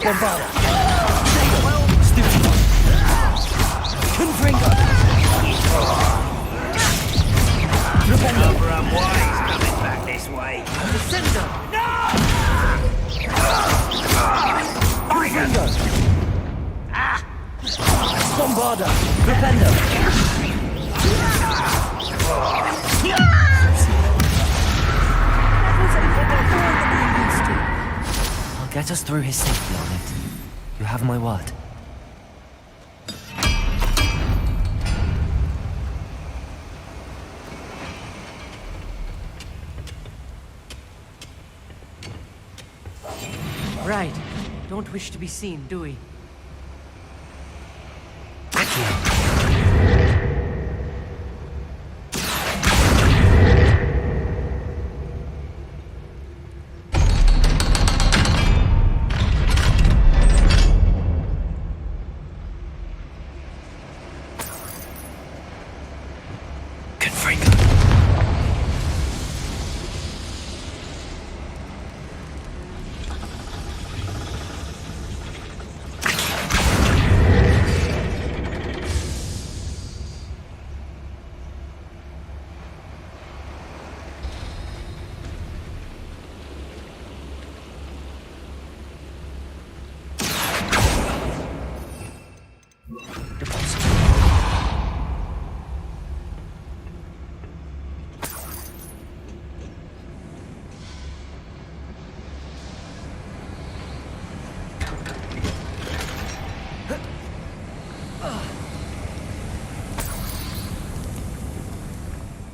Bombarda. Stupefy. Confringo. Rependo. Overrun Wise coming back this way. Descendo. Confringo. Bombarda. Rependo. I'll get us through his safety on it. You have my word. Right. Don't wish to be seen, do we?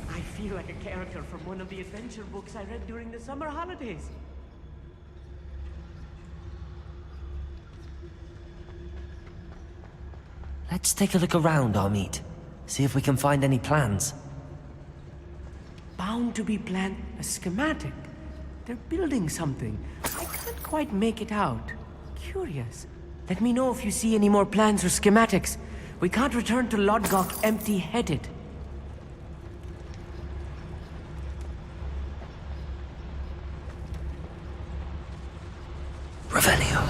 I feel like a character from one of the adventure books I read during the summer holidays. Let's take a look around, Amit. See if we can find any plans. Bound to be planned a schematic. They're building something. I can't quite make it out. Curious. Let me know if you see any more plans or schematics. We can't return to Lodgok empty-headed. Revelio.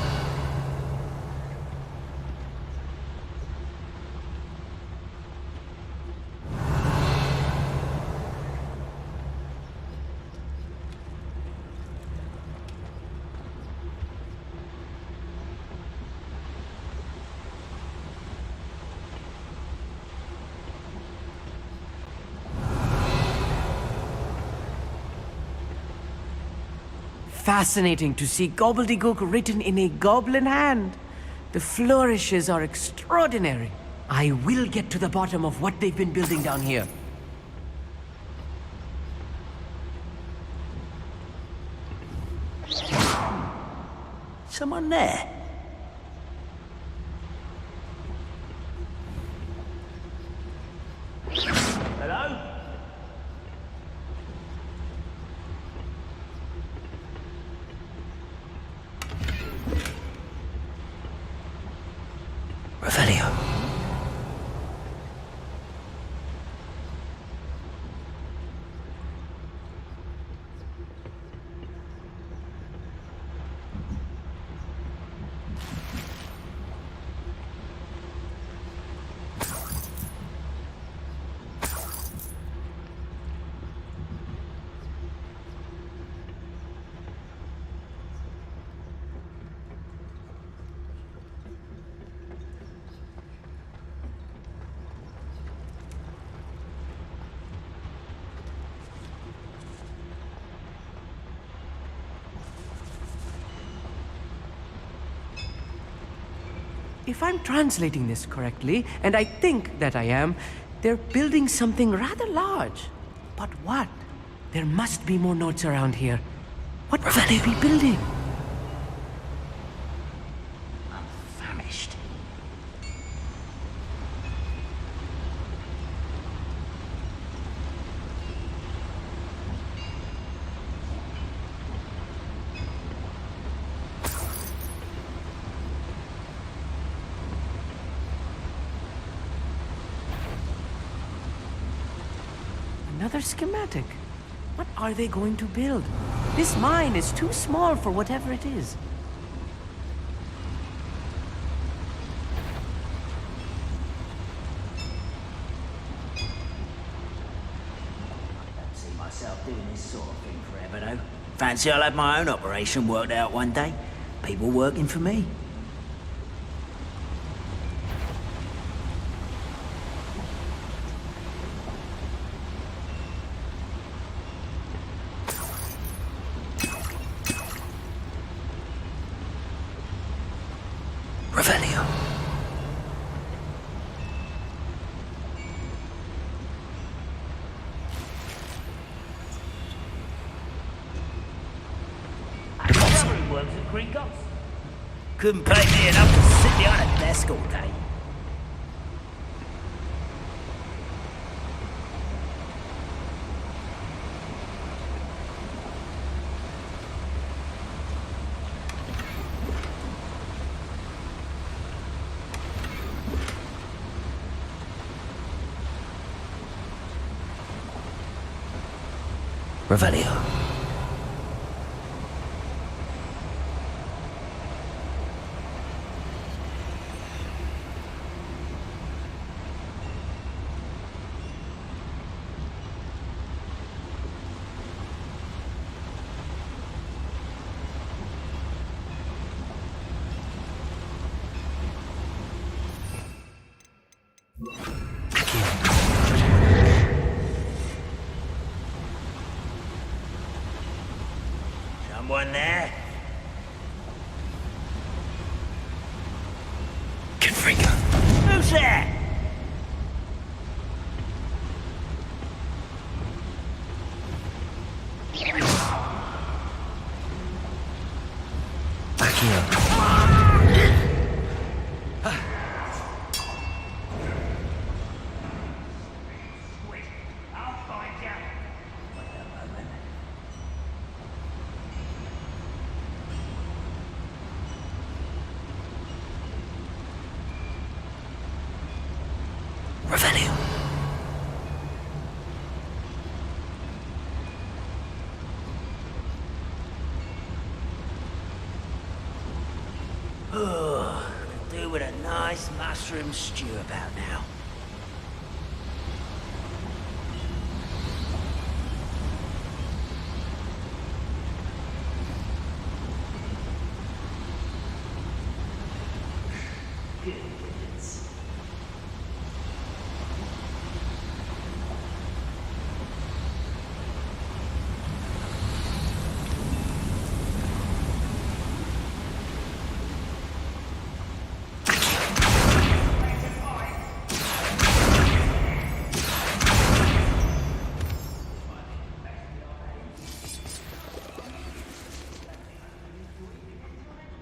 Fascinating to see gobbledygook written in a goblin hand. The flourishes are extraordinary. I will get to the bottom of what they've been building down here. Someone there? Hello? Revelio. If I'm translating this correctly, and I think that I am, they're building something rather large. But what? There must be more notes around here. What could they be building? I'm famished. Another schematic. What are they going to build? This mine is too small for whatever it is. Fancy I'll have my own operation worked out one day. People working for me. Revelio. Couldn't pay me enough to sit behind a desk all day. Revelio. Someone there? Confringo. Who's there? Back here. Revelio. Oh, could do with a nice mushroom stew about now.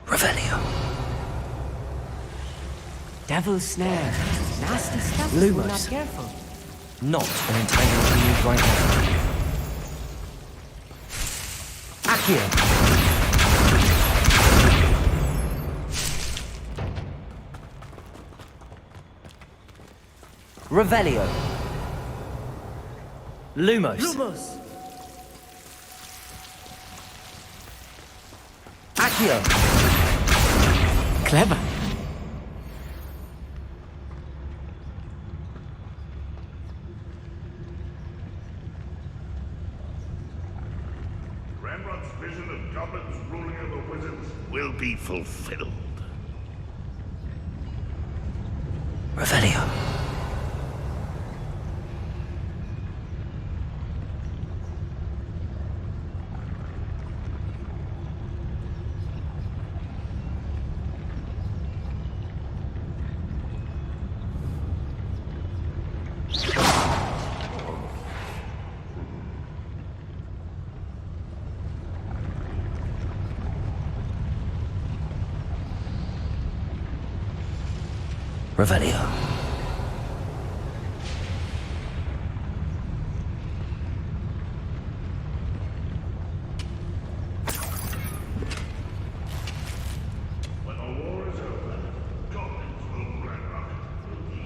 Revelio. Devil's snare. Nasty stuff if we're not Lumos. careful. Not an entanglement we need right now. Accio. Revelio. Lumos. Lumos! Accio. Clever. Ramrod's vision of goblins ruling over wizards will be fulfilled. Revelio. Revelio. When the war is over, goblins will Ranrock will be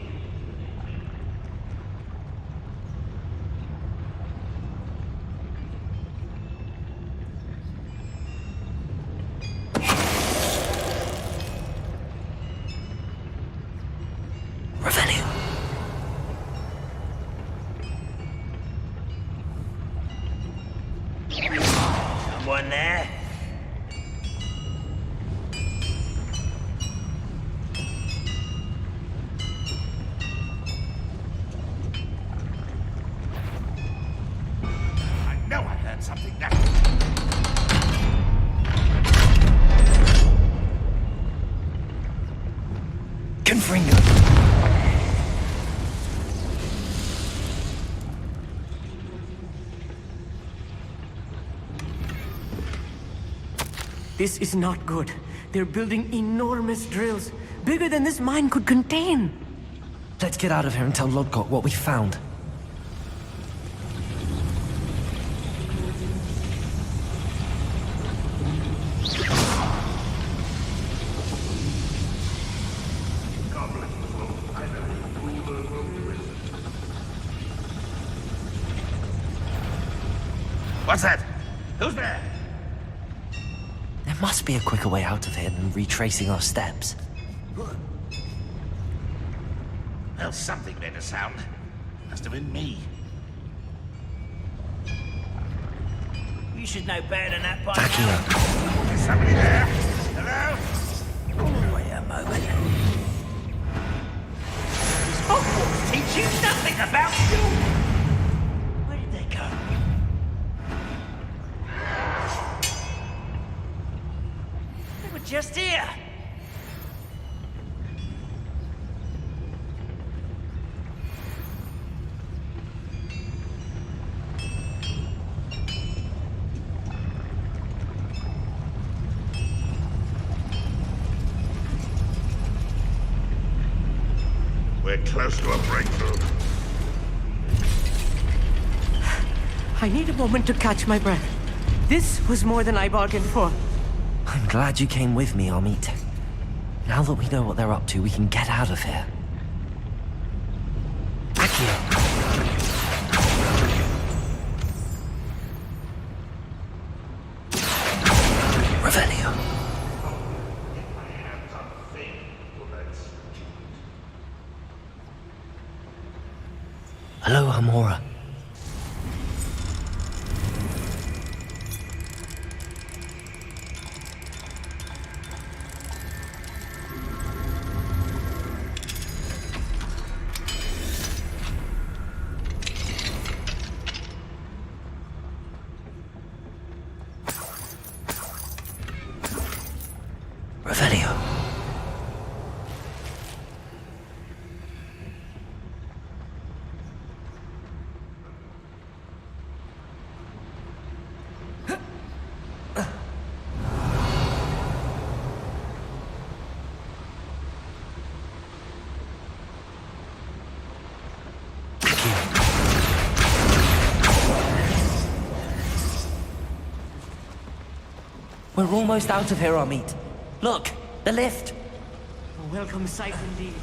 something now. Confringo. This is not good. They're building enormous drills, bigger than this mine could contain. Let's get out of here and tell Lodgok what we found. What's that? Who's there? There must be a quicker way out of here than retracing our steps. Well, something made a sound. Must have been me. You should know better than that by Back now. here. Is somebody there? Hello? Wait a moment. Hogwarts teach you nothing about you! Where did they go? They were just here. We're close to a breakthrough. I need a moment to catch my breath. This was more than I bargained for. I'm glad you came with me, Amit. Now that we know what they're up to, we can get out of here. Back here. Revelio. Hello, Hamora. Revelio. We're almost out of here, Amit. Look, the lift. A welcome sight indeed.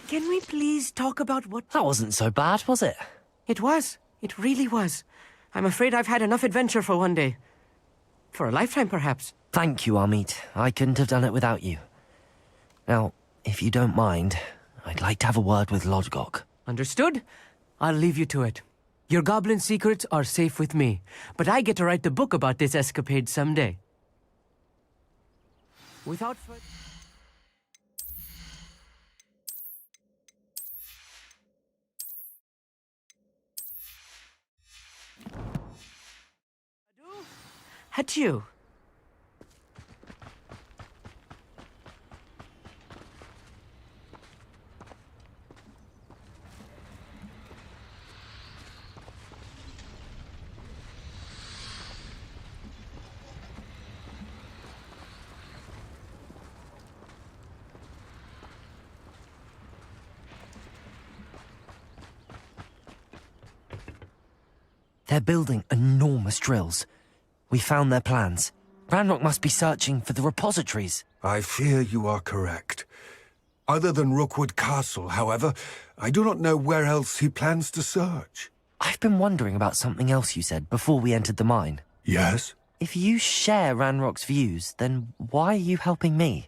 Can we please talk about what... That wasn't so bad, was it? It was. It really was. I'm afraid I've had enough adventure for one day. For a lifetime, perhaps. Thank you, Amit. I couldn't have done it without you. Now, if you don't mind, I'd like to have a word with Lodgok. Understood? I'll leave you to it. Your goblin secrets are safe with me, but I get to write the book about this escapade someday. Without further... Adieu. They're building enormous drills. We found their plans. Ranrock must be searching for the repositories. I fear you are correct. Other than Rookwood Castle, however, I do not know where else he plans to search. I've been wondering about something else you said before we entered the mine. Yes? If you share Ranrock's views, then why are you helping me?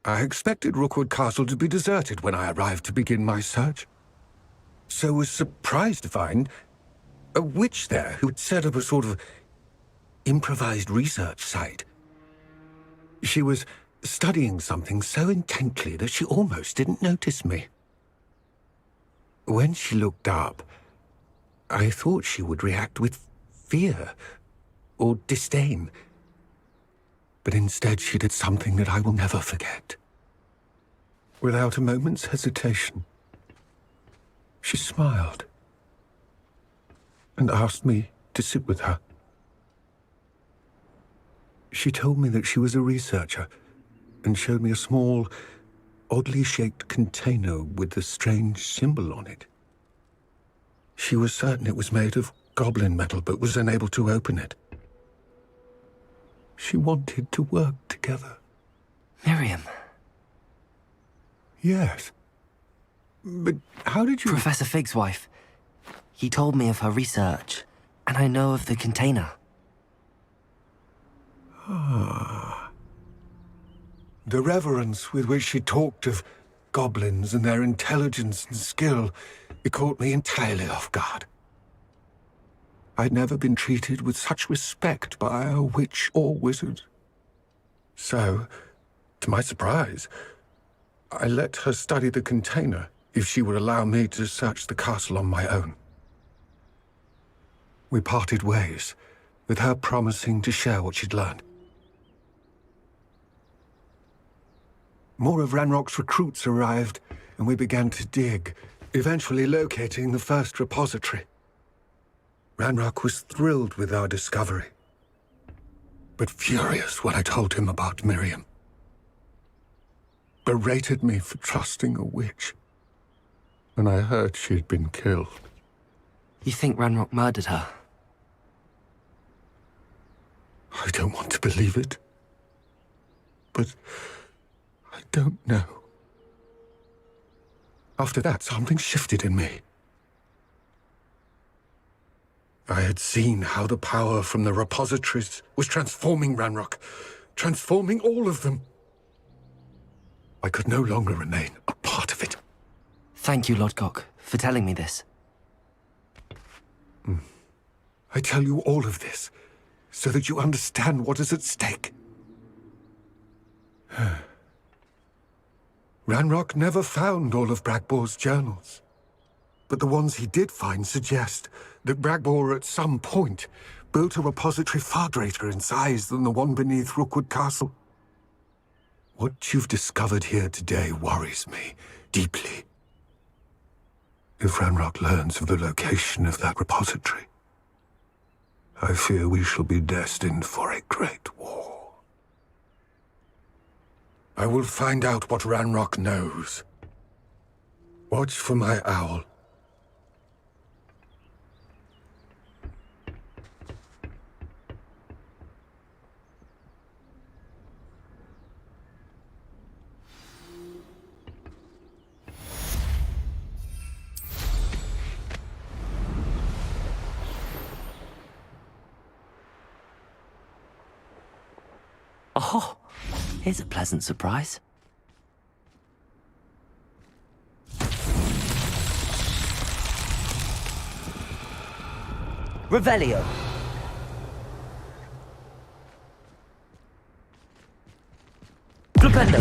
I expected Rookwood Castle to be deserted when I arrived to begin my search. So was surprised to find a witch there who had set up a sort of improvised research site. She was studying something so intently that she almost didn't notice me. When she looked up, I thought she would react with fear or disdain. But instead she did something that I will never forget. Without a moment's hesitation, she smiled and asked me to sit with her. She told me that she was a researcher and showed me a small, oddly shaped container with a strange symbol on it. She was certain it was made of goblin metal, but was unable to open it. She wanted to work together. Miriam. Yes. But how did you... Professor Fig's wife. He told me of her research, and I know of the container. Ah. The reverence with which she talked of goblins and their intelligence and skill, it caught me entirely off guard. I'd never been treated with such respect by a witch or wizard. So, to my surprise, I let her study the container if she would allow me to search the castle on my own. We parted ways, with her promising to share what she'd learned. More of Ranrock's recruits arrived, and we began to dig, eventually locating the first repository. Ranrock was thrilled with our discovery, but furious when I told him about Miriam. Berated me for trusting a witch, and I heard she'd been killed. You think Ranrock murdered her? I don't want to believe it, but I don't know. After that, something shifted in me. I had seen how the power from the repositories was transforming Ranrock, transforming all of them. I could no longer remain a part of it. Thank you, Lodgok, for telling me this. I tell you all of this so that you understand what is at stake. Ranrock never found all of Bragbor's journals, but the ones he did find suggest that Bragbor at some point built a repository far greater in size than the one beneath Rookwood Castle. What you've discovered here today worries me deeply. If Ranrock learns of the location of that repository, I fear we shall be destined for a great war. I will find out what Ranrock knows. Watch for my owl. Oh, here's a pleasant surprise. Revelio. Flipendo.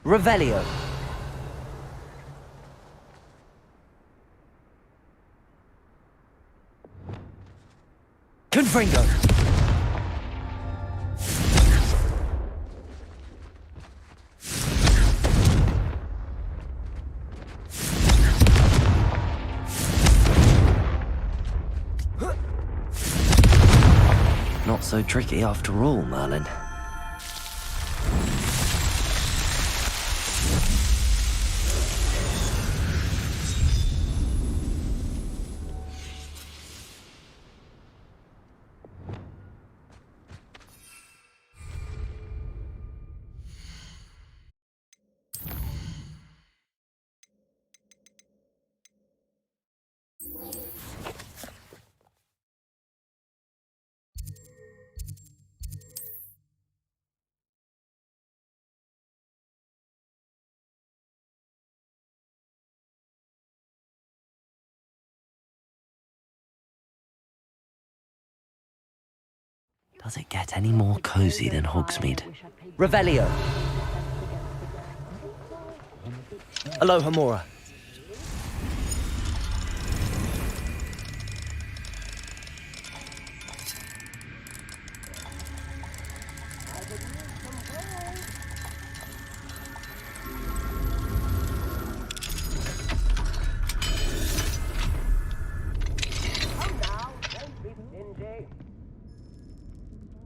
Revelio. Confringo. Not so tricky after all, Merlin. Does it get any more cozy than Hogsmeade? Revelio. Aloha Mora.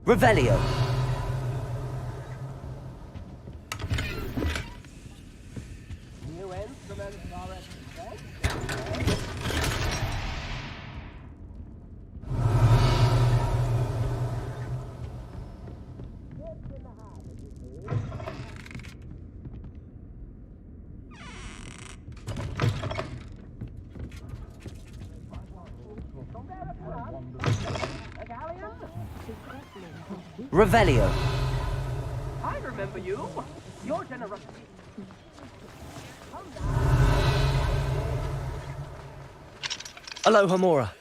Revelio. Revelio. I remember you. Your generosity. Aloha Mora.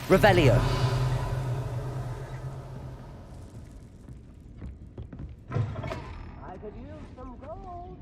Revelio. I could use some gold.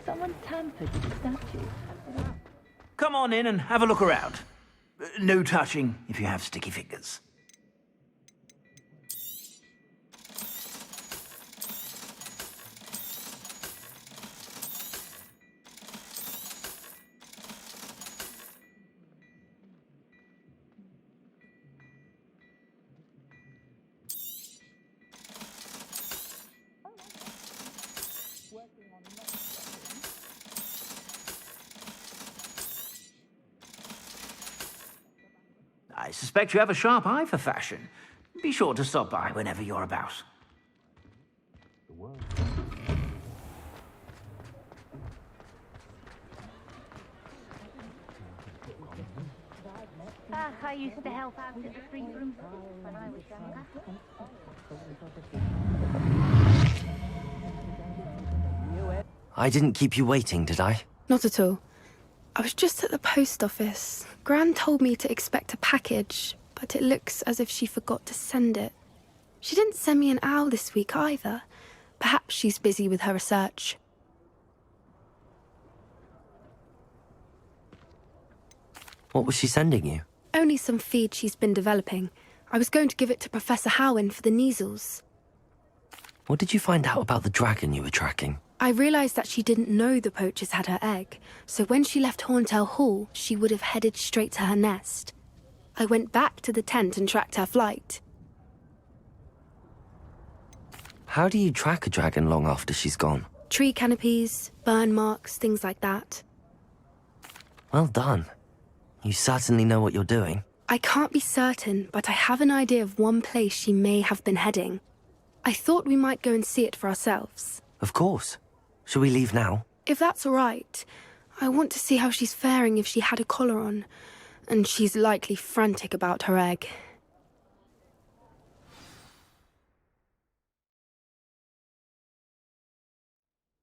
Someone tampered with the statue. Come on in and have a look around. No touching if you have sticky fingers. I suspect you have a sharp eye for fashion. Be sure to stop by whenever you're about. I used to help out at the free room service when I was younger. I didn't keep you waiting, did I? Not at all. I was just at the post office. Gran told me to expect a package, but it looks as if she forgot to send it. She didn't send me an owl this week either. Perhaps she's busy with her research. What was she sending you? Only some feed she's been developing. I was going to give it to Professor Howin for the measles. What did you find out about the dragon you were tracking? I realized that she didn't know the poachers had her egg, so when she left Horntail Hall, she would have headed straight to her nest. I went back to the tent and tracked her flight. How do you track a dragon long after she's gone? Tree canopies, burn marks, things like that. Well done. You certainly know what you're doing. I can't be certain, but I have an idea of one place she may have been heading. I thought we might go and see it for ourselves. Of course. Shall we leave now? If that's all right, I want to see how she's faring if she had a collar on. And she's likely frantic about her egg.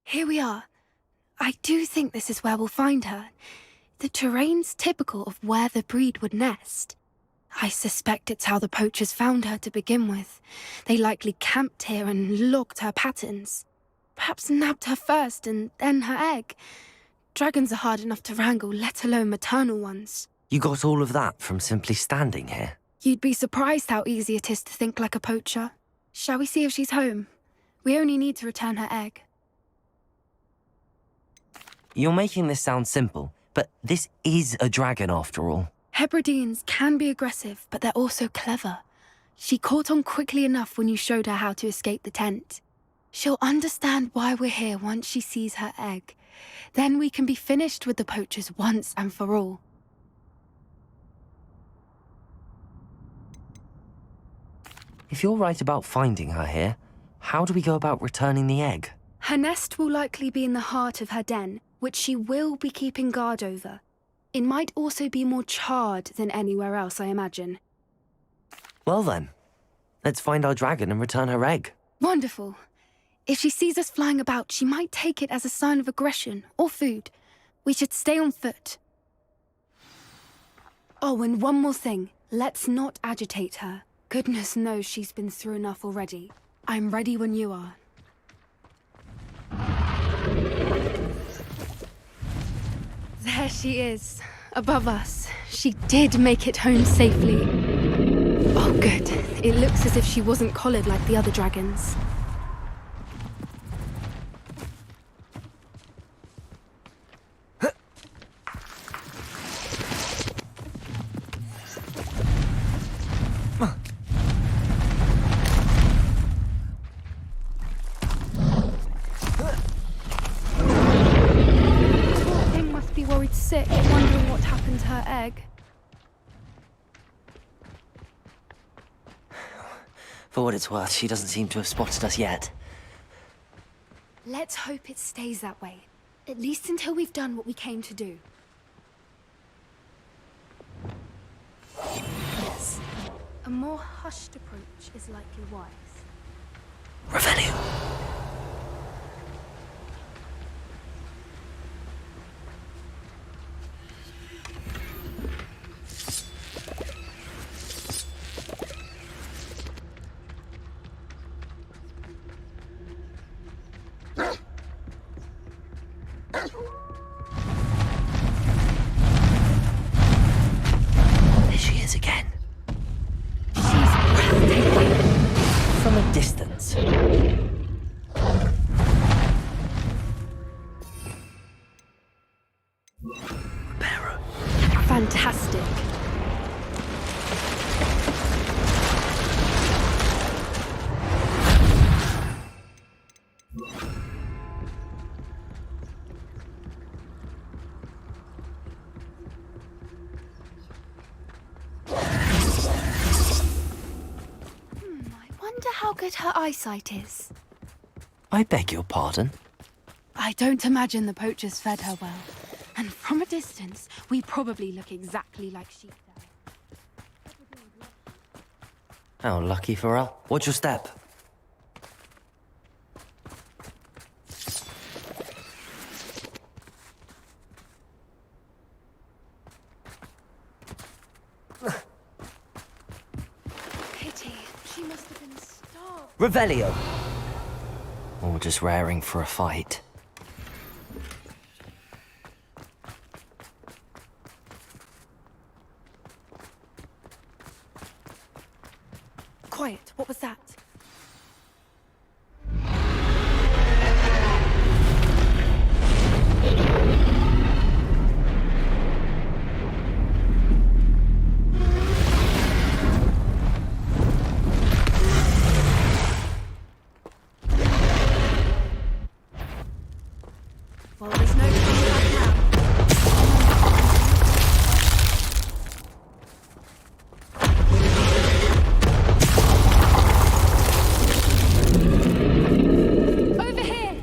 Here we are. I do think this is where we'll find her. The terrain's typical of where the breed would nest. I suspect it's how the poachers found her to begin with. They likely camped here and logged her patterns. Perhaps nabbed her first and then her egg. Dragons are hard enough to wrangle, let alone maternal ones. You got all of that from simply standing here? You'd be surprised how easy it is to think like a poacher. Shall we see if she's home? We only need to return her egg. You're making this sound simple, but this is a dragon after all. Hebrideans can be aggressive, but they're also clever. She caught on quickly enough when you showed her how to escape the tent. She'll understand why we're here once she sees her egg. Then we can be finished with the poachers once and for all. If you're right about finding her here, how do we go about returning the egg? Her nest will likely be in the heart of her den, which she will be keeping guard over. It might also be more charred than anywhere else, I imagine. Well then, let's find our dragon and return her egg. Wonderful. If she sees us flying about, she might take it as a sign of aggression or food. We should stay on foot. Oh, and one more thing. Let's not agitate her. Goodness knows she's been through enough already. I'm ready when you are. There she is, above us. She did make it home safely. Oh, good. It looks as if she wasn't collared like the other dragons. Sick, wondering what happened to her egg. For what it's worth, she doesn't seem to have spotted us yet. Let's hope it stays that way. At least until we've done what we came to do. Yes. A more hushed approach is likely wise. Revelio. Fantastic. I wonder how good her eyesight is. I beg your pardon? I don't imagine the poachers fed her well. And from a distance, we probably look exactly like sheep there. How lucky for her. Watch your step. Pity. She must have been starved. Revelio! Or just raring for a fight. quiet. What was that? Well, there's no coming back now. Over here!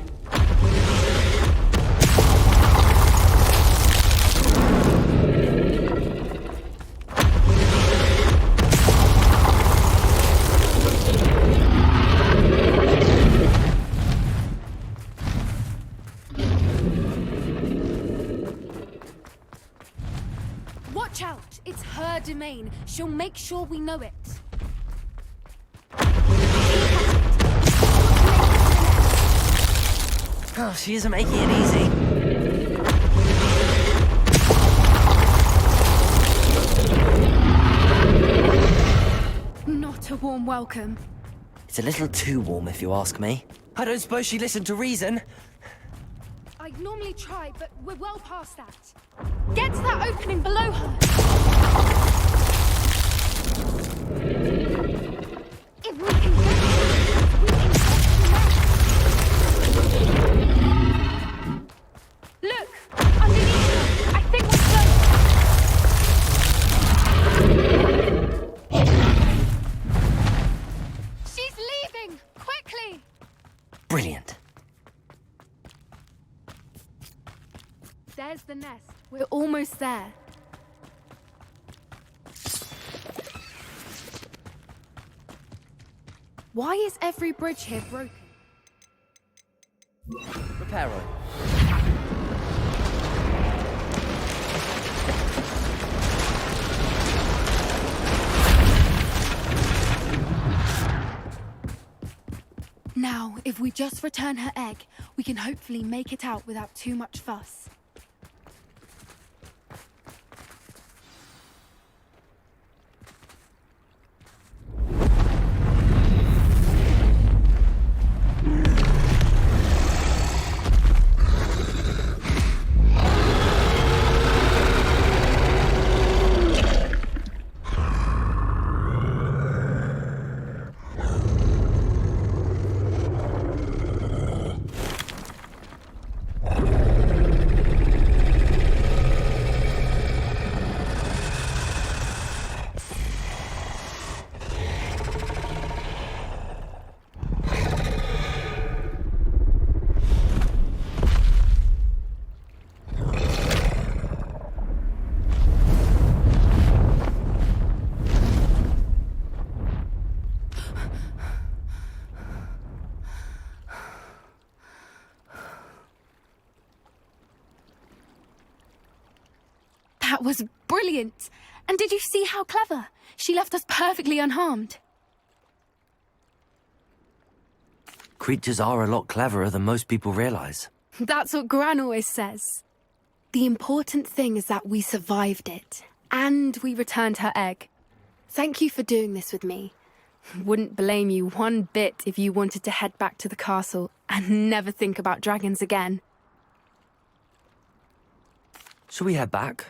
Watch out! It's her domain. She'll make sure we know it. Oh, she isn't making it easy. Not a warm welcome. It's a little too warm, if you ask me. I don't suppose she listened to reason. I'd normally try, but we're well past that. Get to that opening below her! If we can get there, we can get to the Look! Underneath her! I think we're close! She's leaving! Quickly! Brilliant. There's the nest. We're almost there. Why is every bridge here broken? Repair oil. Now, if we just return her egg, we can hopefully make it out without too much fuss. That was brilliant! And did you see how clever? She left us perfectly unharmed. Creatures are a lot cleverer than most people realize. That's what Gran always says. The important thing is that we survived it. And we returned her egg. Thank you for doing this with me. Wouldn't blame you one bit if you wanted to head back to the castle and never think about dragons again. Shall we head back?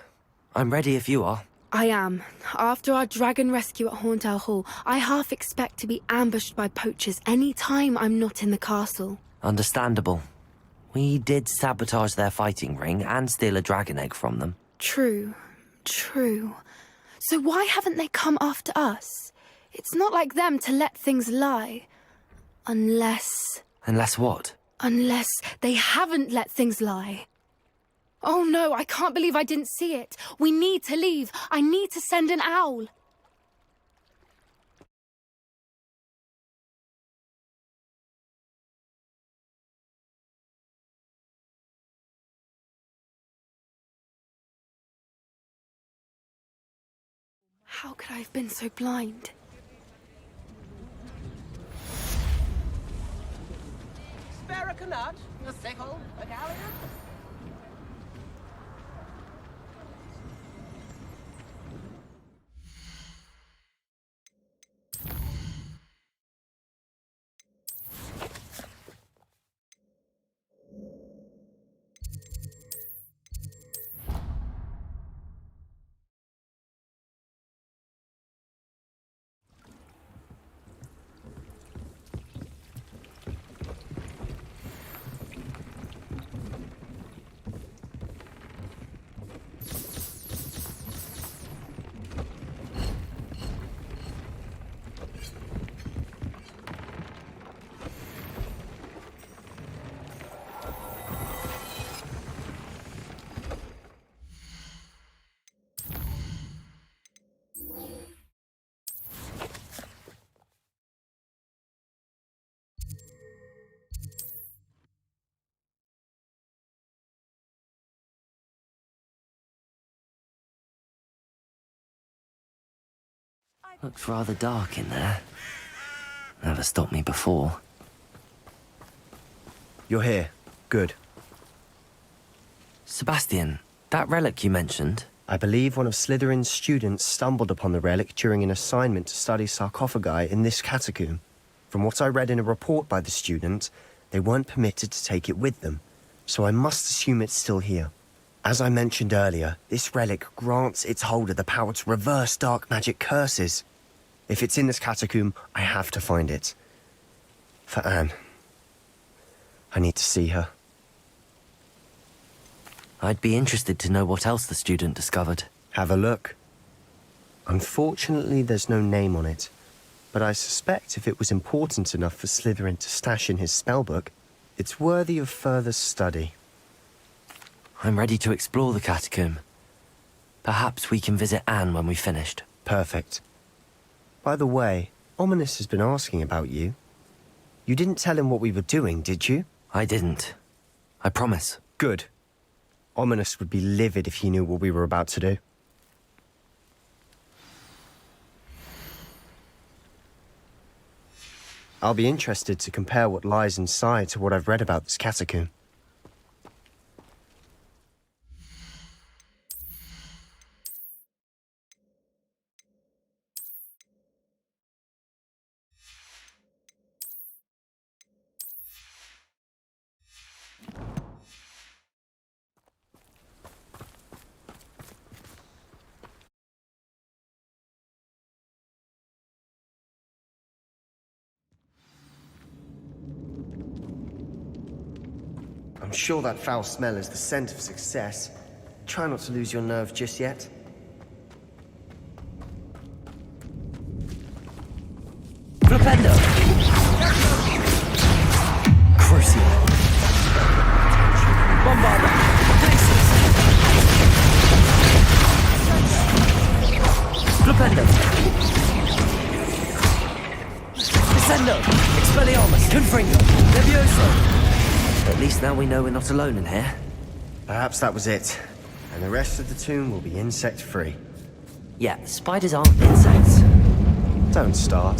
I'm ready if you are. I am. After our dragon rescue at Horndale Hall, I half expect to be ambushed by poachers any time I'm not in the castle. Understandable. We did sabotage their fighting ring and steal a dragon egg from them. True. True. So why haven't they come after us? It's not like them to let things lie. Unless... Unless what? Unless they haven't let things lie. Oh no, I can't believe I didn't see it. We need to leave. I need to send an owl. How could I have been so blind? Spare a nut, a sickle, a galleon? Looks rather dark in there. Never stopped me before. You're here. Good. Sebastian, that relic you mentioned, I believe one of Slytherin's students stumbled upon the relic during an assignment to study sarcophagi in this catacomb. From what I read in a report by the student, they weren't permitted to take it with them, so I must assume it's still here. As I mentioned earlier, this relic grants its holder the power to reverse dark magic curses. If it's in this catacomb, I have to find it. For Anne. I need to see her. I'd be interested to know what else the student discovered. Have a look. Unfortunately, there's no name on it, but I suspect if it was important enough for Slytherin to stash in his spellbook, it's worthy of further study. I'm ready to explore the catacomb. Perhaps we can visit Anne when we've finished. Perfect. By the way, Ominous has been asking about you. You didn't tell him what we were doing, did you? I didn't. I promise. Good. Ominous would be livid if he knew what we were about to do. I'll be interested to compare what lies inside to what I've read about this catacomb. I'm sure that foul smell is the scent of success. Try not to lose your nerve just yet. Flipendo! Corsair! Bombarda! Places! Flipendo! Descendo! Expelliarmus! Confringo! Levioso! At least now we know we're not alone in here. Perhaps that was it. And the rest of the tomb will be insect-free. Yeah, spiders aren't insects. Don't start.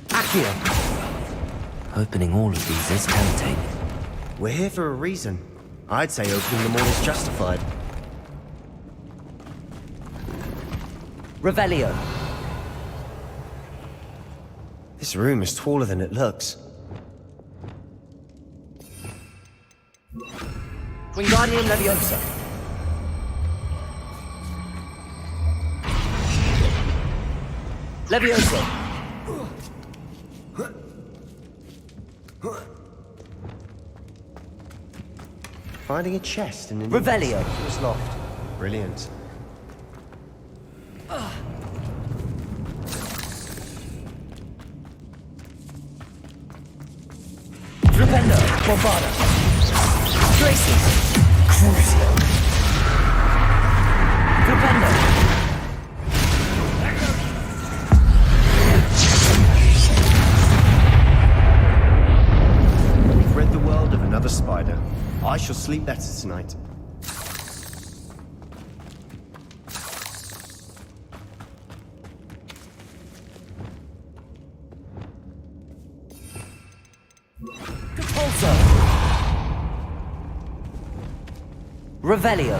Accio! Opening all of these is tempting. We're here for a reason. I'd say opening them all is justified. Revelio! This room is taller than it looks. Wingardium Leviosa! Leviosa! Finding a chest in an Revelio! innocuous loft. Brilliant. Flipendo! Bombarda! Tracy! Crucio! Flipendo! We've rid the world of another spider. I shall sleep better tonight. Revelio.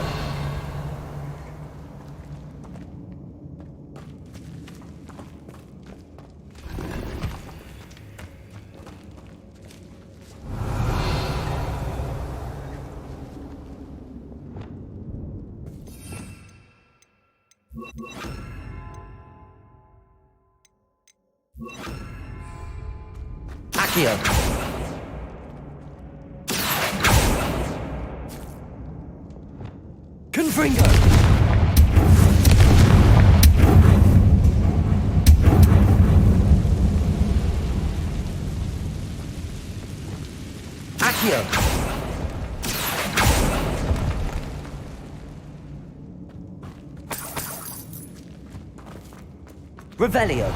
Accio. Confringo! Accio! Revelio!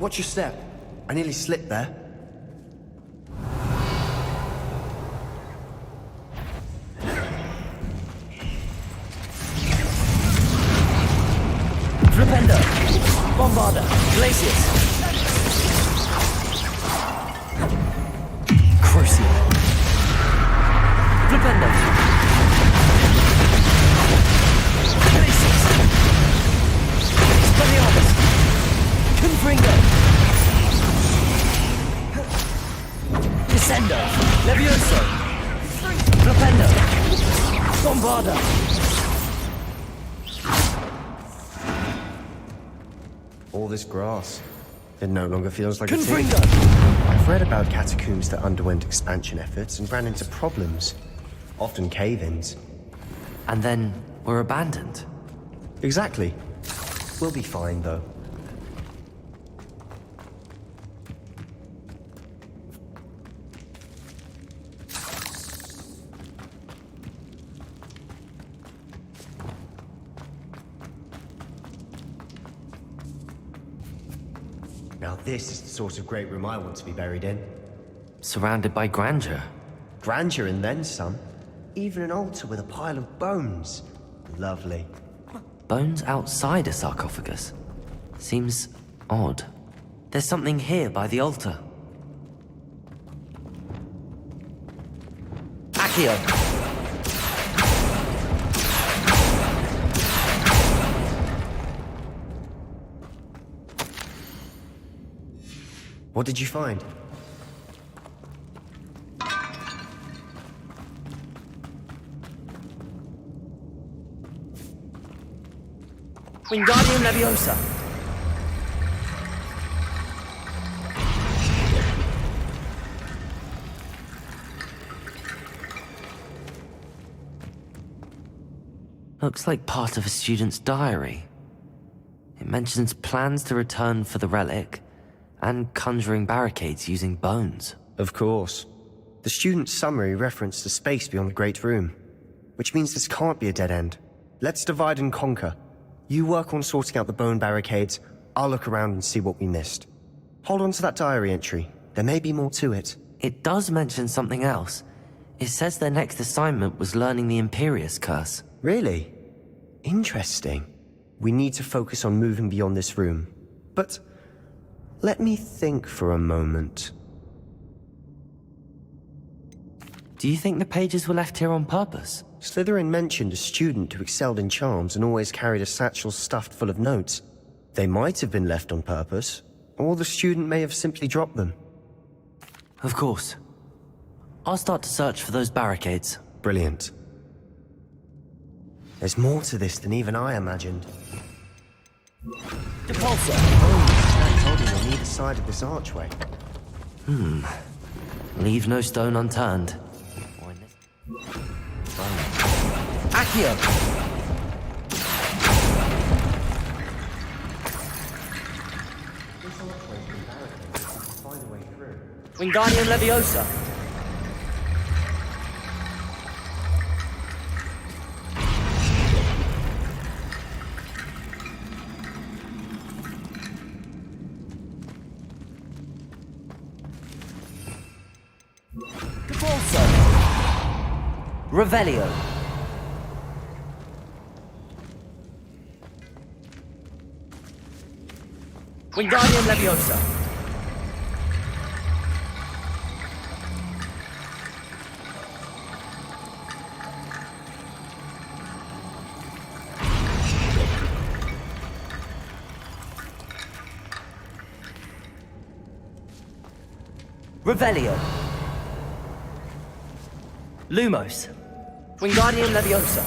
Watch your step. I nearly slipped there. Flipendo! Bombarder! Glacius! Corsair! Flipendo! Glacius! Expelliarmus! Confringo! Descendo! Levioso! Flipendo! Bombarder! All this grass. It no longer feels like Confringo! I've read about catacombs that underwent expansion efforts and ran into problems. Often cave-ins. And then were abandoned. Exactly. We'll be fine, though. Now this is the sort of great room I want to be buried in. Surrounded by grandeur. Grandeur and then some. Even an altar with a pile of bones. Lovely. Bones outside a sarcophagus. Seems odd. There's something here by the altar. Accio! What did you find? Wingardium Leviosa! Looks like part of a student's diary. It mentions plans to return for the relic, and conjuring barricades using bones. Of course. The student's summary referenced the space beyond the Great Room, which means this can't be a dead end. Let's divide and conquer. You work on sorting out the bone barricades, I'll look around and see what we missed. Hold on to that diary entry. There may be more to it. It does mention something else. It says their next assignment was learning the Imperius Curse. Really? Interesting. We need to focus on moving beyond this room. But let me think for a moment. Do you think the pages were left here on purpose? Slytherin mentioned a student who excelled in charms and always carried a satchel stuffed full of notes. They might have been left on purpose, or the student may have simply dropped them. Of course. I'll start to search for those barricades. Brilliant. There's more to this than even I imagined. Depulsor! I told you on either side of this archway. Leave no stone unturned. Accio! Wingardium Leviosa! Depulsor! Revelio! Wingardium Leviosa! Revelio! Lumos! Wingardium Leviosa!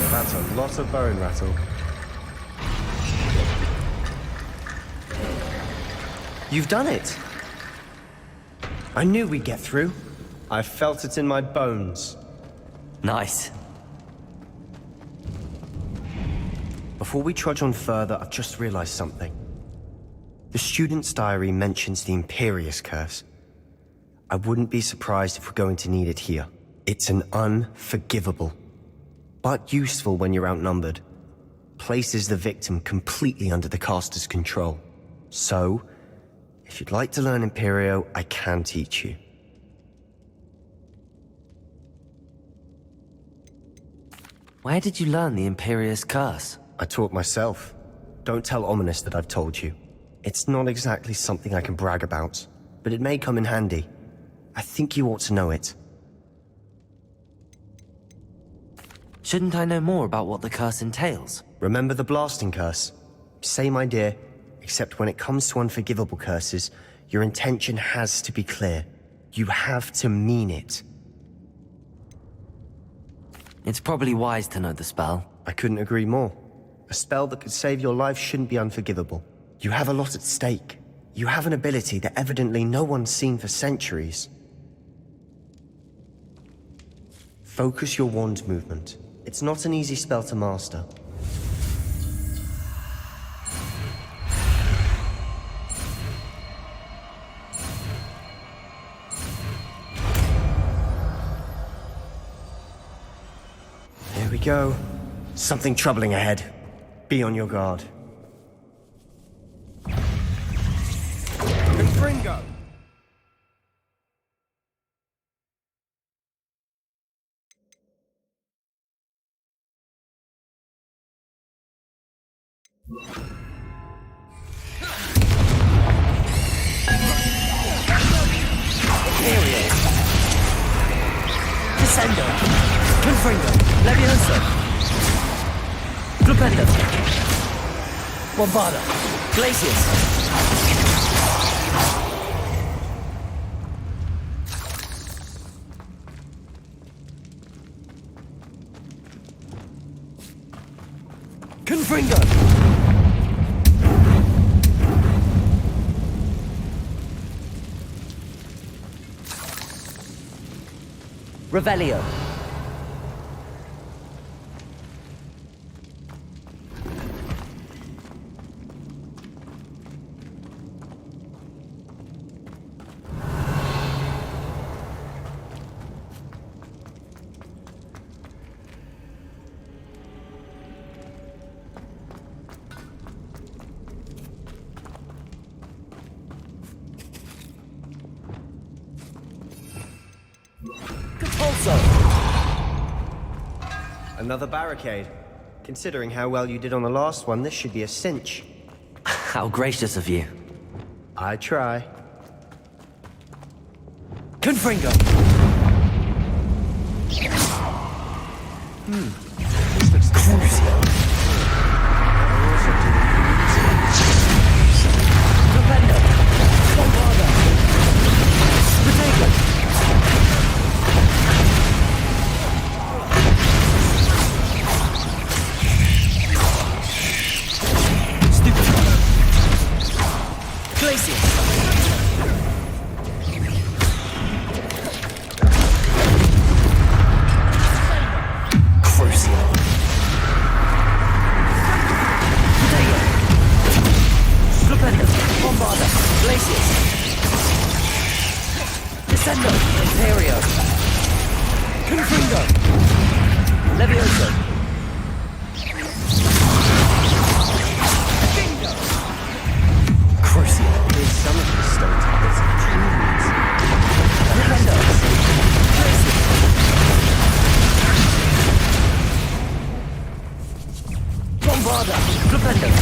That's a lot of bone rattle. You've done it! I knew we'd get through. I felt it in my bones. Nice. Before we trudge on further, I've just realized something. The student's diary mentions the Imperius Curse. I wouldn't be surprised if we're going to need it here. It's an unforgivable, but useful when you're outnumbered. Places the victim completely under the caster's control. So, if you'd like to learn Imperio, I can teach you. Where did you learn the Imperious Curse? I taught myself. Don't tell Ominous that I've told you. It's not exactly something I can brag about, but it may come in handy. I think you ought to know it. Shouldn't I know more about what the curse entails? Remember the blasting curse? Same idea, except when it comes to unforgivable curses, your intention has to be clear. You have to mean it. It's probably wise to know the spell. I couldn't agree more. A spell that could save your life shouldn't be unforgivable. You have a lot at stake. You have an ability that evidently no one's seen for centuries. Focus your wand movement. It's not an easy spell to master. Here we go. Something troubling ahead. Be on your guard. Confringo! Descendo. Confringo. Levioso. Flupendo. Bombarda. Glacius. Confringo. Revelio. Another barricade. Considering how well you did on the last one, this should be a cinch. How gracious of you. I try. Confringo. This looks crucial. Flupendo. Bombarda. Protego.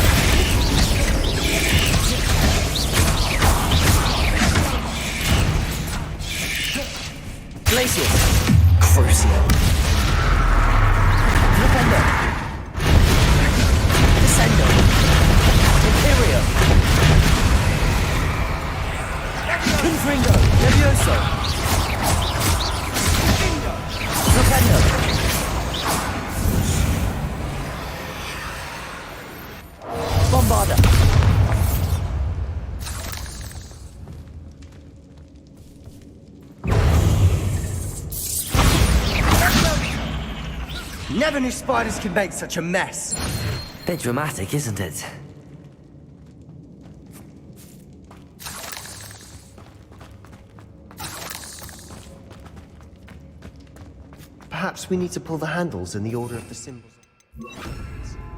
Never knew spiders could make such a mess. Bit dramatic, isn't it? Perhaps we need to pull the handles in the order of the symbols.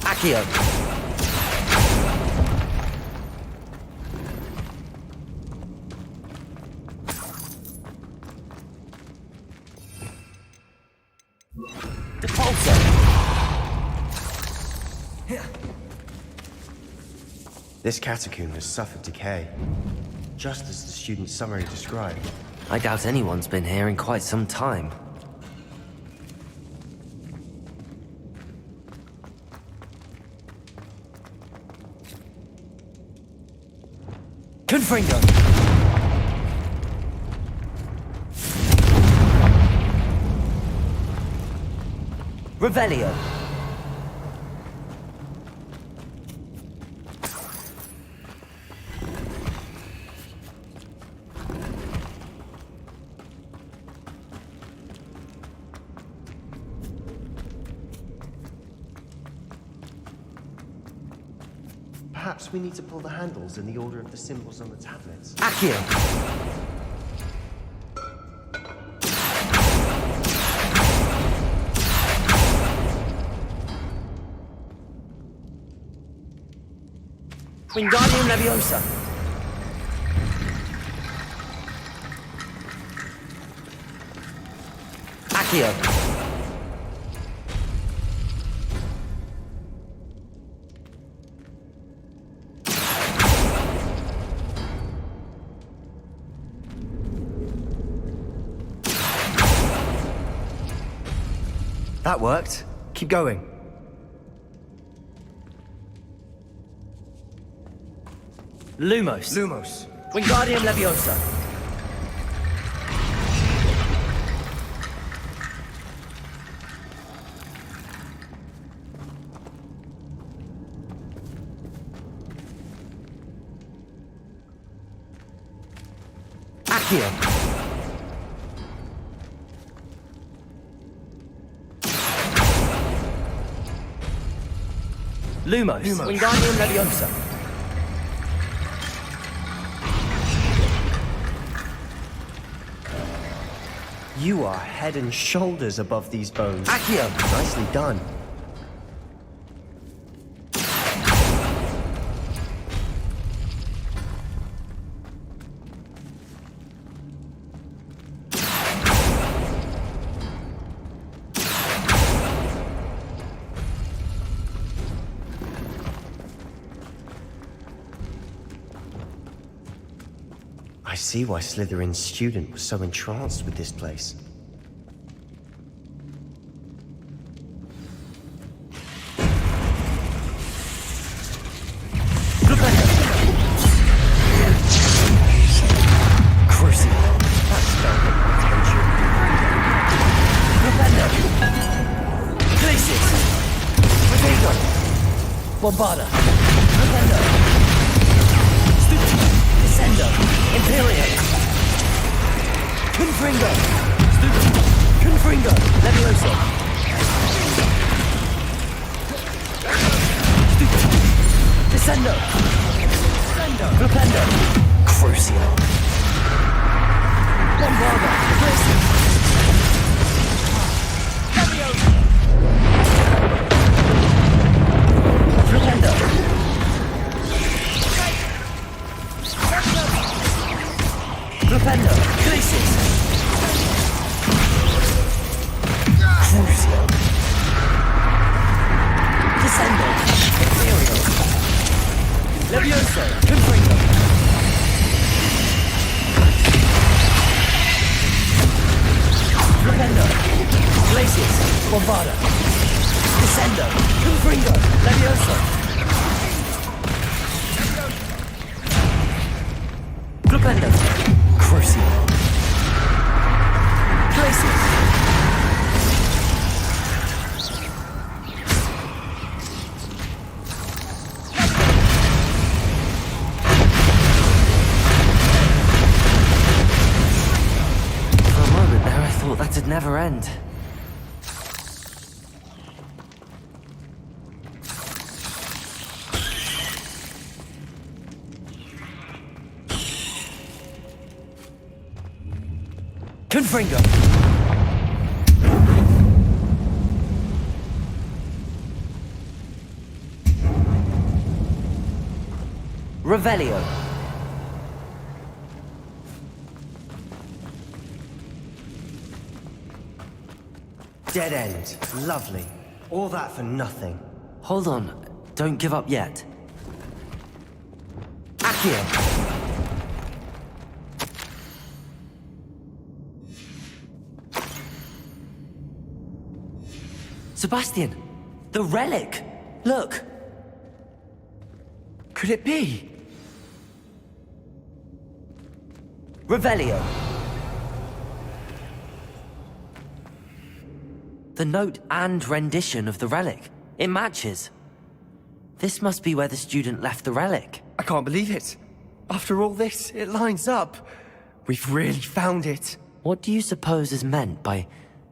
Accio! Depulso! This catacomb has suffered decay, just as the student's summary described. I doubt anyone's been here in quite some time. Confringo! Revelio! Perhaps we need to pull the handles in the order of the symbols on the tablets. Accio! Wingardium Leviosa! Accio! That worked. Keep going. Lumos! Lumos. Wingardium Leviosa! Accio! Lumos! Wingardium Leviosa! You are head and shoulders above these bones. Accio! Nicely done. I see why Slytherin's student was so entranced with this place. Bombarda! Propendo! Stupid! Descendo! Imperium! Confringo! Stupid! Confringo! Levioso! Stupid! Descendo! Descendo! Propendo! Crucio! Bombarda! Glacius! Levioso! Propendo! Propendo! Glacius! Crucio! Descendo! Imperial! Levioso! Confringo! Propendo! Glacius! Bombarda! Descendo! Confringo! Levioso! Propendo! Crucio! Glacius! For a moment there, I thought that'd never end. Confringo! Revelio. Dead end. Lovely. All that for nothing. Hold on. Don't give up yet. Accio. Sebastian! The relic! Look! Could it be? Revelio. The note and rendition of the relic. It matches. This must be where the student left the relic. I can't believe it. After all this, it lines up. We've really found it. What do you suppose is meant by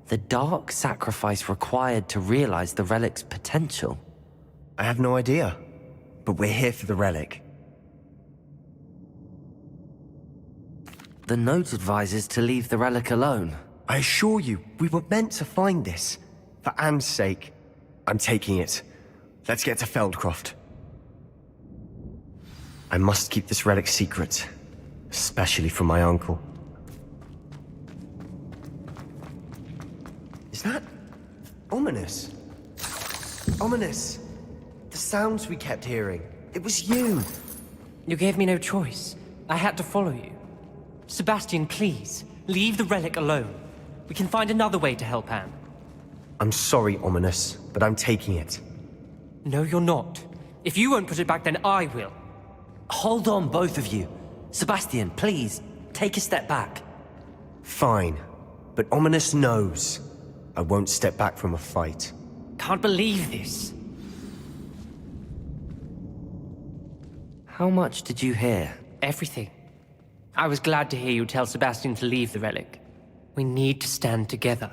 the dark sacrifice required to realize the relic's potential? I have no idea. But we're here for the relic. The note advises to leave the relic alone. I assure you, we were meant to find this. For Anne's sake. I'm taking it. Let's get to Feldcroft. I must keep this relic secret. Especially from my uncle. Is that... ominous? Ominous! The sounds we kept hearing. It was you! You gave me no choice. I had to follow you. Sebastian, please, leave the relic alone. We can find another way to help Anne. I'm sorry, Ominous, but I'm taking it. No, you're not. If you won't put it back, then I will. Hold on, both of you. Sebastian, please, take a step back. Fine, but Ominous knows. I won't step back from a fight. Can't believe this. How much did you hear? Everything. I was glad to hear you tell Sebastian to leave the relic. We need to stand together.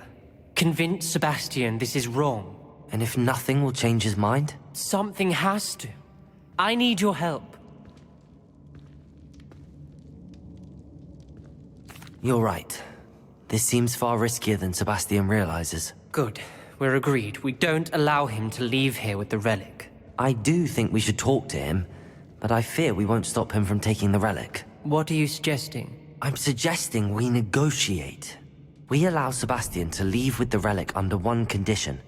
Convince Sebastian this is wrong. And if nothing will change his mind? Something has to. I need your help. You're right. This seems far riskier than Sebastian realizes. Good. We're agreed. We don't allow him to leave here with the relic. I do think we should talk to him, but I fear we won't stop him from taking the relic. What are you suggesting? I'm suggesting we negotiate. We allow Sebastian to leave with the relic under one condition.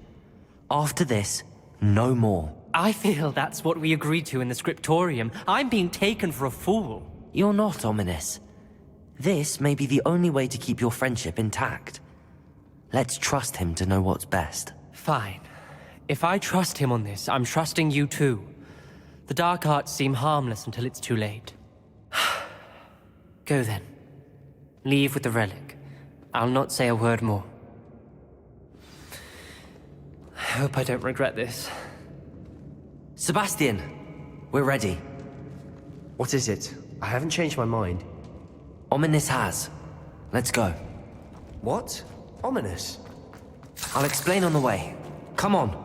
After this, no more. I feel that's what we agreed to in the scriptorium. I'm being taken for a fool. You're not, Ominous. This may be the only way to keep your friendship intact. Let's trust him to know what's best. Fine. If I trust him on this, I'm trusting you too. The dark arts seem harmless until it's too late. Go then. Leave with the relic. I'll not say a word more. I hope I don't regret this. Sebastian, we're ready. What is it? I haven't changed my mind. Ominous has. Let's go. What? Ominous? I'll explain on the way. Come on.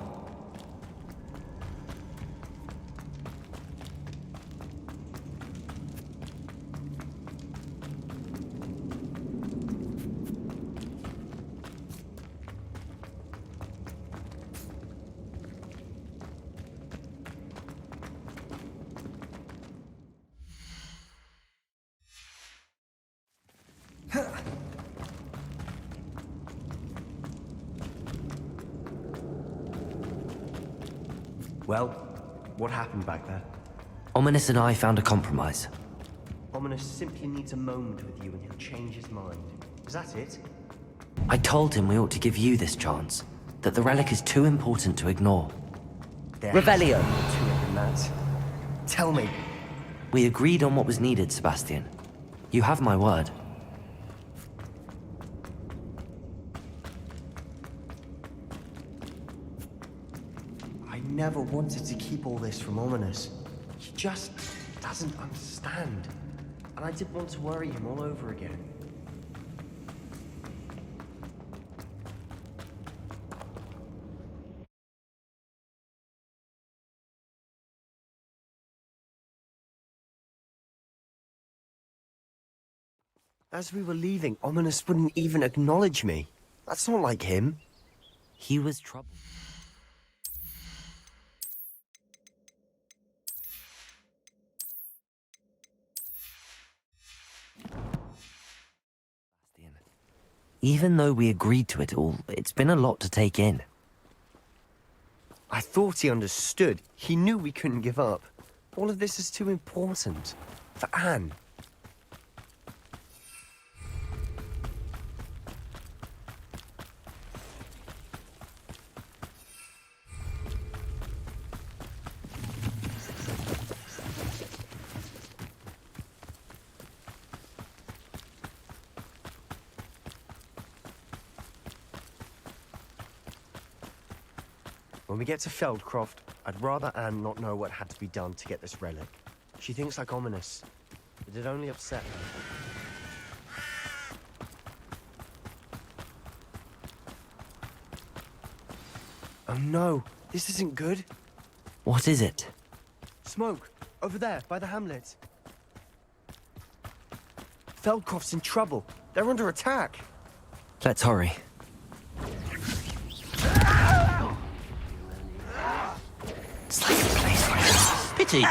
Well, what happened back there? Ominous and I found a compromise. Ominous simply needs a moment with you and he'll change his mind. Is that it? I told him we ought to give you this chance, that the relic is too important to ignore. Revelio. To it than that. Tell me. We agreed on what was needed, Sebastian. You have my word. I never wanted to keep all this from Ominous. He just doesn't understand. And I didn't want to worry him all over again. As we were leaving, Ominous wouldn't even acknowledge me. That's not like him. He was troubled. Even though we agreed to it all, it's been a lot to take in. I thought he understood. He knew we couldn't give up. All of this is too important. For Anne. When we get to Feldcroft, I'd rather Anne not know what had to be done to get this relic. She thinks like ominous. It'd only upset her. Oh no, this isn't good. What is it? Smoke, over there, by the hamlet. Feldcroft's in trouble. They're under attack. Let's hurry. It's like a place right. Pity.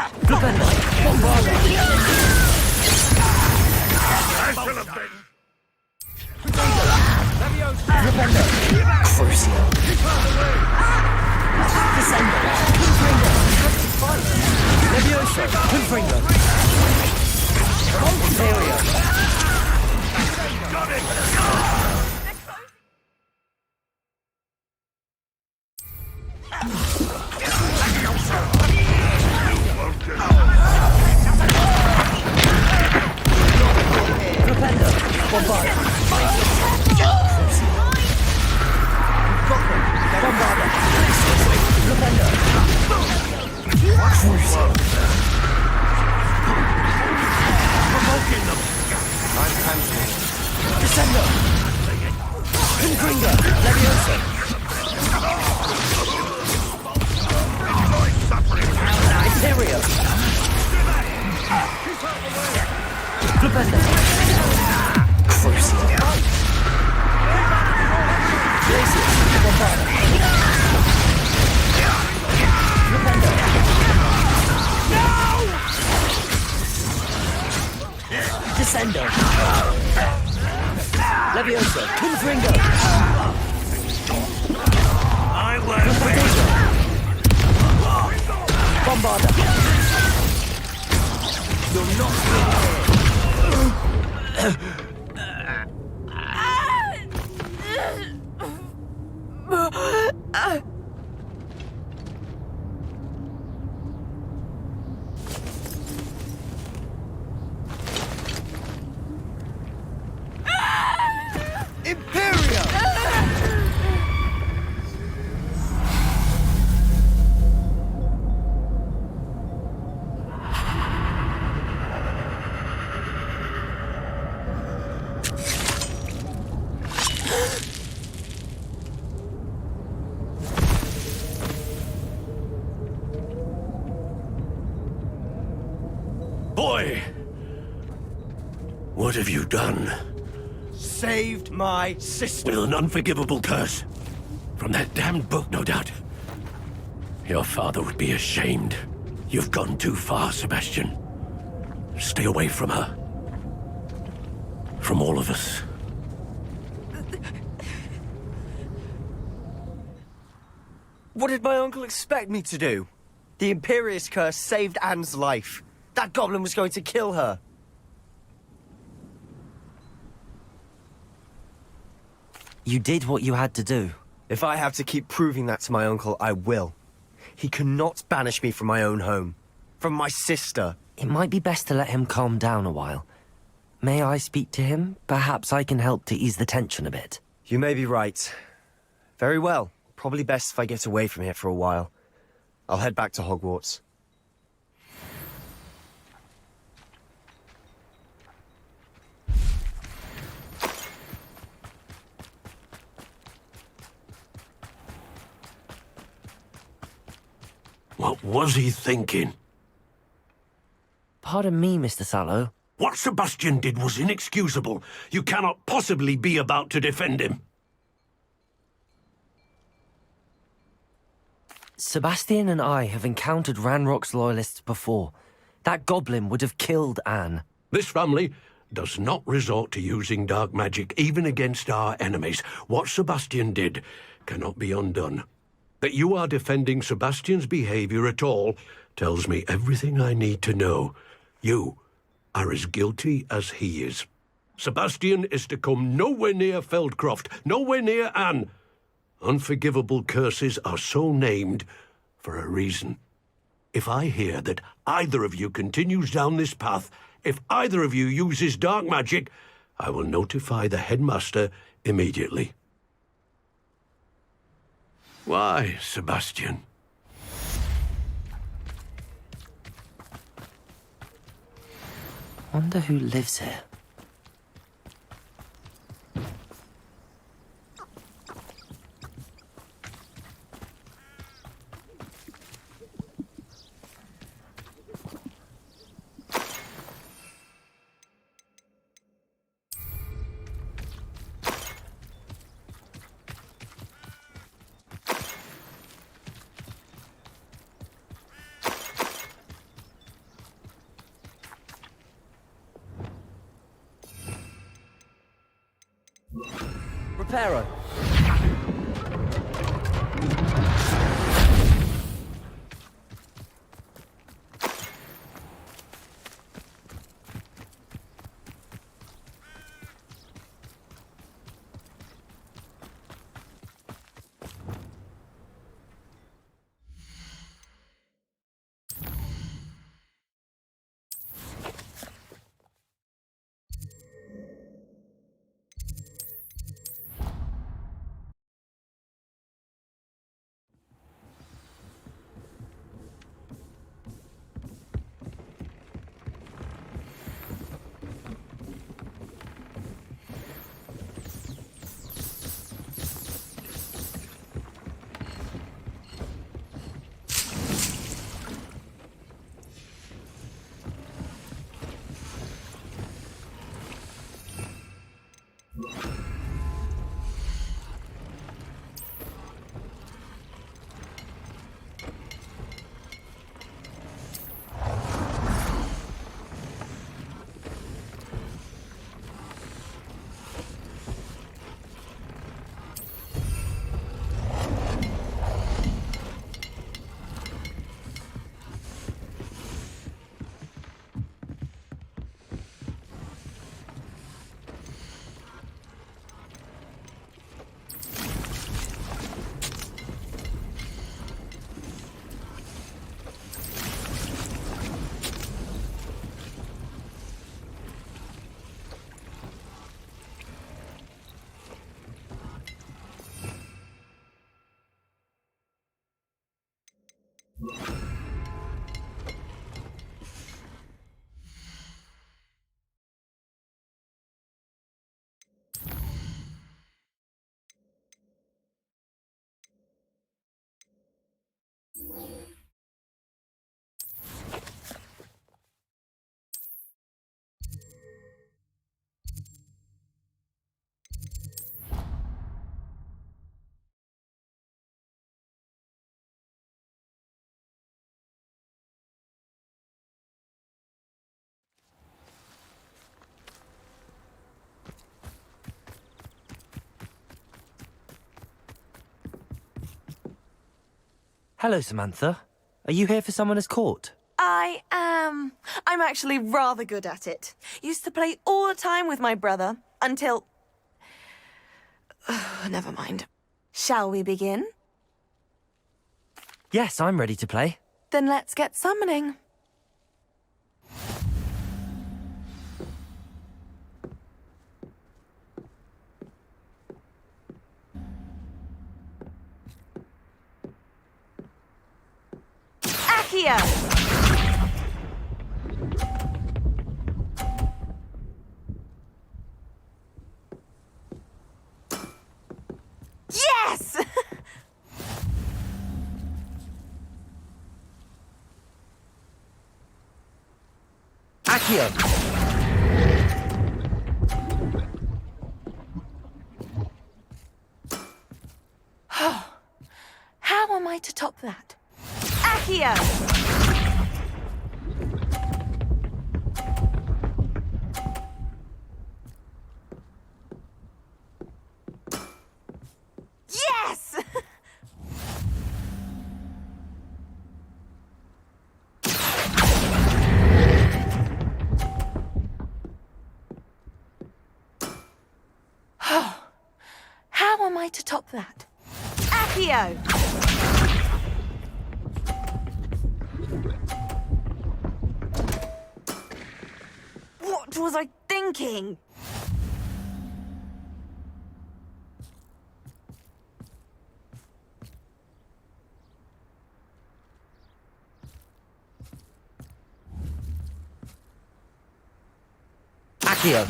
Boy! What have you done? Saved my sister. With an unforgivable curse. From that damned book, no doubt. Your father would be ashamed. You've gone too far, Sebastian. Stay away from her. From all of us. What did my uncle expect me to do? The Imperious curse saved Anne's life. That goblin was going to kill her. You did what you had to do. If I have to keep proving that to my uncle, I will. He cannot banish me from my own home. From my sister. It might be best to let him calm down a while. May I speak to him? Perhaps I can help to ease the tension a bit. You may be right. Very well. Probably best if I get away from here for a while. I'll head back to Hogwarts. What was he thinking? Pardon me, Mr. Sallow. What Sebastian did was inexcusable. You cannot possibly be about to defend him. Sebastian and I have encountered Ranrock's loyalists before. That goblin would have killed Anne. This family does not resort to using dark magic even against our enemies. What Sebastian did cannot be undone. That you are defending Sebastian's behavior at all tells me everything I need to know. You are as guilty as he is. Sebastian is to come nowhere near Feldcroft, nowhere near Anne. Unforgivable curses are so named for a reason. If I hear that either of you continues down this path, if either of you uses dark magic, I will notify the headmaster immediately. Why, Sebastian? Wonder who lives here. Reparo. Hello, Samantha. Are you here for Summoner's Court? I am. I'm actually rather good at it. Used to play all the time with my brother, until... Never mind. Shall we begin? Yes, I'm ready to play. Then let's get summoning. Accio! Yes! Accio! How am I to top that? Accio! Stop that. Accio! What was I thinking? Accio!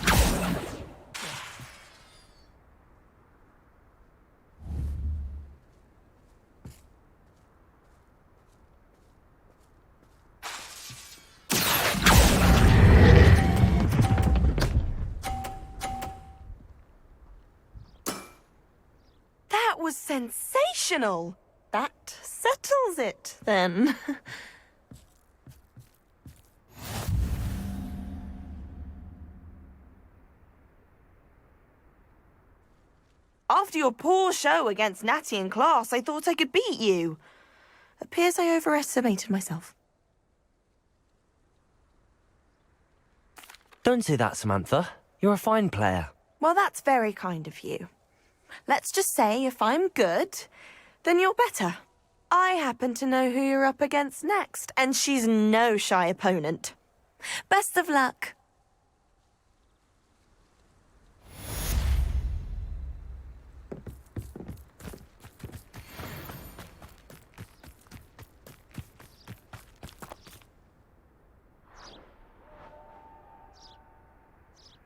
That was sensational. That settles it, then. After your poor show against Natty in class, I thought I could beat you. Appears I overestimated myself. Don't say that, Samantha. You're a fine player. Well, that's very kind of you. Let's just say if I'm good, then you're better. I happen to know who you're up against next, and she's no shy opponent. Best of luck.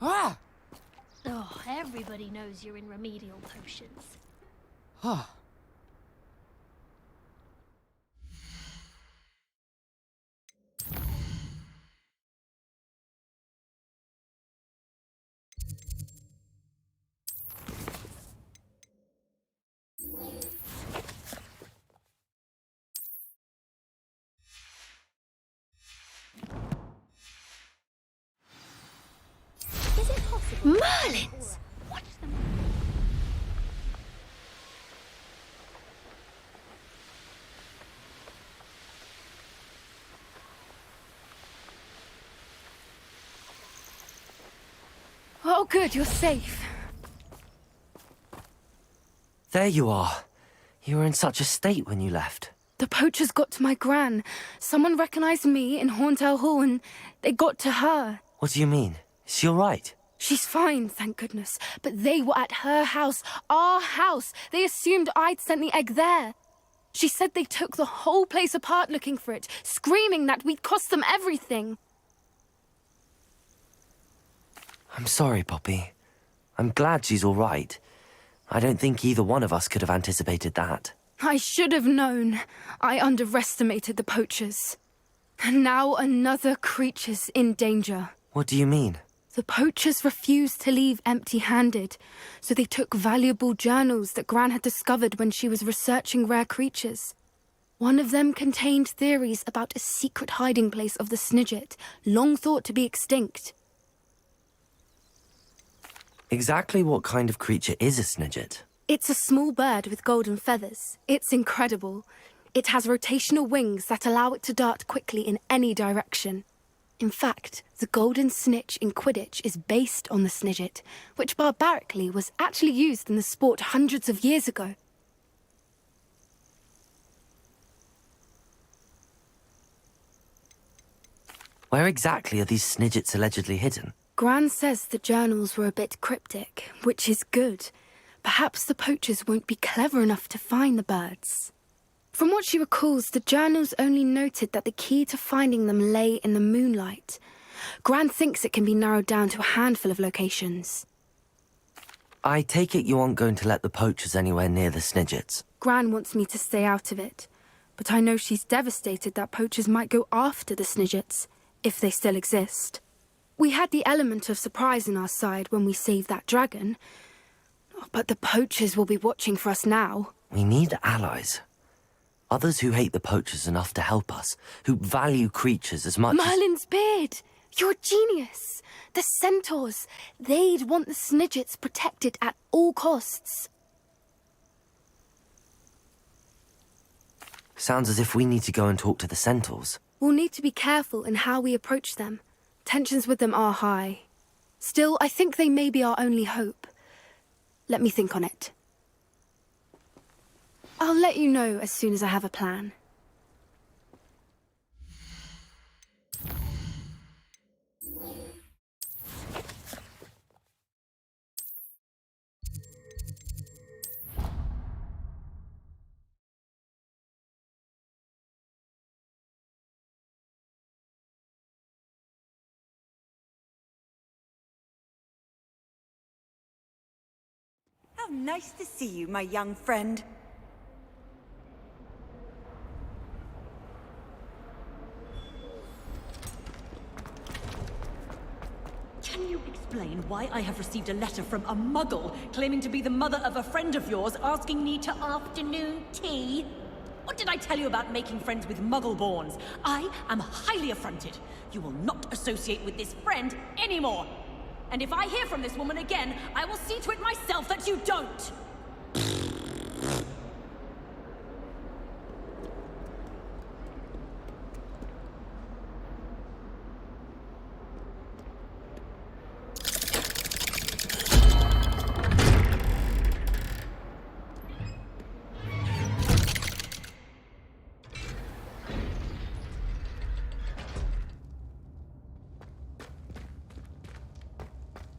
Ah! Oh, everybody knows you're in remedial potions. Ah. Is it possible? Merlins! Watch them. Oh, good, you're safe. There you are. You were in such a state when you left. The poachers got to my gran. Someone recognized me in Horntail Hall and they got to her. What do you mean? Is she all right? She's fine, thank goodness. But they were at her house, our house. They assumed I'd sent the egg there. She said they took the whole place apart looking for it, screaming that we'd cost them everything. I'm sorry, Poppy. I'm glad she's all right. I don't think either one of us could have anticipated that. I should have known. I underestimated the poachers. And now another creature's in danger. What do you mean? The poachers refused to leave empty-handed, so they took valuable journals that Gran had discovered when she was researching rare creatures. One of them contained theories about a secret hiding place of the Snidget, long thought to be extinct. Exactly what kind of creature is a Snidget? It's a small bird with golden feathers. It's incredible. It has rotational wings that allow it to dart quickly in any direction. In fact, the golden snitch in Quidditch is based on the Snidget, which barbarically was actually used in the sport hundreds of years ago. Where exactly are these Snidgets allegedly hidden? Gran says the journals were a bit cryptic, which is good. Perhaps the poachers won't be clever enough to find the birds. From what she recalls, the journals only noted that the key to finding them lay in the moonlight. Gran thinks it can be narrowed down to a handful of locations. I take it you aren't going to let the poachers anywhere near the Snidgets. Gran wants me to stay out of it, but I know she's devastated that poachers might go after the Snidgets, if they still exist. We had the element of surprise on our side when we saved that dragon, but the poachers will be watching for us now. We need allies. Others who hate the poachers enough to help us, who value creatures as much Merlin's beard! You're a genius! The centaurs! They'd want the Snidgets protected at all costs. Sounds as if we need to go and talk to the centaurs. We'll need to be careful in how we approach them. Tensions with them are high. Still, I think they may be our only hope. Let me think on it. I'll let you know as soon as I have a plan. How nice to see you, my young friend. Can you explain why I have received a letter from a muggle claiming to be the mother of a friend of yours asking me to afternoon tea? What did I tell you about making friends with muggle-borns? I am highly affronted. You will not associate with this friend anymore. And if I hear from this woman again, I will see to it myself that you don't!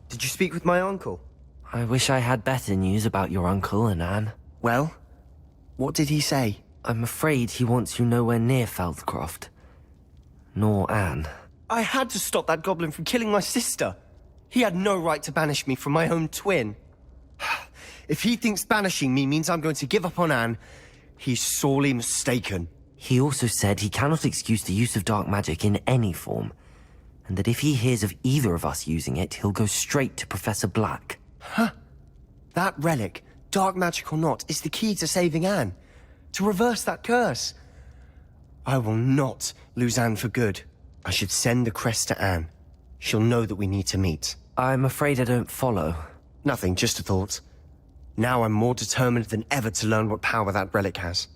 Did you speak with my uncle? I wish I had better news about your uncle and Anne. Well, what did he say? I'm afraid he wants you nowhere near Feldcroft. Nor Anne. I had to stop that goblin from killing my sister. He had no right to banish me from my own twin. If he thinks banishing me means I'm going to give up on Anne, he's sorely mistaken. He also said he cannot excuse the use of dark magic in any form, and that if he hears of either of us using it, he'll go straight to Professor Black. Huh? That relic, dark magic or not, is the key to saving Anne. To reverse that curse. I will not lose Anne for good. I should send the crest to Anne. She'll know that we need to meet. I'm afraid I don't follow. Nothing, just a thought. Now I'm more determined than ever to learn what power that relic has.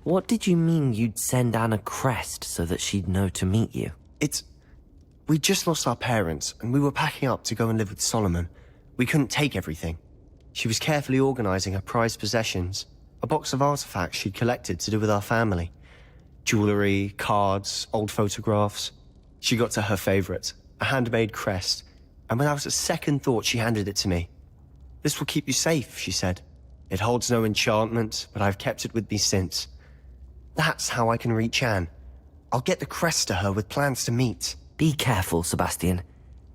What did you mean you'd send Anne a crest so that she'd know to meet you? We just lost our parents, and we were packing up to go and live with Solomon. We couldn't take everything. She was carefully organizing her prized possessions, a box of artifacts she'd collected to do with our family. Jewelry, cards, old photographs. She got to her favorite, a handmade crest, and without a second thought she handed it to me. "This will keep you safe," she said. "It holds no enchantment, but I've kept it with me since. That's how I can reach Anne. I'll get the crest to her with plans to meet." Be careful, Sebastian.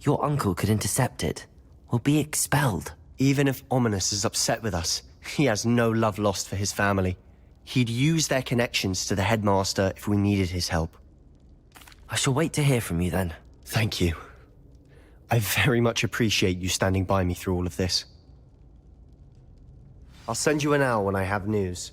Your uncle could intercept it. We'll be expelled. Even if Ominous is upset with us, he has no love lost for his family. He'd use their connections to the headmaster if we needed his help. I shall wait to hear from you then. Thank you. I very much appreciate you standing by me through all of this. I'll send you an owl when I have news.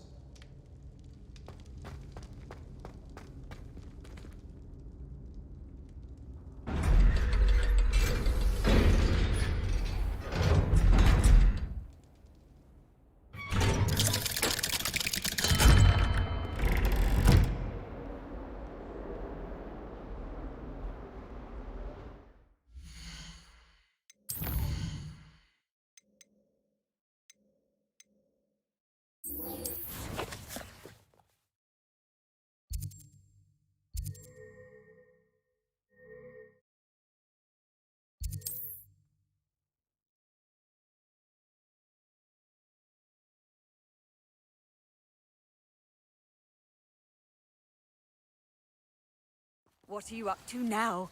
What are you up to now?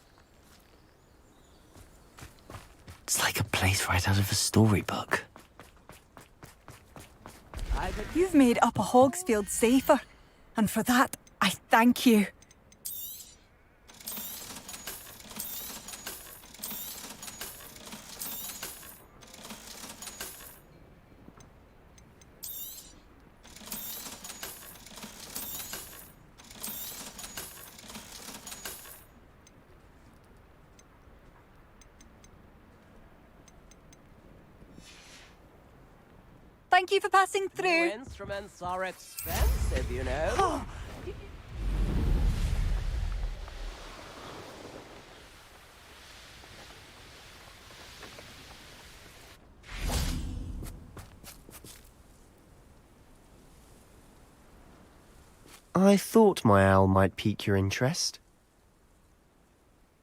It's like a place right out of a storybook. You've made Upper Hogsfield safer, and for that, I thank you. Thank you for passing through. New instruments are expensive, you know. I thought my owl might pique your interest.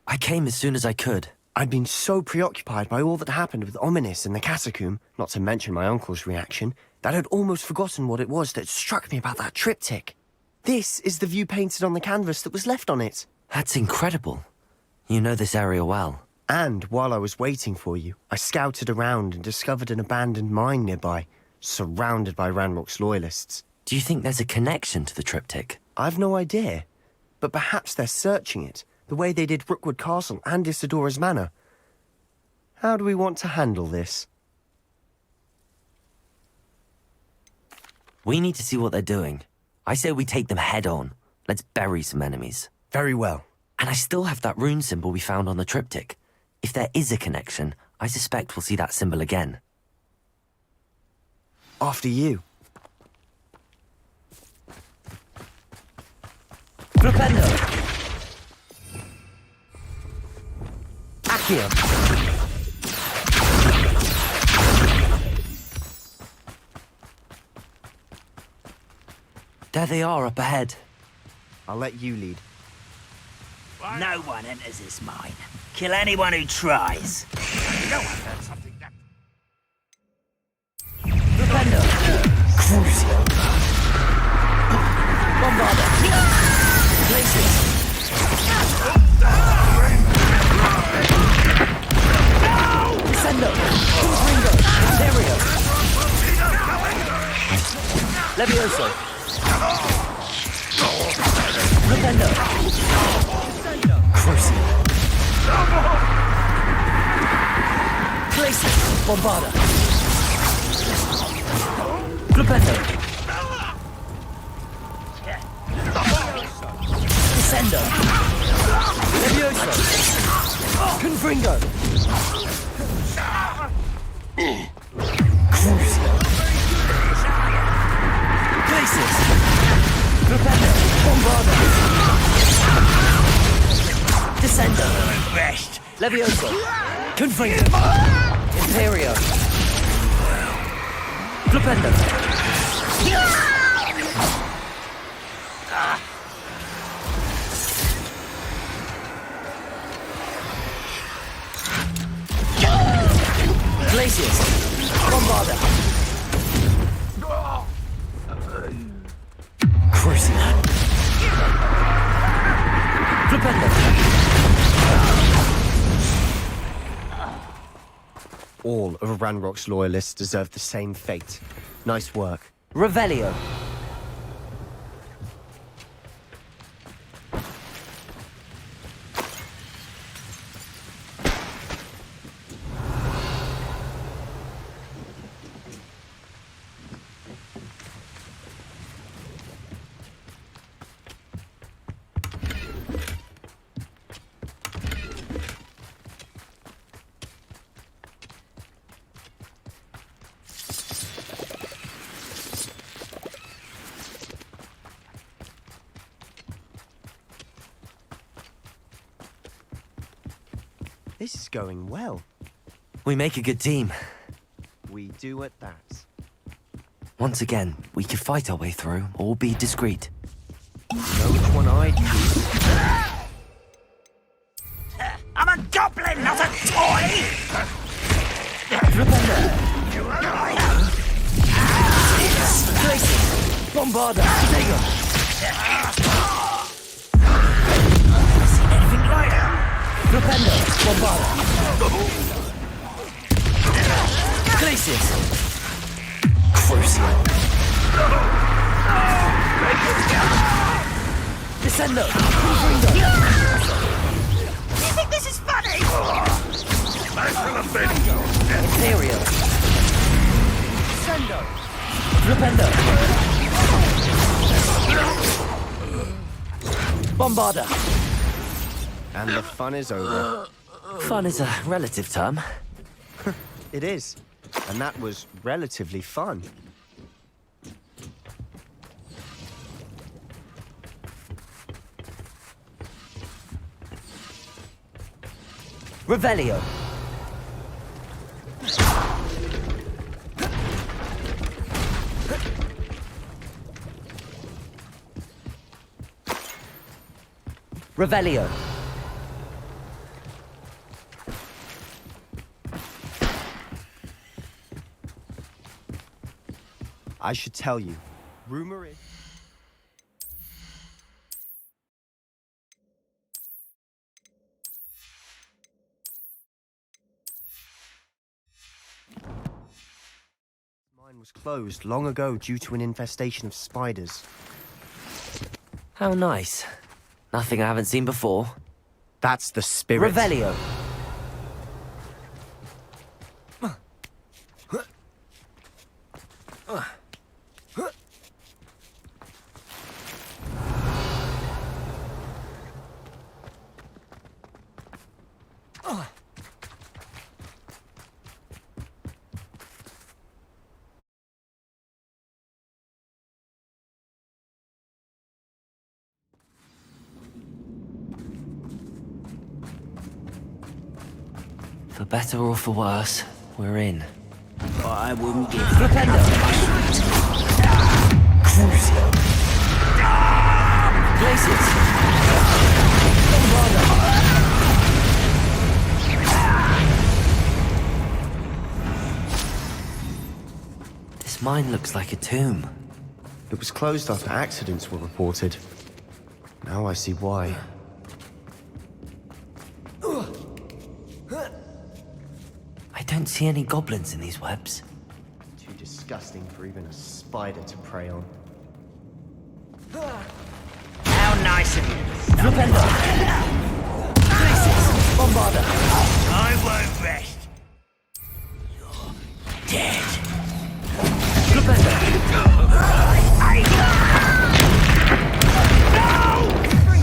I came as soon as I could. I'd been so preoccupied by all that happened with Ominis in the catacomb, not to mention my uncle's reaction, that I'd almost forgotten what it was that struck me about that triptych. This is the view painted on the canvas that was left on it. That's incredible. You know this area well. And while I was waiting for you, I scouted around and discovered an abandoned mine nearby, surrounded by Ranrock's loyalists. Do you think there's a connection to the triptych? I've no idea, but perhaps they're searching it, the way they did Rookwood Castle and Isidora's Manor. How do we want to handle this? We need to see what they're doing. I say we take them head on. Let's bury some enemies. Very well. And I still have that rune symbol we found on the triptych. If there is a connection, I suspect we'll see that symbol again. After you. Flipendo! Accio! There they are up ahead. I'll let you lead. No one enters this mine. Kill anyone who tries. No one does something that... Flipendo! Crucio! Bombarda! Places! Descendo! Ringo! Imperio! Levioso! Flipendo! Crucio! Places! Bombarda! Flipendo! Descendo! Levioso! Confringo! Crucio! Places! Flipendo! Bombarda! Descendo! Rest! Levioso! Confringo! Imperio! Flipendo! Glacius! Bombarda! Corsair! Flipendo! All of Ranrock's loyalists deserve the same fate. Nice work. Revelio! This is going well. We make a good team. We do at that. Once again, we could fight our way through, or be discreet. You know which one I'd choose? I'm a goblin, not a toy! Places! Bombarda! Dagger! Seen anything like that? Flipendo! Bombarda! Glacius! Crucio! Descendo! Confringo! You think this is funny? Imperio! Descendo! Flipendo! Bombarda! And the fun is over. Fun is a relative term. It is. And that was relatively fun. Revelio! Revelio. I should tell you, rumor is... Mine was closed long ago due to an infestation of spiders. How nice. Nothing I haven't seen before. That's the spirit. Revelio. For better or for worse, we're in. I wouldn't give Flipendo! Crucio! Places! This mine looks like a tomb. It was closed after accidents were reported. Now I see why. I don't see any goblins in these webs. Too disgusting for even a spider to prey on. How nice of you. Flipendo! Places! Bombarda! I won't rest. You're dead. Flipendo!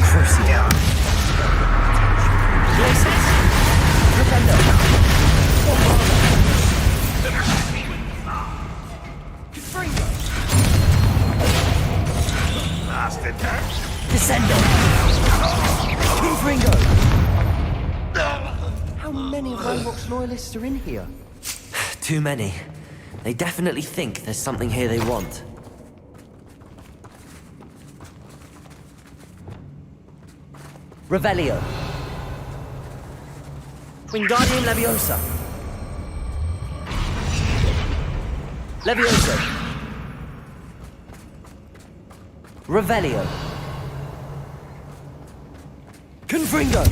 Crucio! Places! Flipendo! Bastard. Descendo! Confringo! How many Hogwarts loyalists are in here? Too many. They definitely think there's something here they want. Revelio. Wingardium Leviosa. Levioso. Revelio. Confringo.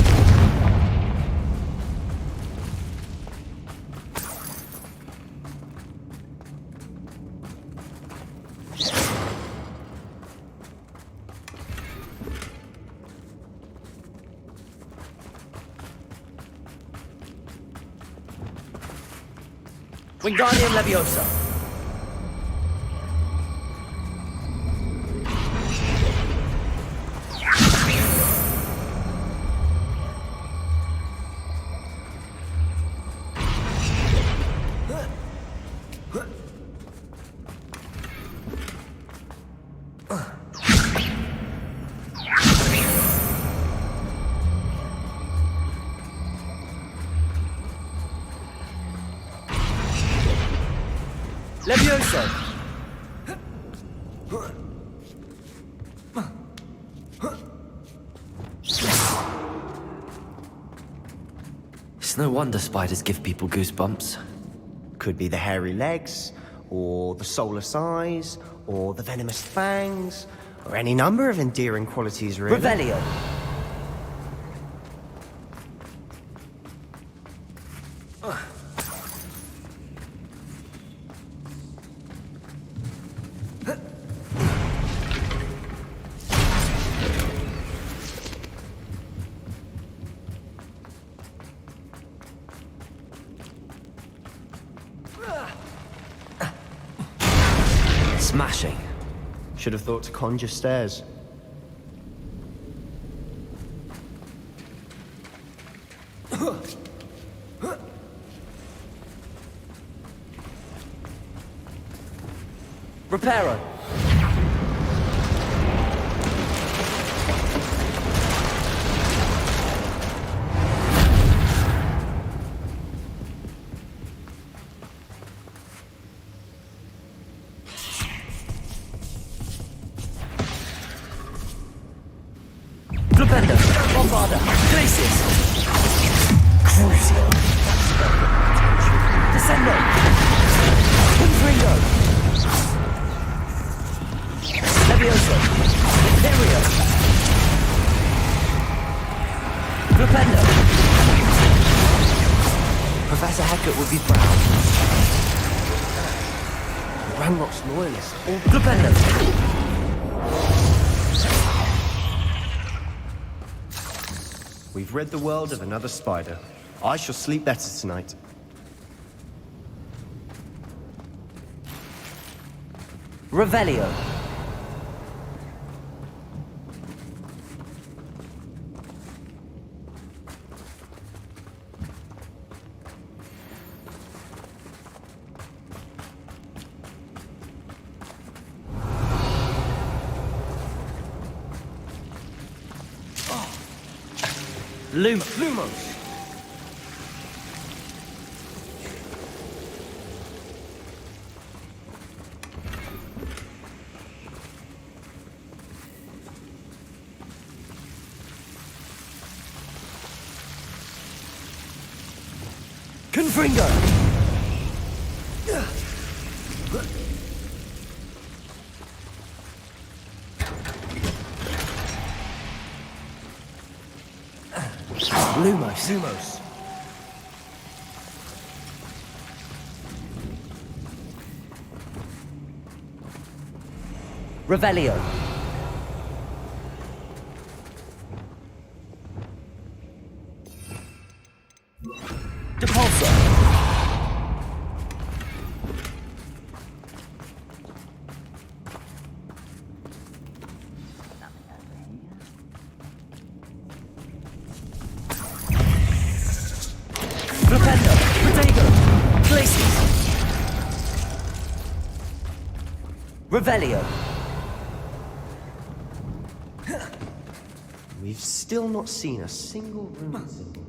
Wingardium Leviosa. Levioso! It's no wonder spiders give people goosebumps. Could be the hairy legs, or the soulless eyes, or the venomous fangs, or any number of endearing qualities, really. Revelio! Smashing. Should have thought to conjure stairs. Reparo. Flipendo. Bombarda. Glacius. Crucio. Descendo. Confringo. Levioso. Imperio. Flipendo. Professor Hecat would be proud. Ranrock's loyalist. Or Flipendo. We've rid the world of another spider. I shall sleep better tonight. Revelio. Lumos. Confringo. Lumos. Revelio. Depulso. Flipendo. Protego. Glacius. Revelio. We've still not seen a single rune symbol.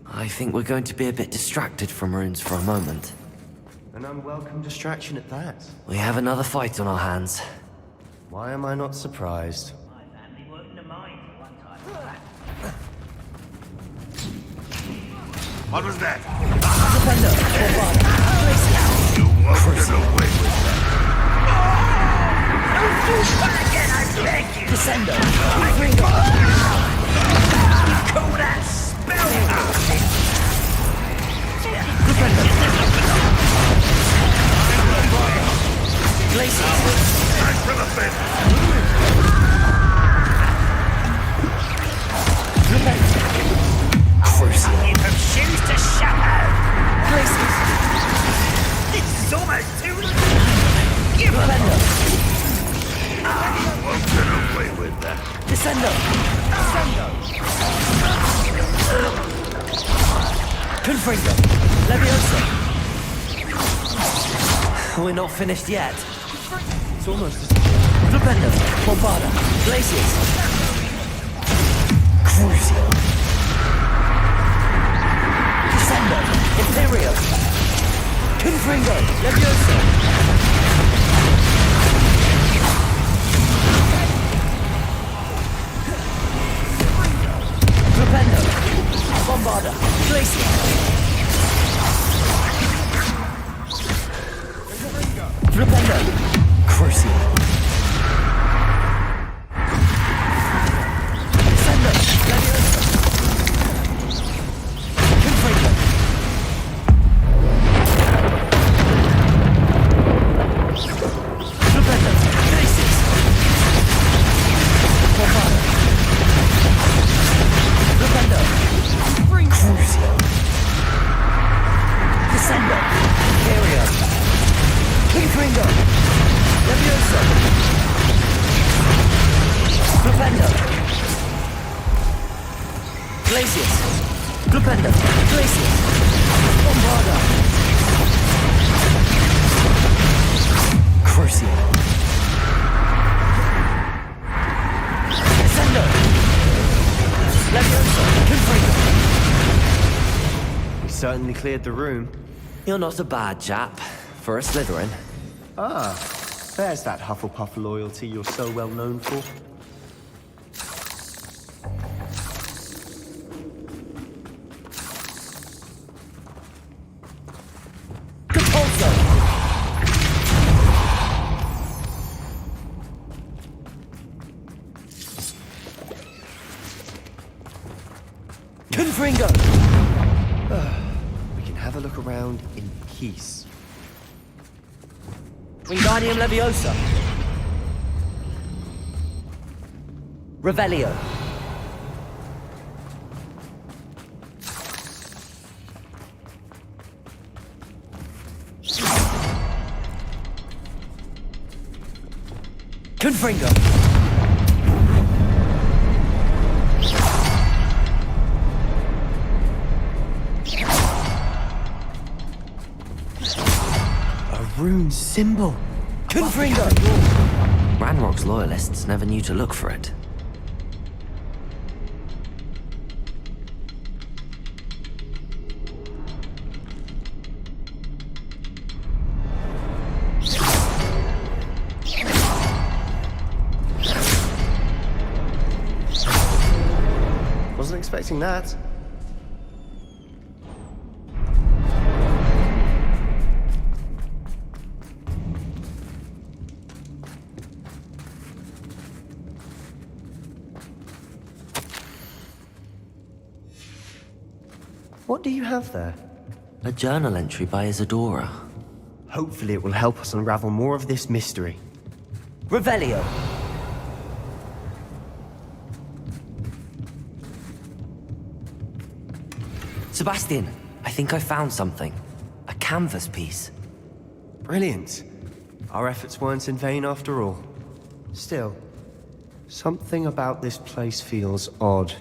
I think we're going to be a bit distracted from runes for a moment. An unwelcome distraction at that. We have another fight on our hands. Why am I not surprised? What was that? Defender. You won't get away with that. Don't do that again, I beg you! Descendo. You call that spellcasting? Glacius. Back to the fence. You from shoes to shadow. Glacius. This is almost too late. Give up. You won't get away with that. Descendo. Confringo. Levioso. We're not finished yet. It's almost as... Flipendo. Bombarda. Glacius. Crucio. Descendo. Imperio. Confringo. Levioso. Flipendo. Bombarda. Glacius. Flipendo. Corsair. Descendo. Levioso. Confringo. Flipendo. Glacius. Bombarda. Flipendo. Corsair. Descendo. Imperio. Confringo. Levioso. Flipendo. Glacius. Flipendo. Glacius. Bombarda. Corsair. Descendo. Levioso. Confringo. We certainly cleared the room. You're not a bad chap for a Slytherin. Ah, there's that Hufflepuff loyalty you're so well known for. Confringo! We can have a look around in peace. Wingardium Leviosa. Revelio. Confringo. A rune symbol. Confringo. Ranrock's loyalists never knew to look for it. Wasn't expecting that. What do you have there? A journal entry by Isadora. Hopefully it will help us unravel more of this mystery. Revelio. Sebastian, I think I found something. A canvas piece. Brilliant. Our efforts weren't in vain after all. Still, something about this place feels odd.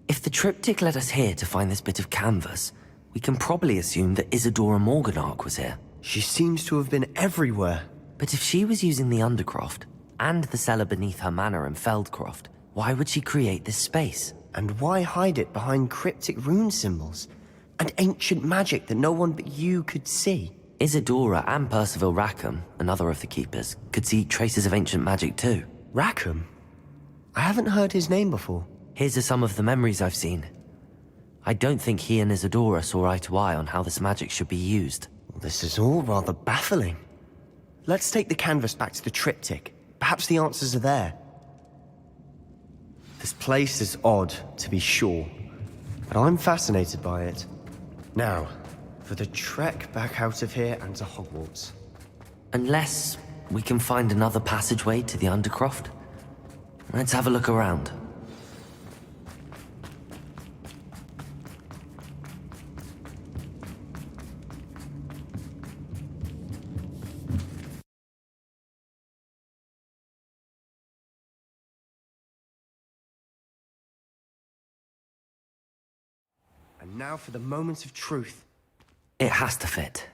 If the triptych led us here to find this bit of canvas, we can probably assume that Isadora Morganark was here. She seems to have been everywhere. But if she was using the Undercroft, and the cellar beneath her manor in Feldcroft, why would she create this space? And why hide it behind cryptic rune symbols? And ancient magic that no one but you could see? Isadora and Percival Rackham, another of the Keepers, could see traces of ancient magic too. Rackham? I haven't heard his name before. Here's some of the memories I've seen. I don't think he and Isadora saw eye to eye on how this magic should be used. This is all rather baffling. Let's take the canvas back to the triptych. Perhaps the answers are there. This place is odd, to be sure, but I'm fascinated by it. Now, for the trek back out of here and to Hogwarts. Unless we can find another passageway to the Undercroft. Let's have a look around. And now for the moment of truth. It has to fit.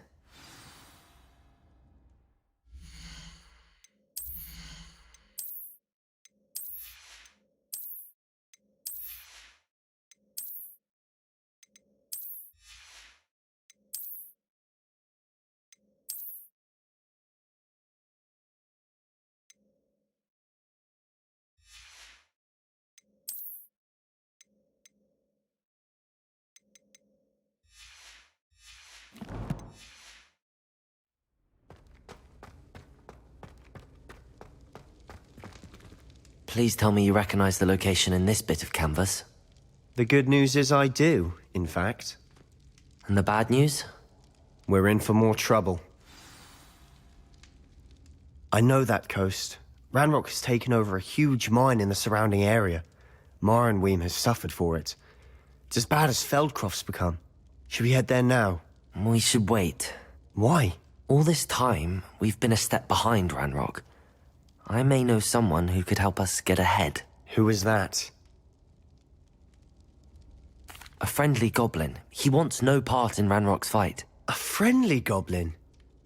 Please tell me you recognize the location in this bit of canvas. The good news is I do, in fact. And the bad news? We're in for more trouble. I know that coast. Ranrock has taken over a huge mine in the surrounding area. Marrenweem has suffered for it. It's as bad as Feldcroft's become. Should we head there now? We should wait. Why? All this time, we've been a step behind Ranrock. I may know someone who could help us get ahead. Who is that? A friendly goblin. He wants no part in Ranrock's fight. A friendly goblin?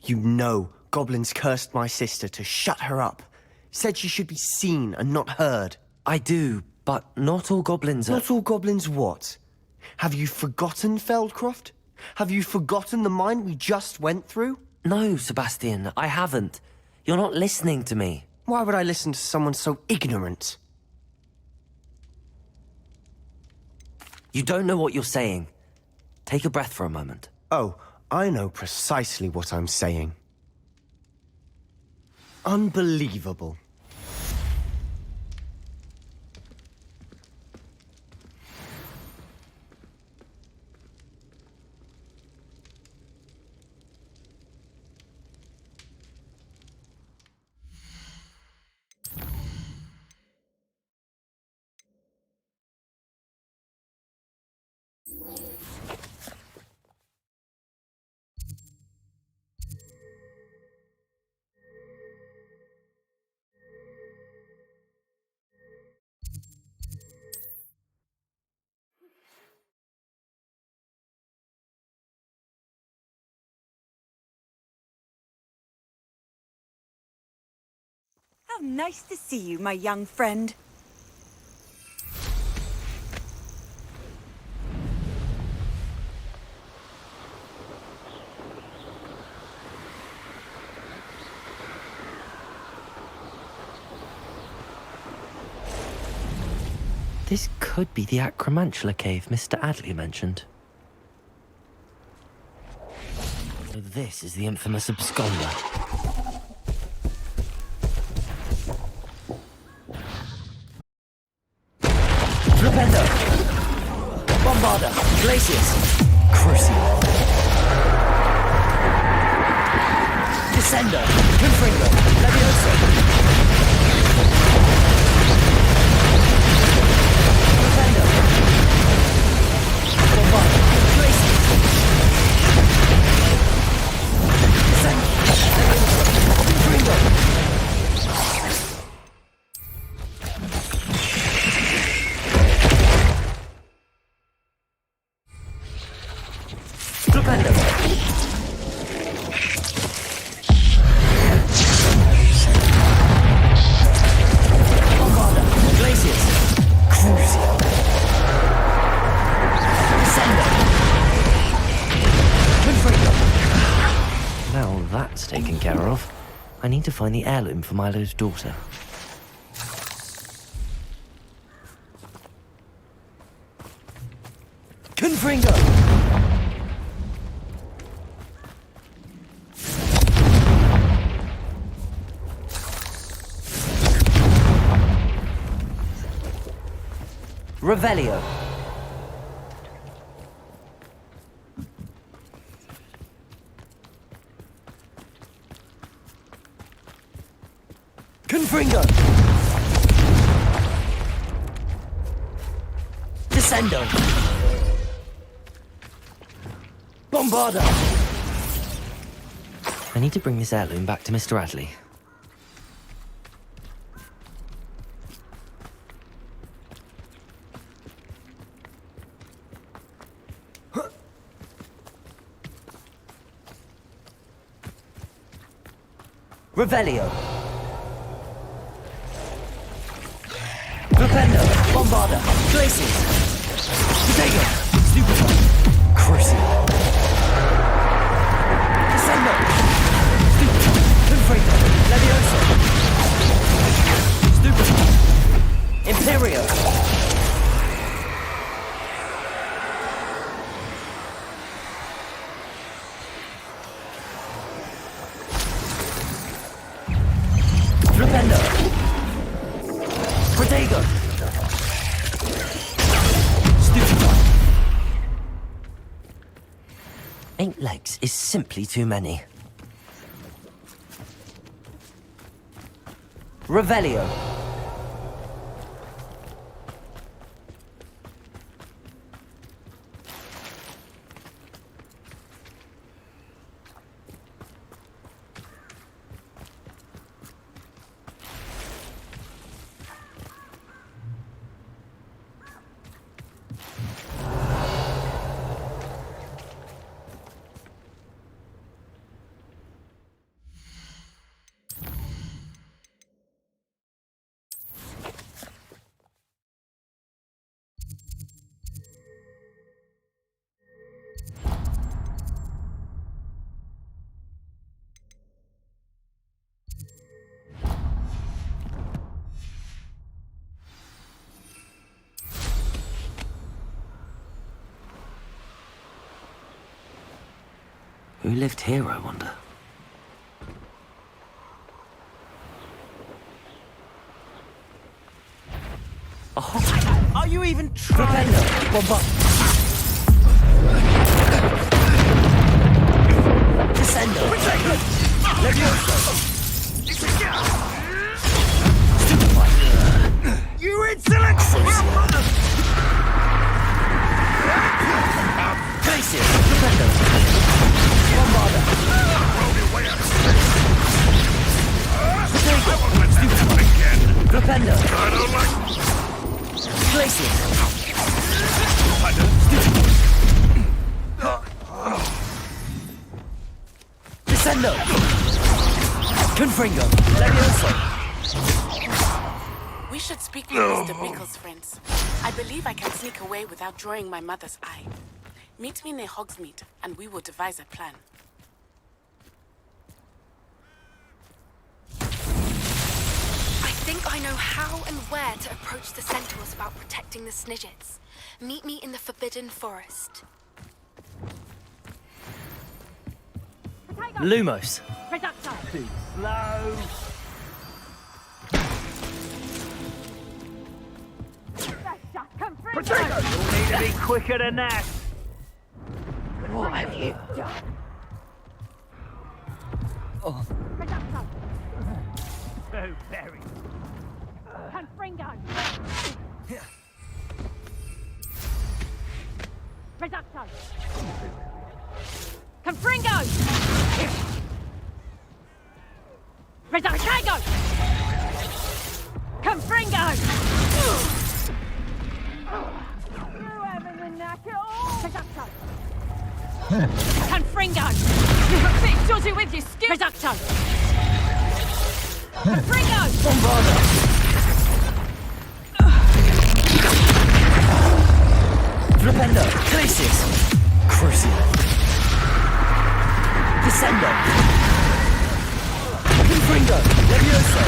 You know goblins cursed my sister to shut her up. Said she should be seen and not heard. I do, but not all goblins are... Not all goblins what? Have you forgotten Feldcroft? Have you forgotten the mine we just went through? No, Sebastian, I haven't. You're not listening to me. Why would I listen to someone so ignorant? You don't know what you're saying. Take a breath for a moment. Oh, I know precisely what I'm saying. Unbelievable. How nice to see you, my young friend. This could be the Acromantula cave Mr. Adley mentioned. So this is the infamous absconder. Flipendo! Bombarder! Glacius! Crucible! Descender! Confringo! Levioso! Flipendo! Bombarder! Glacius! Descender! Levioso! Confringo! Now that's taken care of. I need to find the heirloom for Milo's daughter. Confringo! Revelio. Confringo. Descendo. Bombarder. I need to bring this heirloom back to Mr. Adley. Revelio. Flipendo. Bombarder. Glacius. Potato. Stupefy. Crucible. Descendo. Stupefy. Confringo. Levioso. Stupefy. Imperio. Flipendo. Protego. Stupefy. 8 legs is simply too many. Revelio. Who lived here, I wonder? Oh. Are you even trying? Descendo! You insolent! Glacier! Defender! Bombarder! Defender! Glacier! Descendo! Confringo! Levioso! We should speak with Mr. Bickle's friends. I believe I can sneak away without drawing my mother's eye. Meet me near Hogsmeade, and we will devise a plan. I think I know how and where to approach the centaurs about protecting the Snidgets. Meet me in the Forbidden Forest. Lumos! Too slow. Potato! You'll need to be quicker than that. What have you done? Oh. So very. Confringo! Reducto! Confringo! Reductago! Confringo! You having the knack at all? Reducto! Confringo! You're a bit dodgy with your skill! Reducto! Confringo! Bombarder! Flipendo! Glacius! Crucial! Descendo! Confringo! Levioso!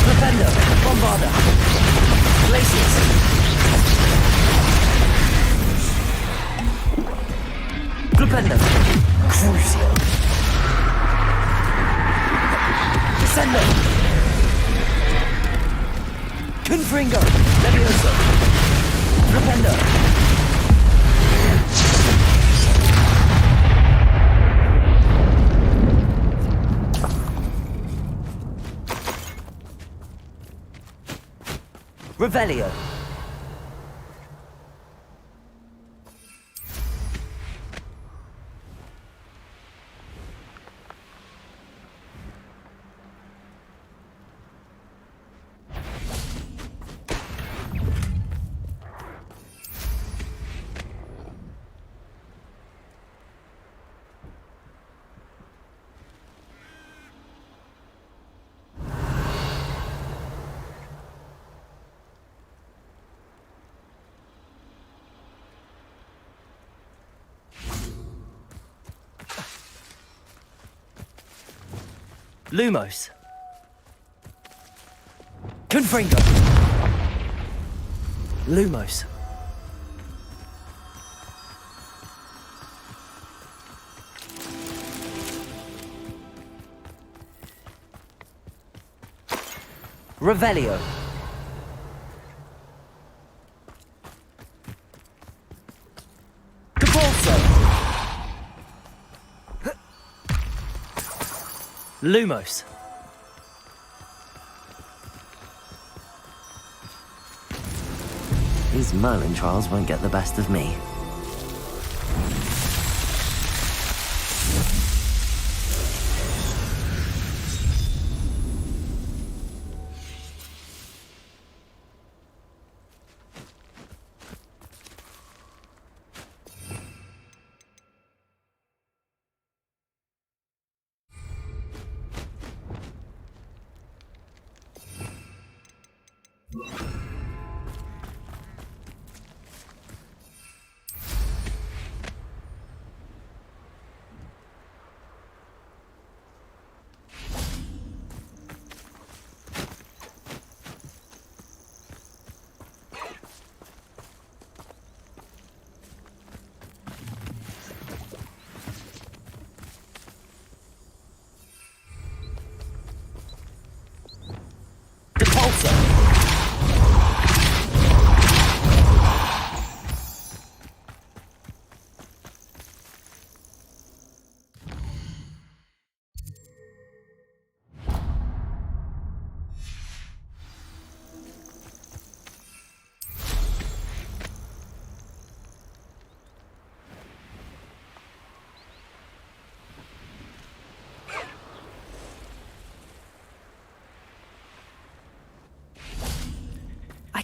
Flipendo! Bombarder! Glacius! Flipendo! Crucial! Descendo! Confringo! Levioso! Flipendo! Revelio! Lumos. Confringo. Lumos. Revelio. Lumos. These Merlin trials won't get the best of me.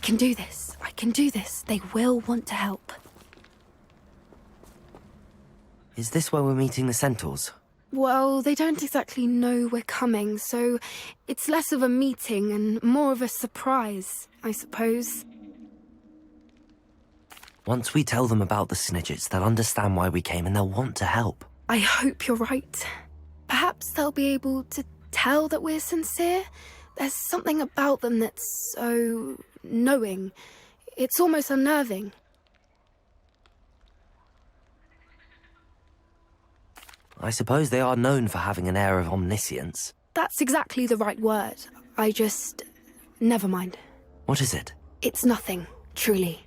can do this. I can do this. They will want to help. Is this where we're meeting the centaurs? Well, they don't exactly know we're coming, so it's less of a meeting and more of a surprise, I suppose. Once we tell them about the Snidgets, they'll understand why we came and they'll want to help. I hope you're right. Perhaps they'll be able to tell that we're sincere. There's something about them that's so knowing. It's almost unnerving. I suppose they are known for having an air of omniscience. That's exactly the right word. Never mind. What is it? It's nothing, truly.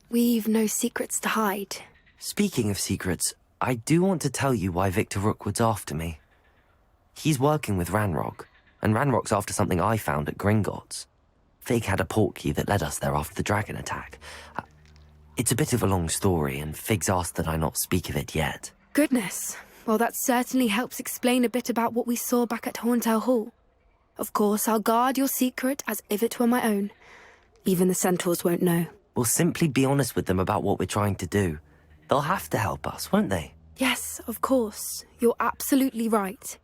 We've no secrets to hide. Speaking of secrets, I do want to tell you why Victor Rookwood's after me. He's working with Ranrock, and Ranrock's after something I found at Gringotts. Fig had a portkey that led us there after the dragon attack. It's a bit of a long story, and Fig's asked that I not speak of it yet. Goodness. Well, that certainly helps explain a bit about what we saw back at Horntail Hall. Of course, I'll guard your secret as if it were my own. Even the centaurs won't know. We'll simply be honest with them about what we're trying to do. They'll have to help us, won't they? Yes, of course. You're absolutely right.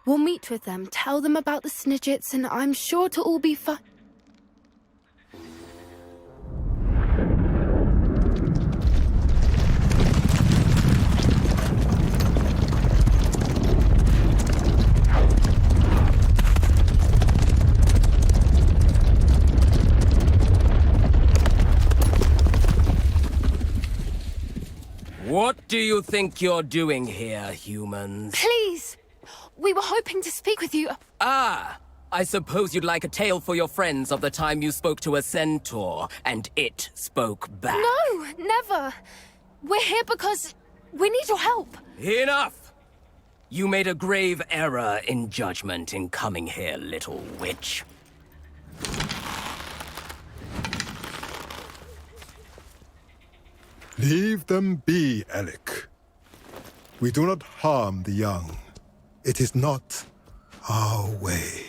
We'll meet with them, tell them about the Snidgets, and I'm sure to all be fine. What do you think you're doing here, humans? Please! We were hoping to speak with you. Ah! I suppose you'd like a tale for your friends of the time you spoke to a centaur, and it spoke back. No, never. We're here because we need your help. Enough! You made a grave error in judgment in coming here, little witch. Leave them be, Alec. We do not harm the young. It is not our way.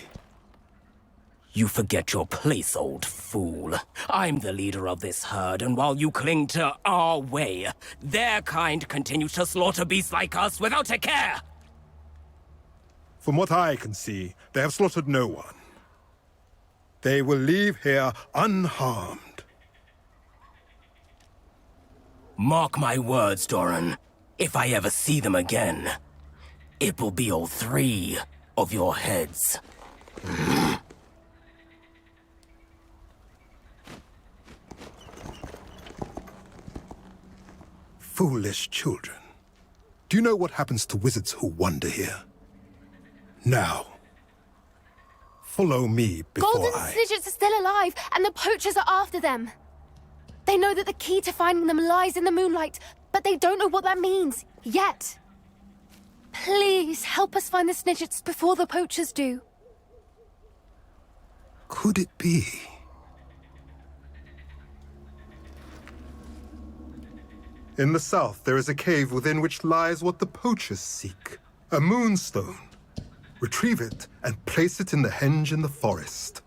You forget your place, old fool. I'm the leader of this herd, and while you cling to our way, their kind continue to slaughter beasts like us without a care! From what I can see, they have slaughtered no one. They will leave here unharmed. Mark my words, Doran. If I ever see them again, it will be all 3 of your heads. Foolish children. Do you know what happens to wizards who wander here? Now, follow me before Golden Snidgets are still alive, and the poachers are after them. They know that the key to finding them lies in the moonlight, but they don't know what that means, yet. Please, help us find the Snidgets before the poachers do. Could it be? In the south, there is a cave within which lies what the poachers seek. A moonstone. Retrieve it and place it in the henge in the forest.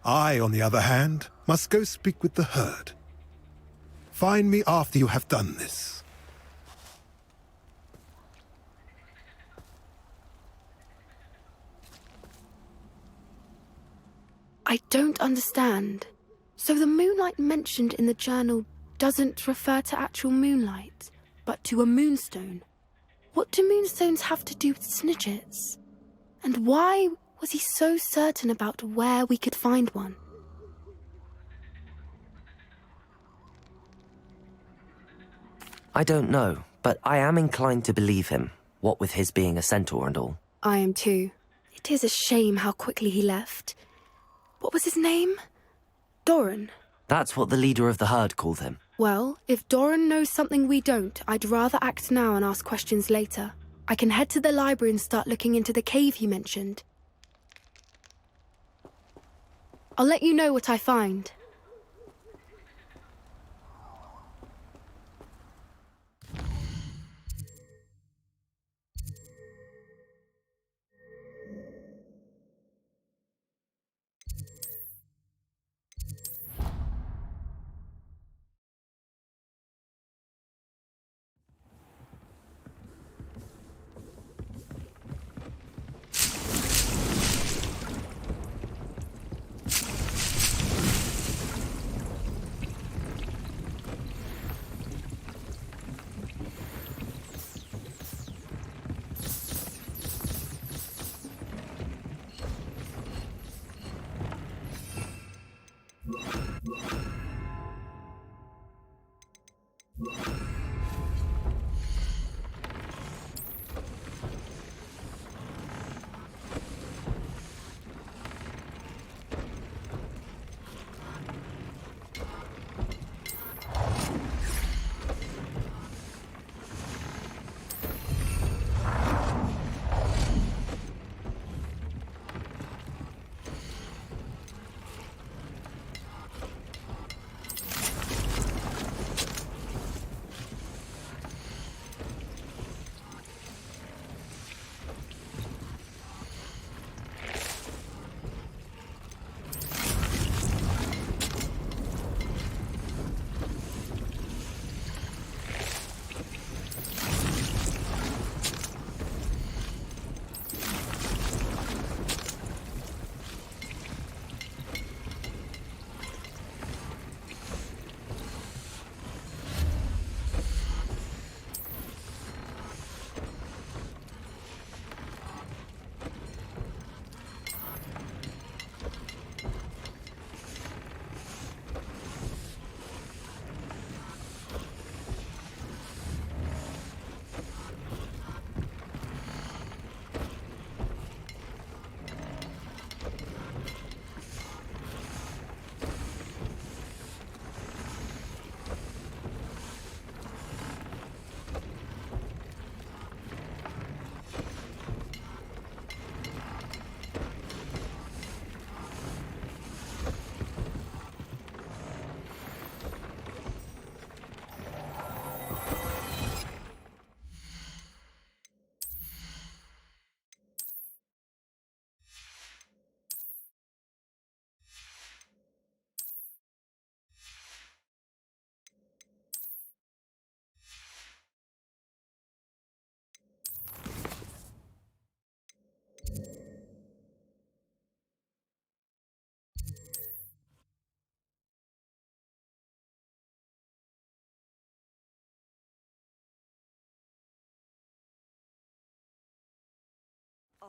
I, on the other hand, must go speak with the herd. Find me after you have done this. I don't understand. So the moonlight mentioned in the journal doesn't refer to actual moonlight, but to a moonstone. What do moonstones have to do with Snidgets? And why was he so certain about where we could find one? I don't know, but I am inclined to believe him, what with his being a centaur and all. I am too. It is a shame how quickly he left. What was his name? Doran. That's what the leader of the herd called him. Well, if Doran knows something we don't, I'd rather act now and ask questions later. I can head to the library and start looking into the cave he mentioned. I'll let you know what I find.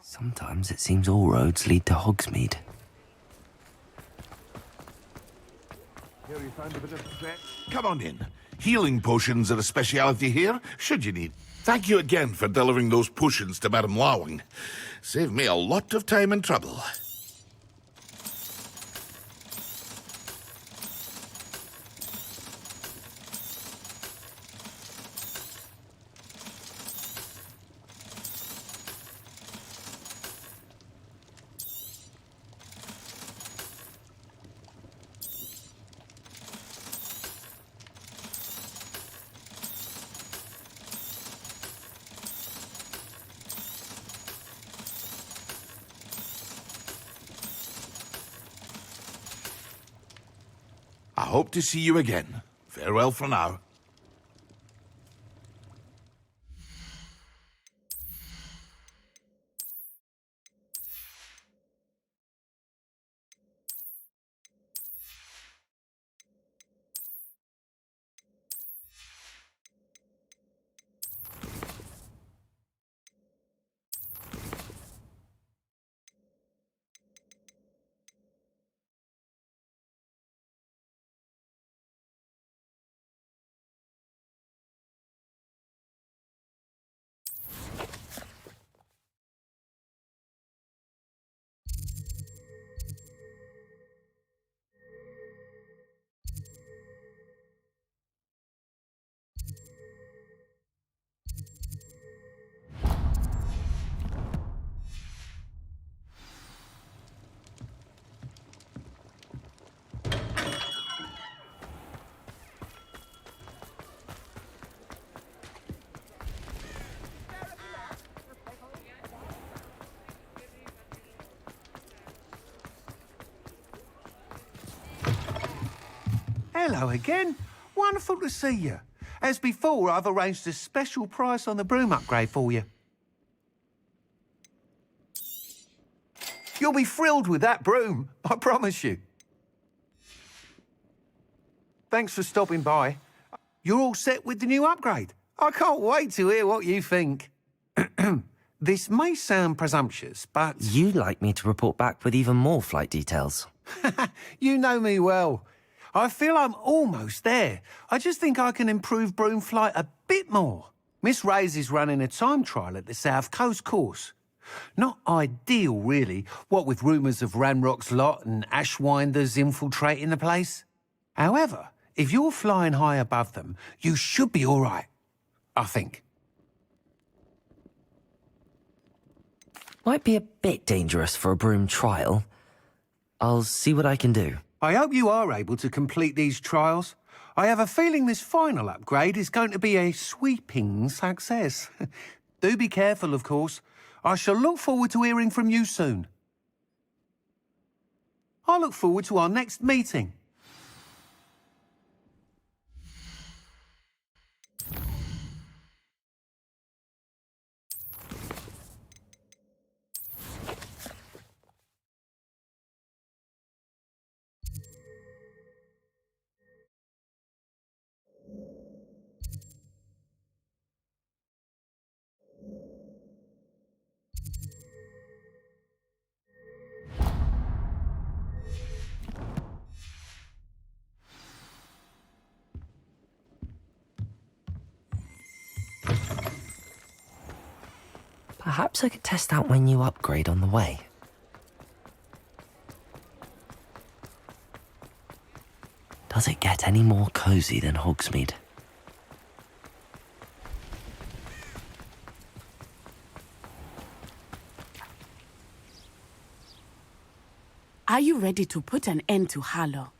Sometimes it seems all roads lead to Hogsmeade. Come on in. Healing potions are a speciality here, should you need. Thank you again for delivering those potions to Madame Lawing. Saved me a lot of time and trouble. I hope to see you again. Farewell for now. Hello again. Wonderful to see you. As before, I've arranged a special price on the broom upgrade for you. You'll be thrilled with that broom, I promise you. Thanks for stopping by. You're all set with the new upgrade. I can't wait to hear what you think. This may sound presumptuous, but... You'd like me to report back with even more flight details. You know me well. I feel I'm almost there. I just think I can improve broom flight a bit more. Miss Ray's is running a time trial at the South Coast course. Not ideal, really, what with rumours of Ranrock's lot and Ashwinders infiltrating the place. However, if you're flying high above them, you should be all right, I think. Might be a bit dangerous for a broom trial. I'll see what I can do. I hope you are able to complete these trials. I have a feeling this final upgrade is going to be a sweeping success. Do be careful, of course. I shall look forward to hearing from you soon. I look forward to our next meeting. Perhaps I could test out my new upgrade on the way. Does it get any more cozy than Hogsmeade? Are you ready to put an end to Harlow?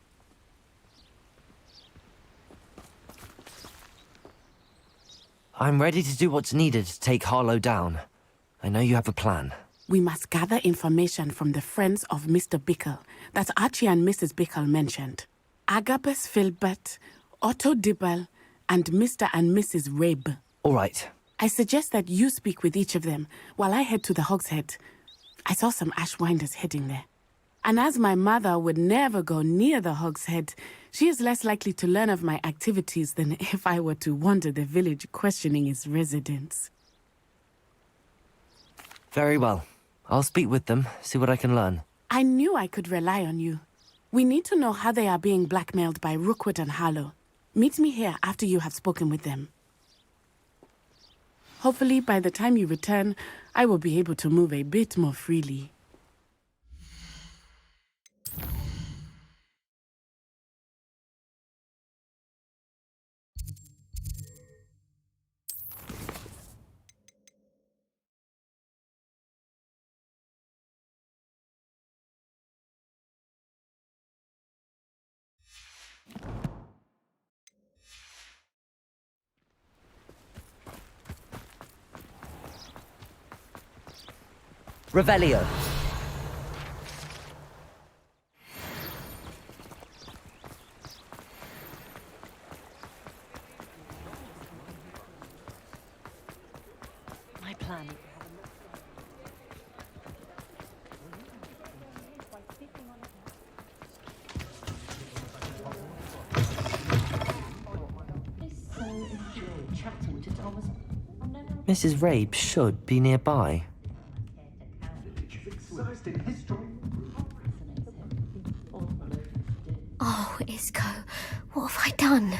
I'm ready to do what's needed to take Harlow down. I know you have a plan. We must gather information from the friends of Mr. Bickle that Archie and Mrs. Bickle mentioned. Agabus Filbert, Otto Dibble, and Mr. and Mrs. Rabe. All right. I suggest that you speak with each of them while I head to the Hogshead. I saw some Ashwinders heading there. And as my mother would never go near the Hogshead, she is less likely to learn of my activities than if I were to wander the village questioning its residents. Very well. I'll speak with them, see what I can learn. I knew I could rely on you. We need to know how they are being blackmailed by Rookwood and Harlow. Meet me here after you have spoken with them. Hopefully, by the time you return, I will be able to move a bit more freely. Revelio. My plan. Mrs. Rabe should be nearby. Oh, Isco, what have I done?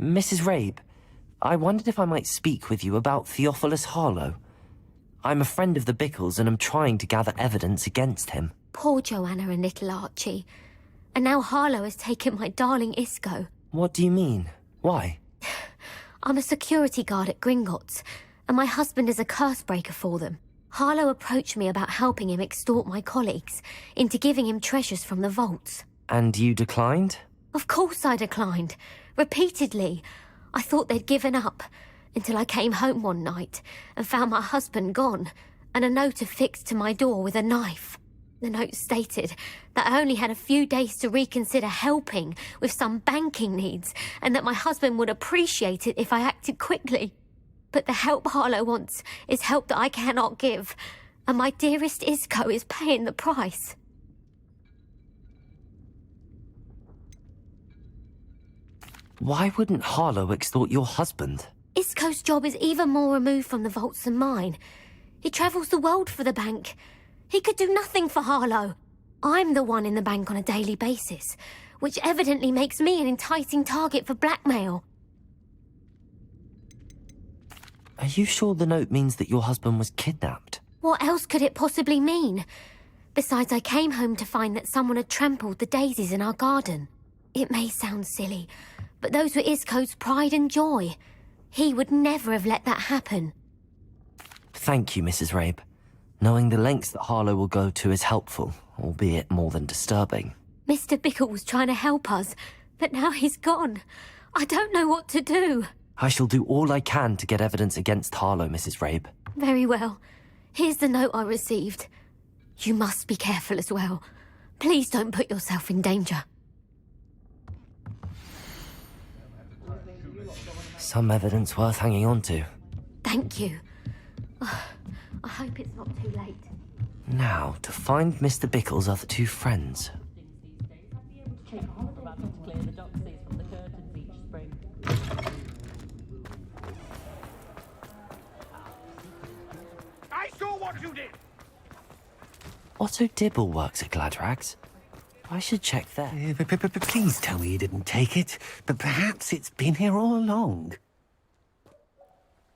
Mrs. Rabe, I wondered if I might speak with you about Theophilus Harlow. I'm a friend of the Bickles and am trying to gather evidence against him. Poor Joanna and little Archie. And now Harlow has taken my darling Isco. What do you mean? Why? I'm a security guard at Gringotts, and my husband is a curse breaker for them. Harlow approached me about helping him extort my colleagues into giving him treasures from the vaults. And you declined? Of course I declined. Repeatedly. I thought they'd given up, until I came home one night and found my husband gone, and a note affixed to my door with a knife. The note stated that I only had a few days to reconsider helping with some banking needs, and that my husband would appreciate it if I acted quickly. But the help Harlow wants is help that I cannot give, and my dearest Isco is paying the price. Why wouldn't Harlow extort your husband? Isco's job is even more removed from the vaults than mine. He travels the world for the bank. He could do nothing for Harlow. I'm the one in the bank on a daily basis, which evidently makes me an enticing target for blackmail. Are you sure the note means that your husband was kidnapped? What else could it possibly mean? Besides, I came home to find that someone had trampled the daisies in our garden. It may sound silly, but those were Isco's pride and joy. He would never have let that happen. Thank you, Mrs. Rabe. Knowing the lengths that Harlow will go to is helpful, albeit more than disturbing. Mr. Bickle was trying to help us, but now he's gone. I don't know what to do. I shall do all I can to get evidence against Harlow, Mrs. Rabe. Very well. Here's the note I received. You must be careful as well. Please don't put yourself in danger. Some evidence worth hanging on to. Thank you. I hope it's not too late. Now, to find Mr. Bickle's other two friends. I saw what you did! Otto Dibble works at Gladrags. I should check there. Please tell me you didn't take it, but perhaps it's been here all along.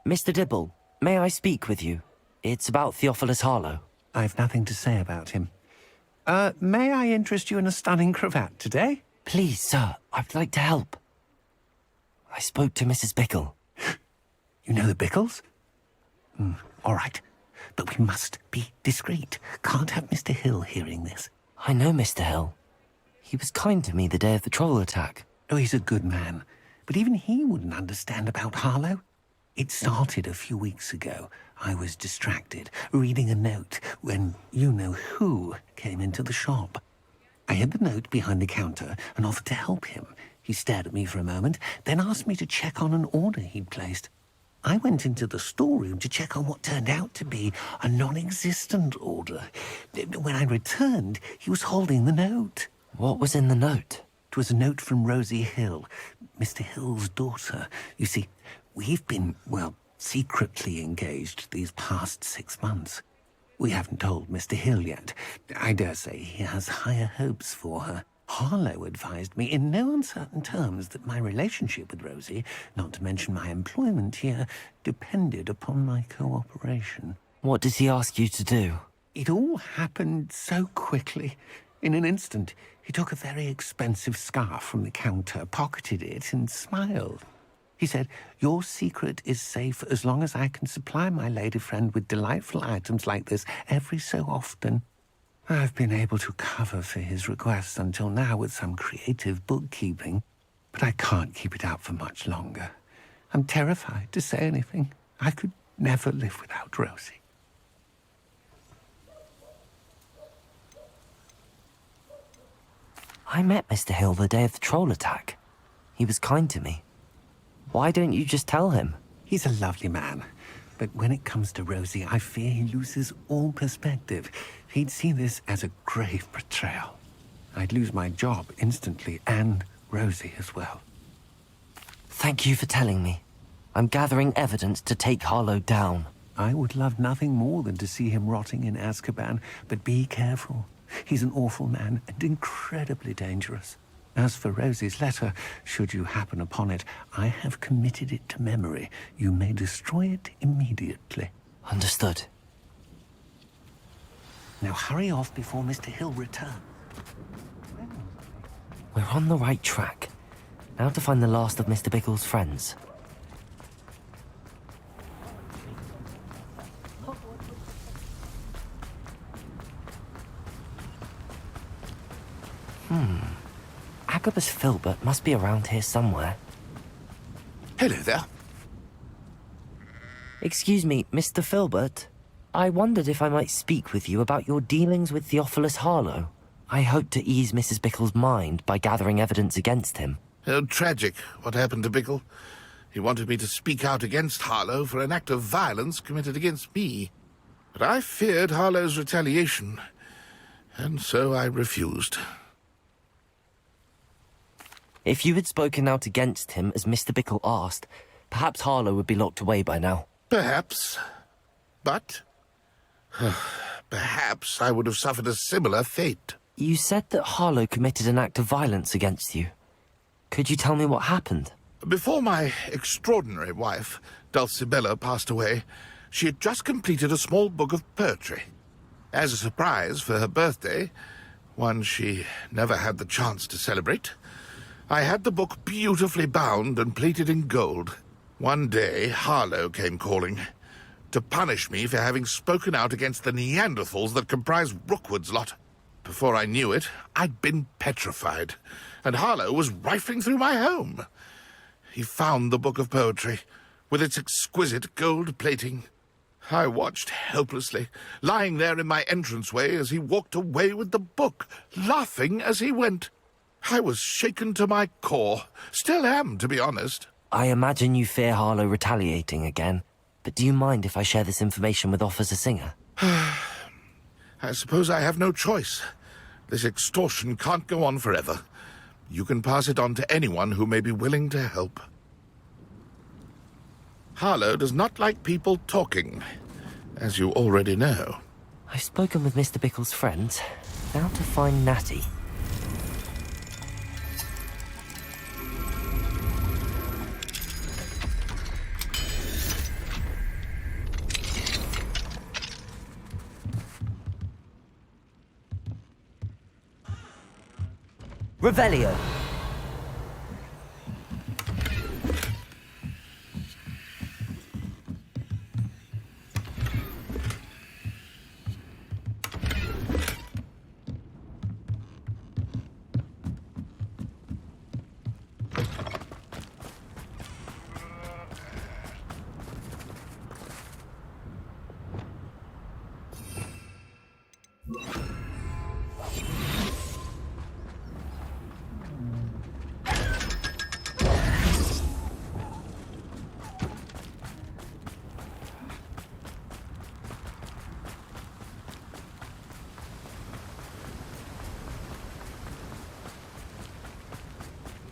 Mr. Dibble, may I speak with you? It's about Theophilus Harlow. I've nothing to say about him. May I interest you in a stunning cravat today? Please, sir, I'd like to help. I spoke to Mrs. Bickle. You know the Bickles? All right, but we must be discreet. Can't have Mr. Hill hearing this. I know Mr. Hill. He was kind to me the day of the troll attack. Oh, he's a good man, but even he wouldn't understand about Harlow. It started a few weeks ago. I was distracted, reading a note, when you-know-who came into the shop. I hid the note behind the counter and offered to help him. He stared at me for a moment, then asked me to check on an order he'd placed. I went into the storeroom to check on what turned out to be a non-existent order. When I returned, he was holding the note. What was in the note? It was a note from Rosie Hill, Mr. Hill's daughter. You see, we've been, well, secretly engaged these past 6 months. We haven't told Mr. Hill yet. I dare say he has higher hopes for her. Harlow advised me in no uncertain terms that my relationship with Rosie, not to mention my employment here, depended upon my cooperation. What does he ask you to do? It all happened so quickly. In an instant, he took a very expensive scarf from the counter, pocketed it, and smiled. He said, "Your secret is safe as long as I can supply my lady friend with delightful items like this every so often." I've been able to cover for his requests until now with some creative bookkeeping, but I can't keep it out for much longer. I'm terrified to say anything. I could never live without Rosie. I met Mr. Hill the day of the troll attack. He was kind to me. Why don't you just tell him? He's a lovely man, but when it comes to Rosie, I fear he loses all perspective. He'd see this as a grave betrayal. I'd lose my job instantly, and Rosie as well. Thank you for telling me. I'm gathering evidence to take Harlow down. I would love nothing more than to see him rotting in Azkaban, but be careful. He's an awful man and incredibly dangerous. As for Rosie's letter, should you happen upon it, I have committed it to memory. You may destroy it immediately. Understood. Now hurry off before Mr. Hill returns. We're on the right track. Now to find the last of Mr. Bickle's friends. Agabus Filbert must be around here somewhere. Hello there. Excuse me, Mr. Filbert. I wondered if I might speak with you about your dealings with Theophilus Harlow. I hope to ease Mrs. Bickle's mind by gathering evidence against him. Oh, tragic, what happened to Bickle. He wanted me to speak out against Harlow for an act of violence committed against me. But I feared Harlow's retaliation, and so I refused. If you had spoken out against him as Mr. Bickle asked, perhaps Harlow would be locked away by now. Perhaps. But perhaps I would have suffered a similar fate. You said that Harlow committed an act of violence against you. Could you tell me what happened? Before my extraordinary wife, Dulcibella, passed away, she had just completed a small book of poetry. As a surprise for her birthday, one she never had the chance to celebrate, I had the book beautifully bound and plated in gold. One day, Harlow came calling to punish me for having spoken out against the Neanderthals that comprise Rookwood's lot. Before I knew it, I'd been petrified, and Harlow was rifling through my home. He found the book of poetry, with its exquisite gold plating. I watched helplessly, lying there in my entranceway as he walked away with the book, laughing as he went. I was shaken to my core. Still am, to be honest. I imagine you fear Harlow retaliating again, but do you mind if I share this information with Officer Singer? I suppose I have no choice. This extortion can't go on forever. You can pass it on to anyone who may be willing to help. Harlow does not like people talking, as you already know. I've spoken with Mr. Bickle's friends. Now to find Natty. Revelio.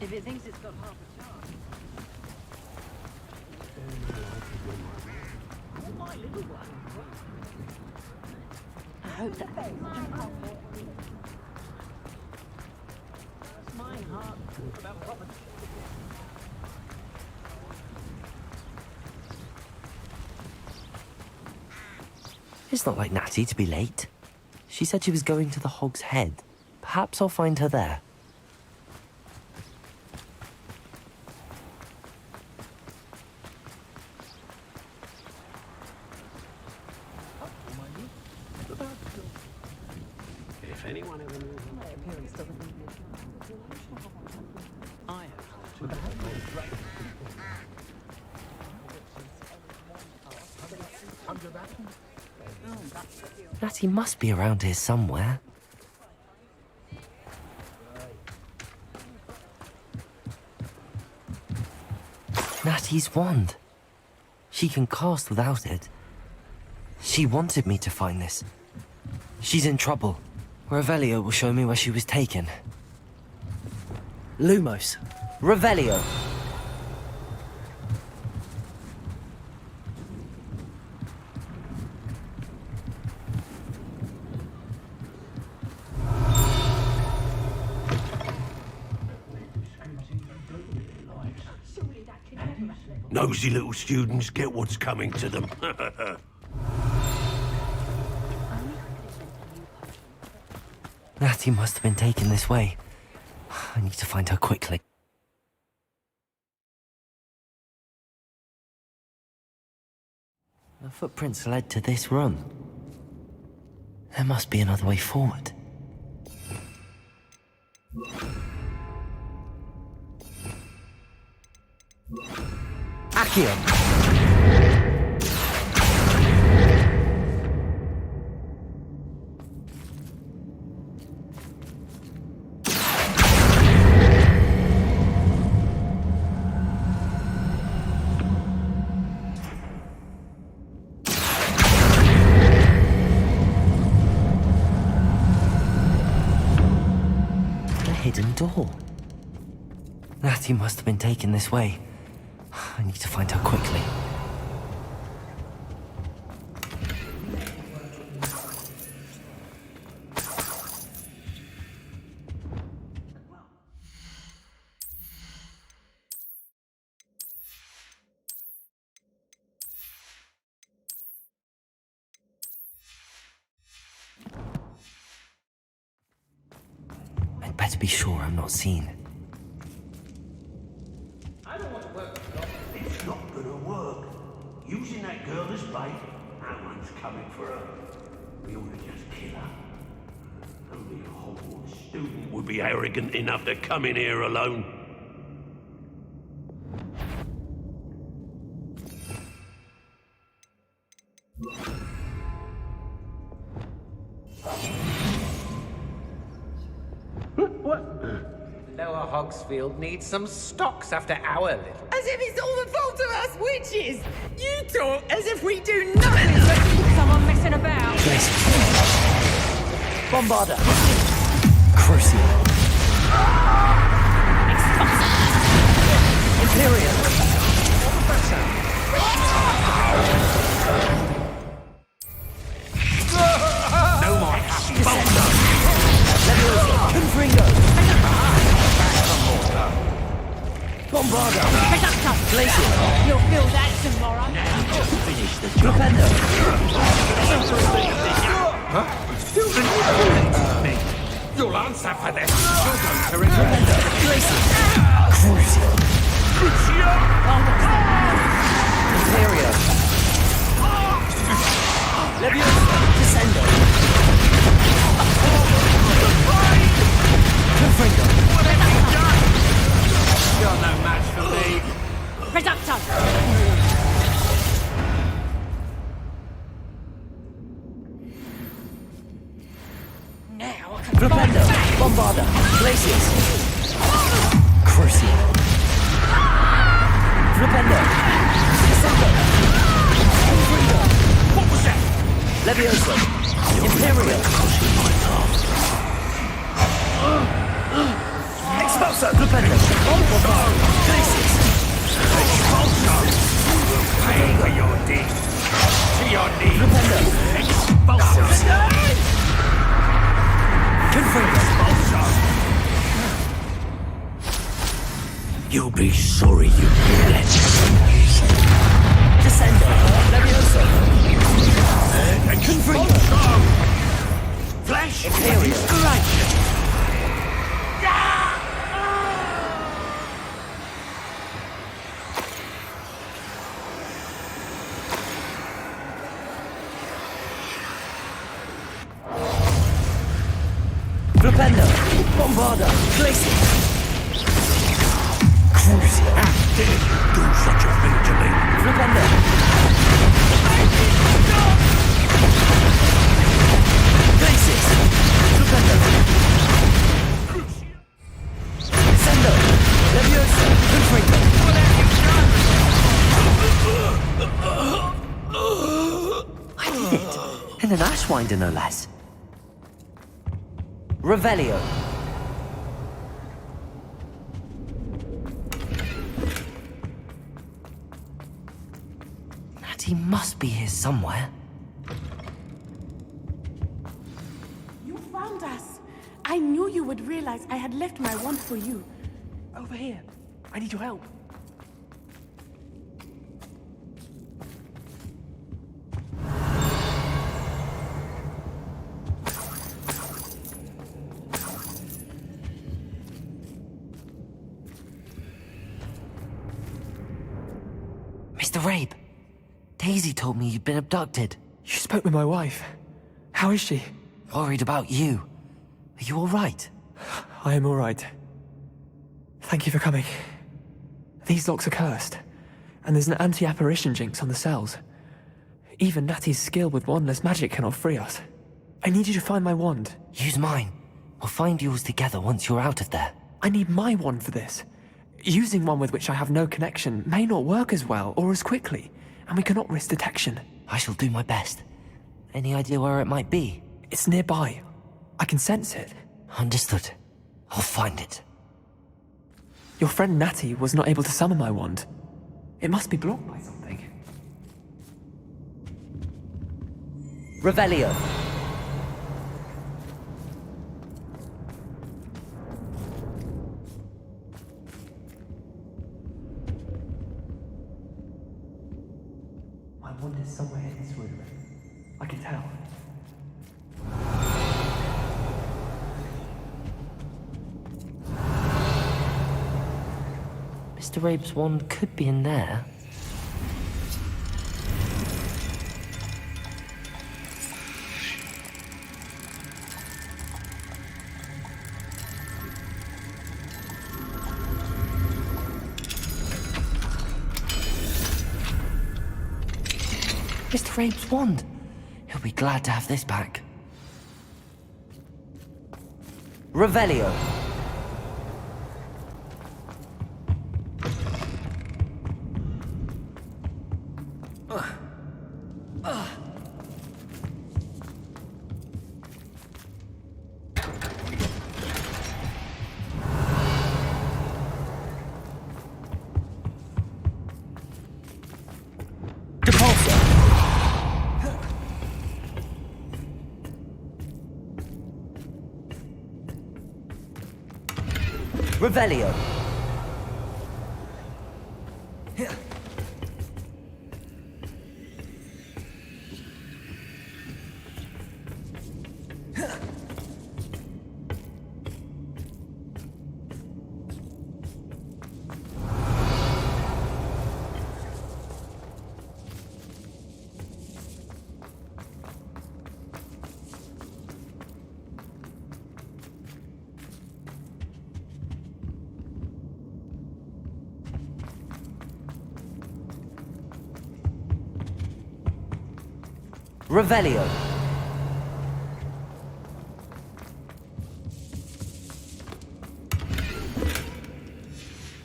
If it thinks it's got half a chance. I hope that. My heart about property. It's not like Natty to be late. She said she was going to the Hog's Head. Perhaps I'll find her there. If anyone ever knew my appearance doesn't mean I have Natty must be around here somewhere. Natty's wand. She can cast without it. She wanted me to find this. She's in trouble. Revelio will show me where she was taken. Lumos. Revelio. Nosy little students get what's coming to them. Natty must have been taken this way. I need to find her quickly. The footprints led to this room. There must be another way forward. Accio! Hidden door. Natty must have been taken this way. I need to find her quickly. I'd better be sure I'm not seen. I don't want to work. It's not gonna work. Using that girl as bait, no one's coming for her. We ought to just kill her. Only a Hogwarts student would be arrogant enough to come in here alone. Lower Hogsfield needs some stocks after our little... As if it's all the fault of us witches! You talk as if we do nothing but keep someone messing about! Bombarda! Corsair! Imperial! No more Bombarda! Confringo! Bombarda! Glacier! You'll feel that tomorrow! Finish the Flipendo! You'll answer for this! You're going to regret it! Glacier! Crucio! Imperio! Leviosa! Descendo! Confringo! What have you done? You're no match for me. Reducto! Now I can Flipendo! Bombarda! Glaciers! Corsair! Flipendo! Descendo! Confringo! What was that? Leviosa! Imperio! Expulsor! Flipendo! Glaciers! Expulsor! Pay for your You'll be sorry you let Descendo. Levioso. Confringo. Flash. Imperial. Strike. Flipendo. Bombarda. Glacier. Crucial. How dare you do such a thing to me? Flipendo. Glaciers. Flipendo. Descendo. Leviosa. Confringo. I did it. And an Ashwinder, no less. Revelio. Natty must be here somewhere. You found us. I knew you would realize I had left my wand for you. Over here. I need your help. Mr. Rabe, Daisy told me you'd been abducted. You spoke with my wife. How is she? Worried about you. Are you all right? I am all right. Thank you for coming. These locks are cursed, and there's an anti-apparition jinx on the cells. Even Natty's skill with wandless magic cannot free us. I need you to find my wand. Use mine. We'll find yours together once you're out of there. I need my wand for this. Using one with which I have no connection may not work as well or as quickly, and we cannot risk detection. I shall do my best. Any idea where it might be? It's nearby. I can sense it. Understood. I'll find it. Your friend Natty was not able to summon my wand. It must be blocked by something. Revelio. My wand is somewhere in this room. I can tell. Mr. Rabe's wand could be in there. Mr. Rabe's wand. He'll be glad to have this back. Revelio. Revelio. Revelio.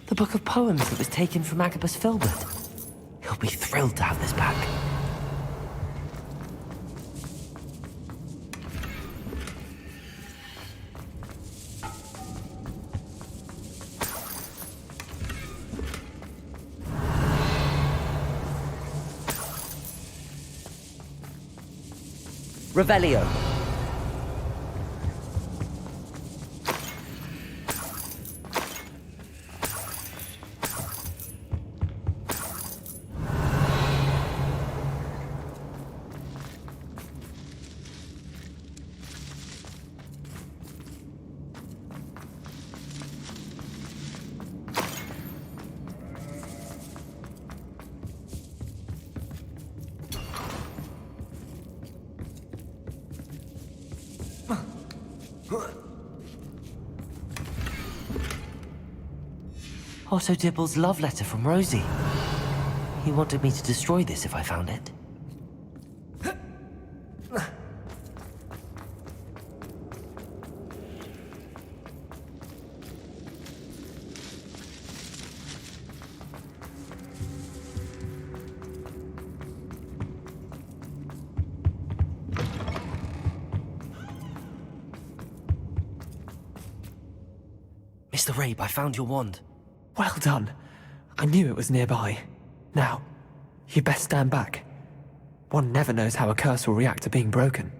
The book of poems that was taken from Agabus Filbert. He'll be thrilled to have this back. Revelio. Otto Dibble's love letter from Rosie. He wanted me to destroy this if I found it. Mr. Rabe, I found your wand. Well done. I knew it was nearby. Now, you best stand back. One never knows how a curse will react to being broken.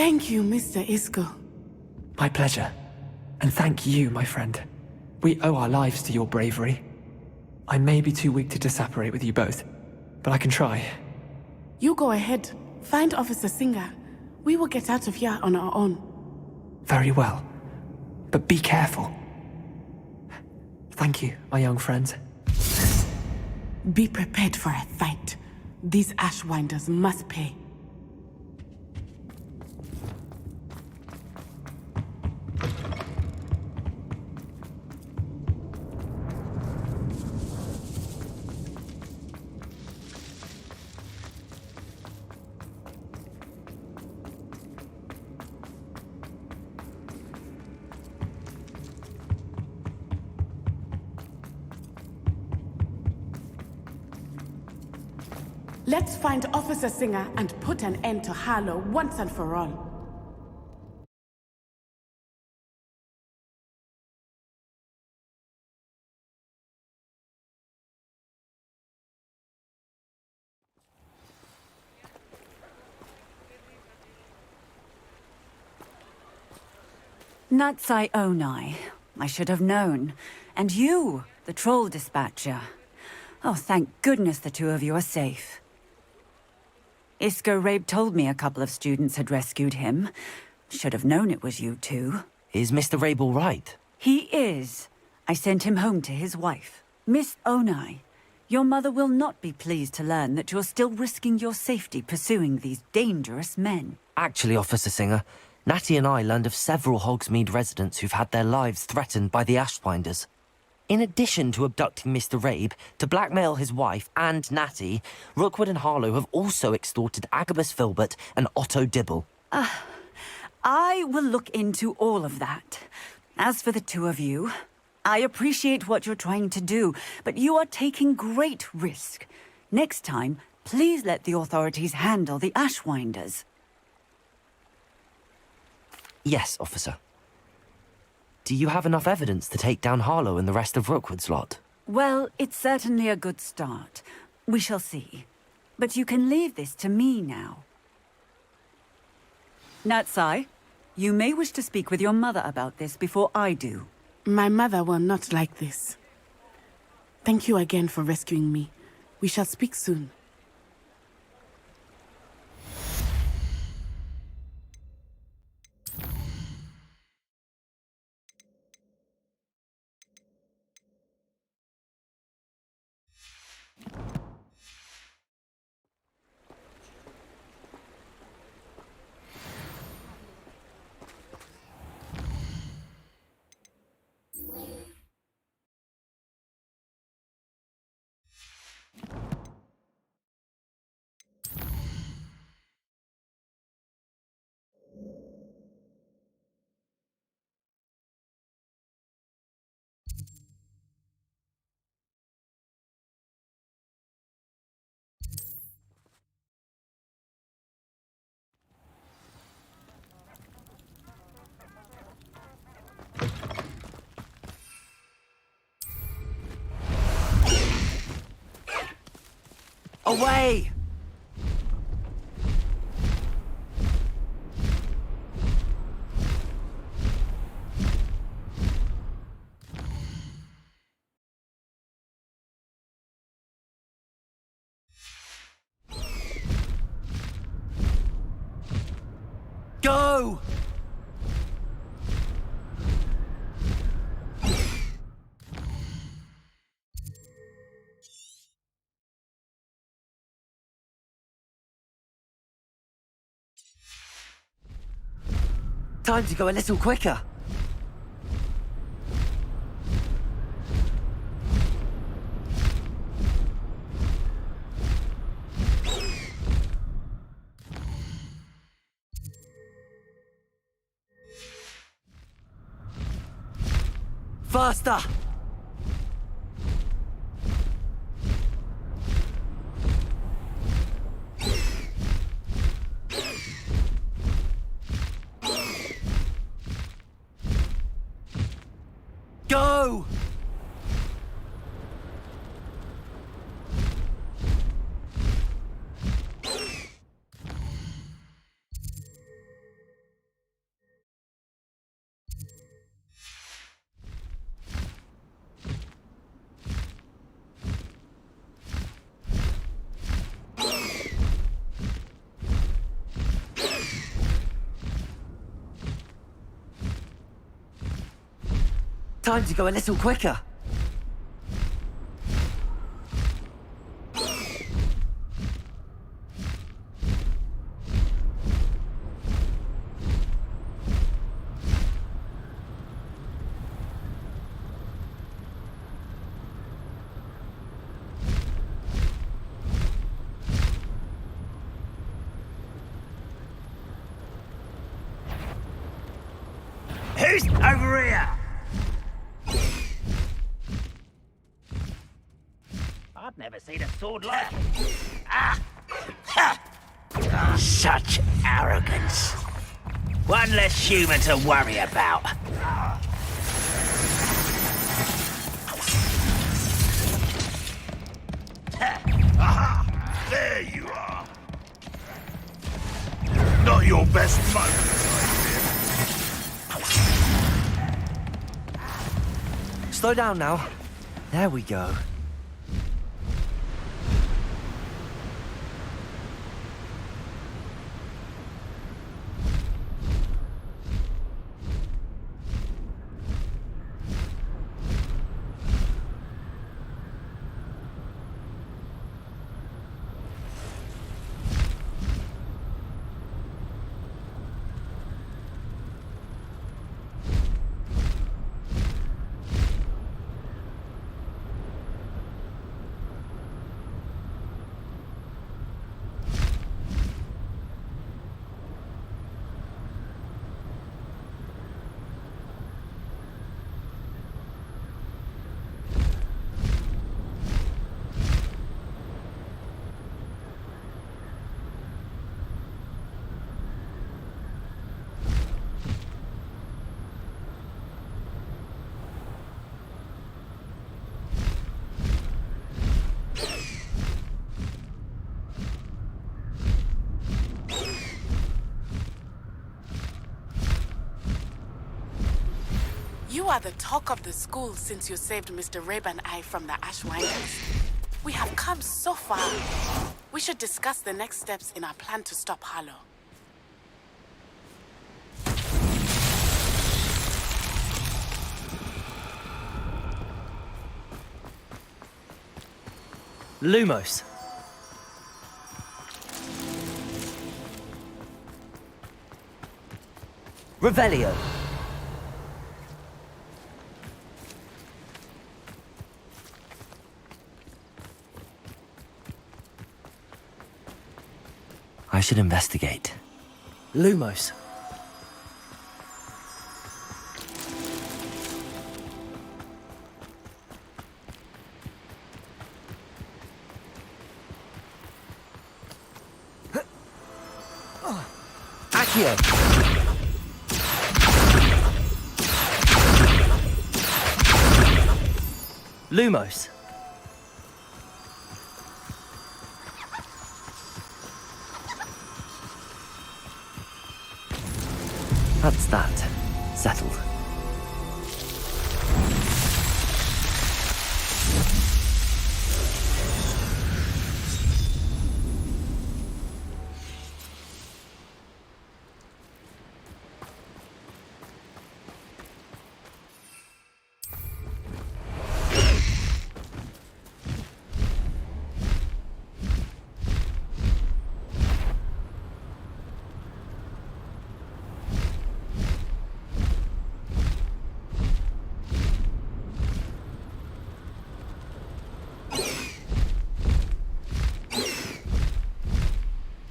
Thank you, Mr. Isco. My pleasure. And thank you, my friend. We owe our lives to your bravery. I may be too weak to disapparate with you both, but I can try. You go ahead. Find Officer Singer. We will get out of here on our own. Very well. But be careful. Thank you, my young friends. Be prepared for a fight. These Ashwinders must pay. Let's find Officer Singer and put an end to Harlow once and for all. Natsai Onai. I should have known. And you, the troll dispatcher. Oh, thank goodness the two of you are safe. Isco Rabe told me a couple of students had rescued him. Should have known it was you two. Is Mr. Rabe all right? He is. I sent him home to his wife. Miss Onai, your mother will not be pleased to learn that you're still risking your safety pursuing these dangerous men. Actually, Officer Singer, Natty and I learned of several Hogsmeade residents who've had their lives threatened by the Ashwinders. In addition to abducting Mr. Rabe, to blackmail his wife and Natty, Rookwood and Harlow have also extorted Agabus Filbert and Otto Dibble. I will look into all of that. As for the two of you, I appreciate what you're trying to do, but you are taking great risk. Next time, please let the authorities handle the Ashwinders. Yes, officer. Do you have enough evidence to take down Harlow and the rest of Rookwood's lot? Well, it's certainly a good start. We shall see. But you can leave this to me now. Natsai, you may wish to speak with your mother about this before I do. My mother will not like this. Thank you again for rescuing me. We shall speak soon. Away! Go! Time to go a little quicker. Faster! Go! Time to go a little quicker. Who's over here? I've never seen a sword like it. Such arrogance. One less human to worry about. Aha! There you are. Not your best moment. Slow down now. There we go. You are the talk of the school since you saved Mr. Rabe and I from the Ashwinders. We have come so far. We should discuss the next steps in our plan to stop Harlow. Lumos. Revelio. I should investigate. Lumos. Accio. Lumos. That's that. Settled.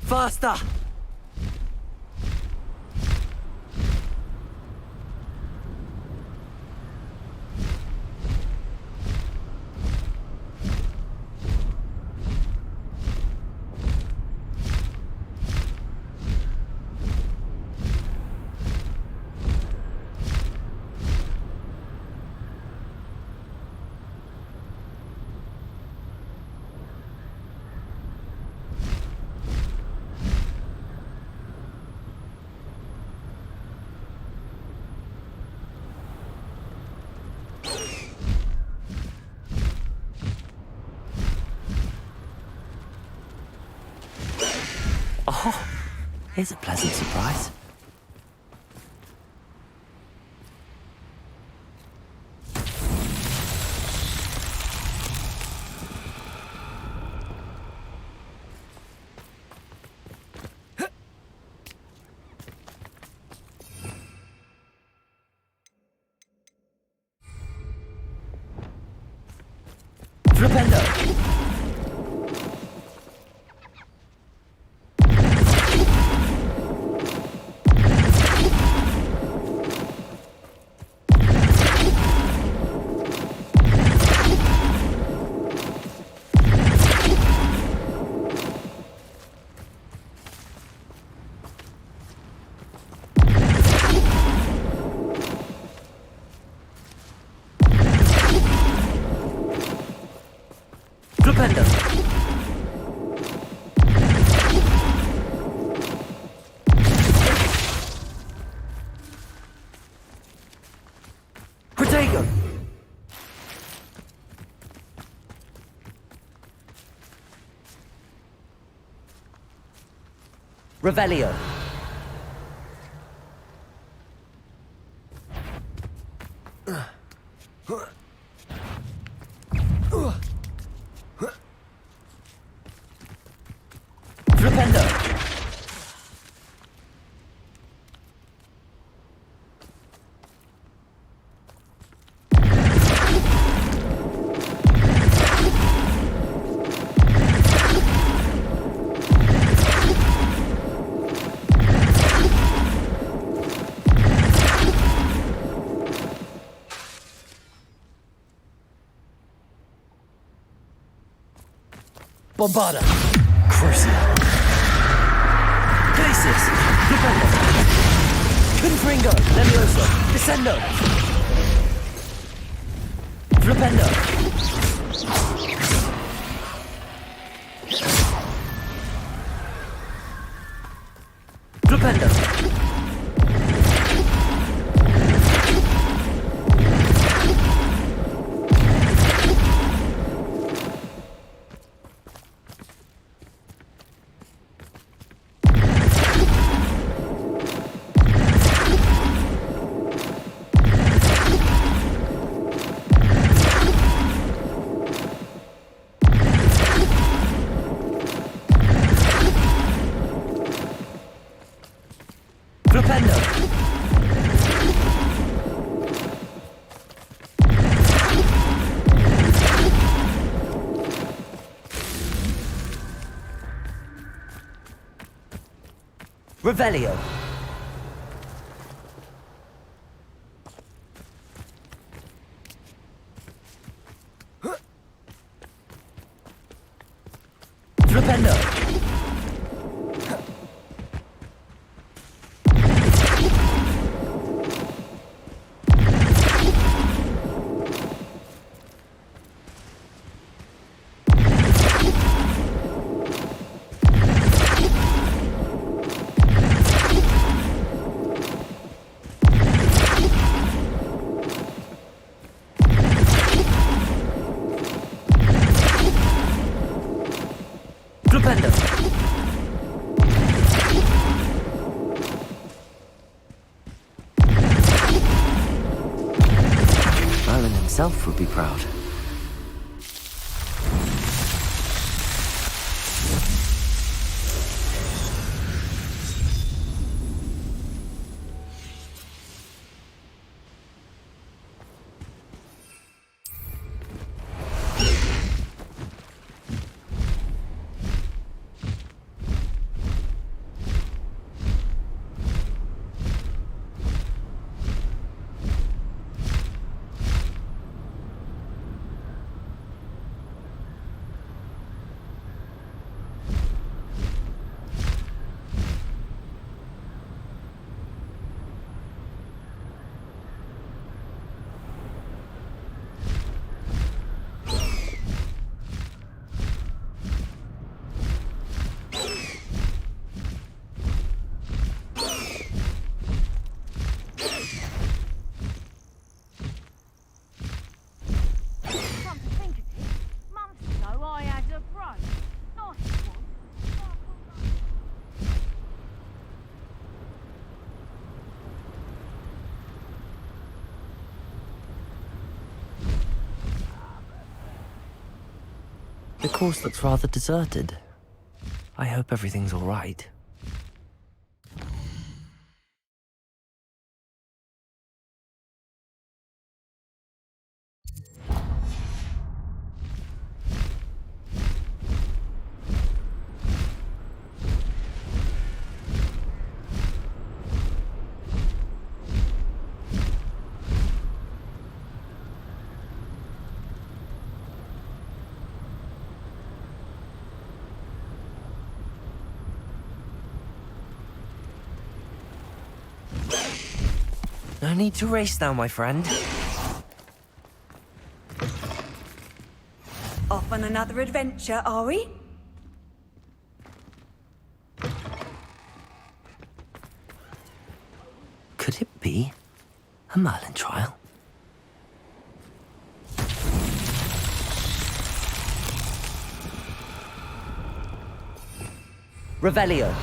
Faster! Oh, here's a pleasant surprise. Flipendo! Flipendo! Protego! Revelio! Flipendo! Bombada! Corsair! Glacis! Flipendo! Confringo! Levioso! Descendo! Flipendo! Flipendo! Flipendo! Revelio! Flipendo! Flipendo! Merlin himself would be proud. The course looks rather deserted. I hope everything's all right. No need to race now, my friend. Off on another adventure, are we? Could it be a Merlin trial? Revelio.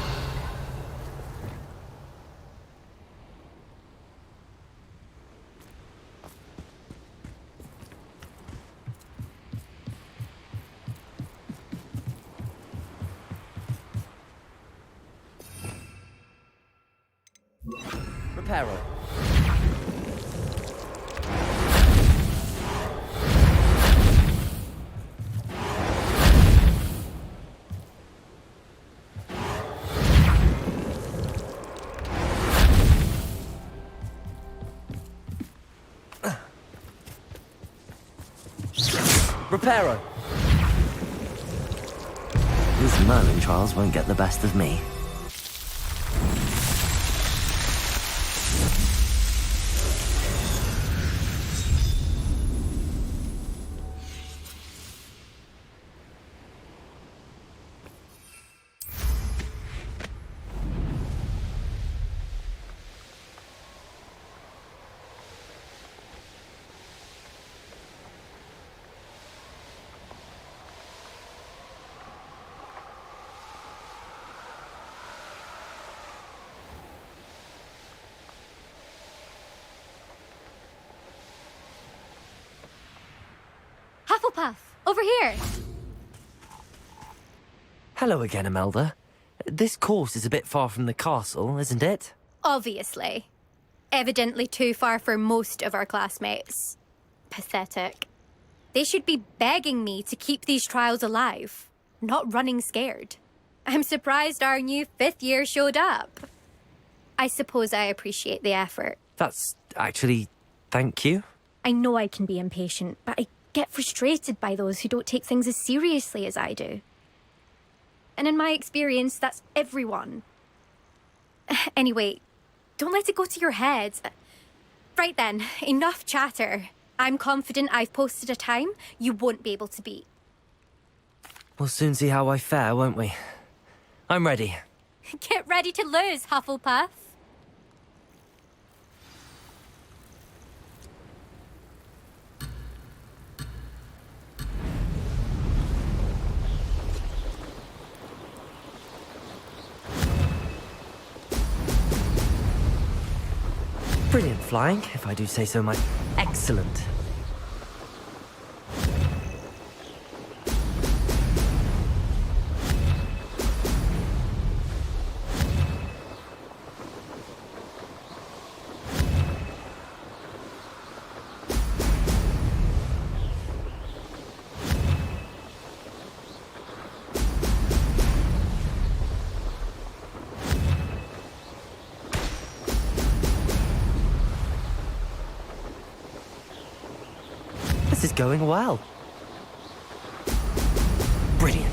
Reparo. Reparo. These Merlin trials won't get the best of me. Hufflepuff, over here! Hello again, Imelda. This course is a bit far from the castle, isn't it? Obviously. Evidently too far for most of our classmates. Pathetic. They should be begging me to keep these trials alive, not running scared. I'm surprised our new 5th year showed up. I suppose I appreciate the effort. That's actually... thank you. I know I can be impatient, but I get frustrated by those who don't take things as seriously as I do. And in my experience, that's everyone. Anyway, don't let it go to your head. Right then, enough chatter. I'm confident I've posted a time you won't be able to beat. We'll soon see how I fare, won't we? I'm ready. Get ready to lose, Hufflepuff. Brilliant flying, if I do say so myself. Excellent. This is going well. Brilliant.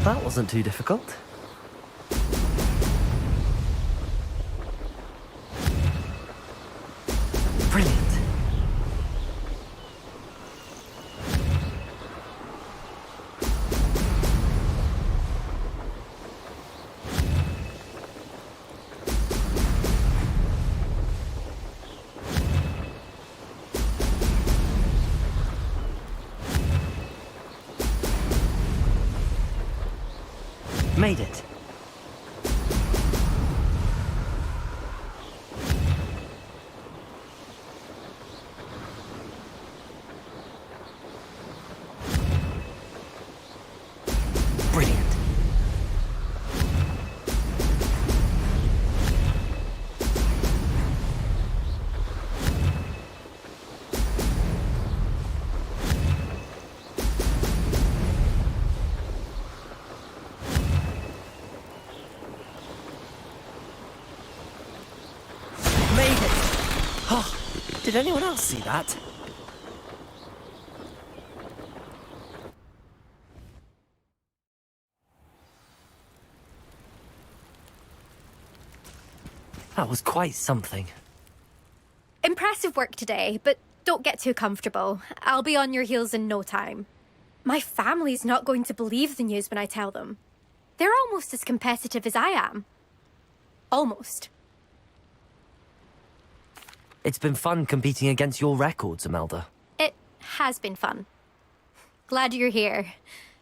That wasn't too difficult. Brilliant. Made it. Brilliant. Did anyone else see that? That was quite something. Impressive work today, but don't get too comfortable. I'll be on your heels in no time. My family's not going to believe the news when I tell them. They're almost as competitive as I am. Almost. It's been fun competing against your records, Imelda. It has been fun. Glad you're here.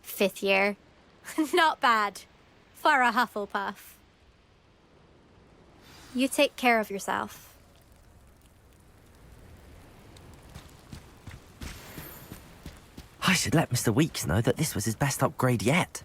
5th year. Not bad. For a Hufflepuff. You take care of yourself. I should let Mr. Weeks know that this was his best upgrade yet.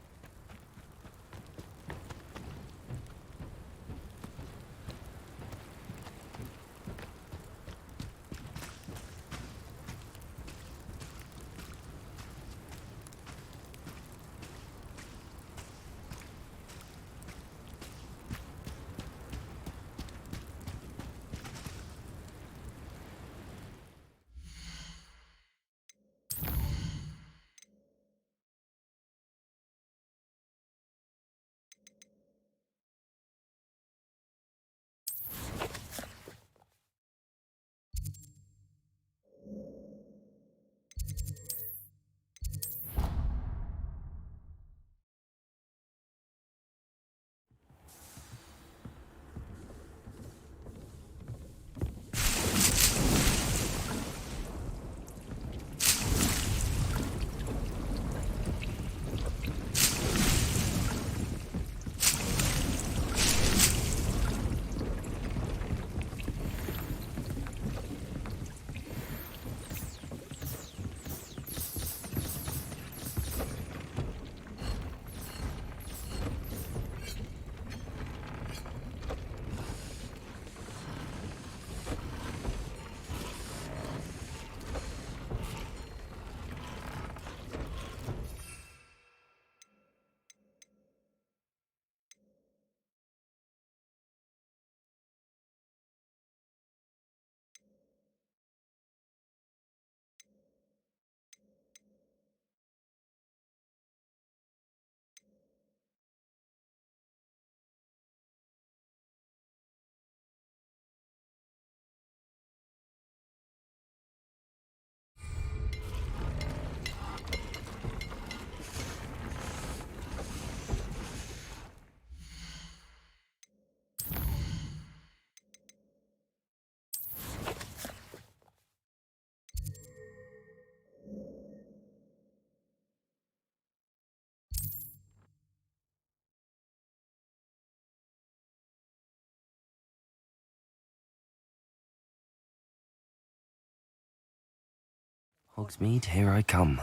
Hogsmeade, here I come.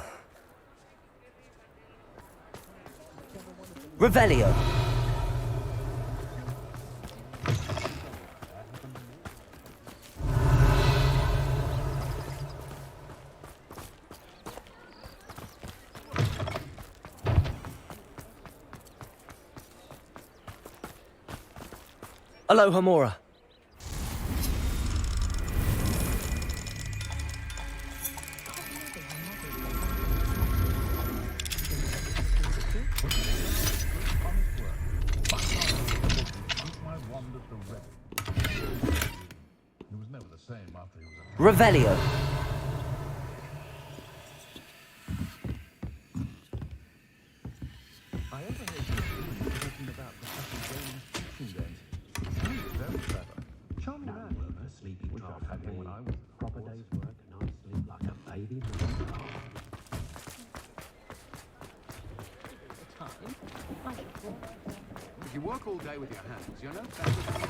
Revelio! Aloha Mora. Revelio. I overheard you talking about Professor James' teaching days. Very clever. Charming man. Sleepy without having when I was a proper day's work and I sleep like a baby. Time. I should you work all day with your hands, you're no better than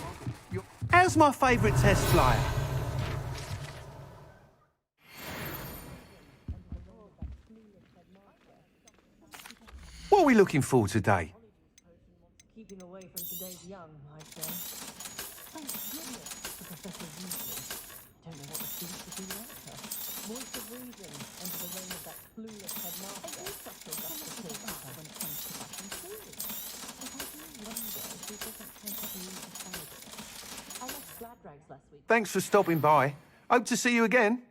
your uncle. How's my favourite test flyer? What are we looking for today? Keeping away from today's young, I'd say. Thank goodness the professor's useless. I don't know what the students would do without her. Voice of reason under the reign of that clueless headmaster. Every subtle got to take up when it comes to fashion truly. But I do wonder if he doesn't take up a use of fibre. I left glad rags last week. Thanks for stopping by. Hope to see you again.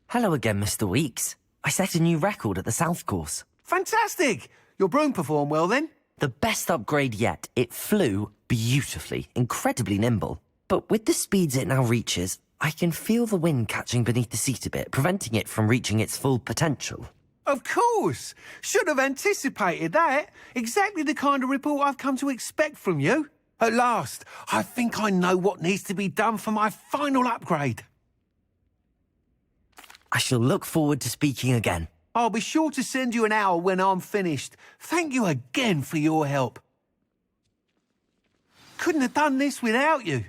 Hello again, Mr. Weeks. I set a new record at the South Course. Fantastic! Your broom performed well then? The best upgrade yet. It flew beautifully, incredibly nimble. But with the speeds it now reaches, I can feel the wind catching beneath the seat a bit, preventing it from reaching its full potential. Of course! Should have anticipated that. Exactly the kind of report I've come to expect from you. At last, I think I know what needs to be done for my final upgrade. I shall look forward to speaking again. I'll be sure to send you an hour when I'm finished. Thank you again for your help. Couldn't have done this without you.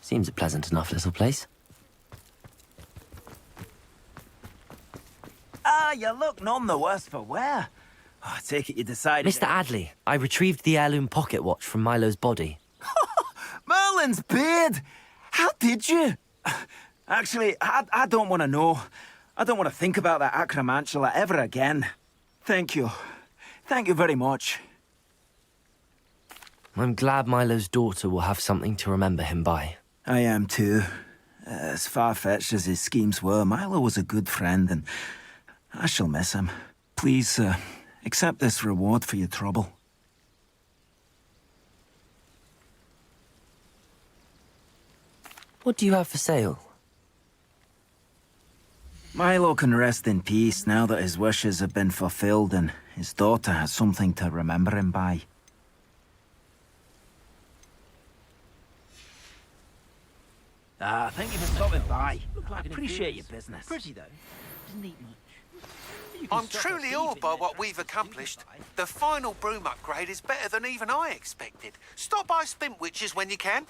Seems a pleasant enough little place. Ah, you look none the worse for wear. Oh, I take it you decided... Mr. Adley, I retrieved the heirloom pocket watch from Milo's body. Merlin's beard! How did you? Actually, I don't want to know. I don't want to think about that acromantula ever again. Thank you. Thank you very much. I'm glad Milo's daughter will have something to remember him by. I am too. As far-fetched as his schemes were, Milo was a good friend, and I shall miss him. Please, accept this reward for your trouble. What do you have for sale? Milo can rest in peace now that his wishes have been fulfilled and his daughter has something to remember him by. Thank you for stopping by. I appreciate your business. Pretty though. Doesn't need much. I'm truly awed by what we've accomplished. The final broom upgrade is better than even I expected. Stop by Spintwitches when you can.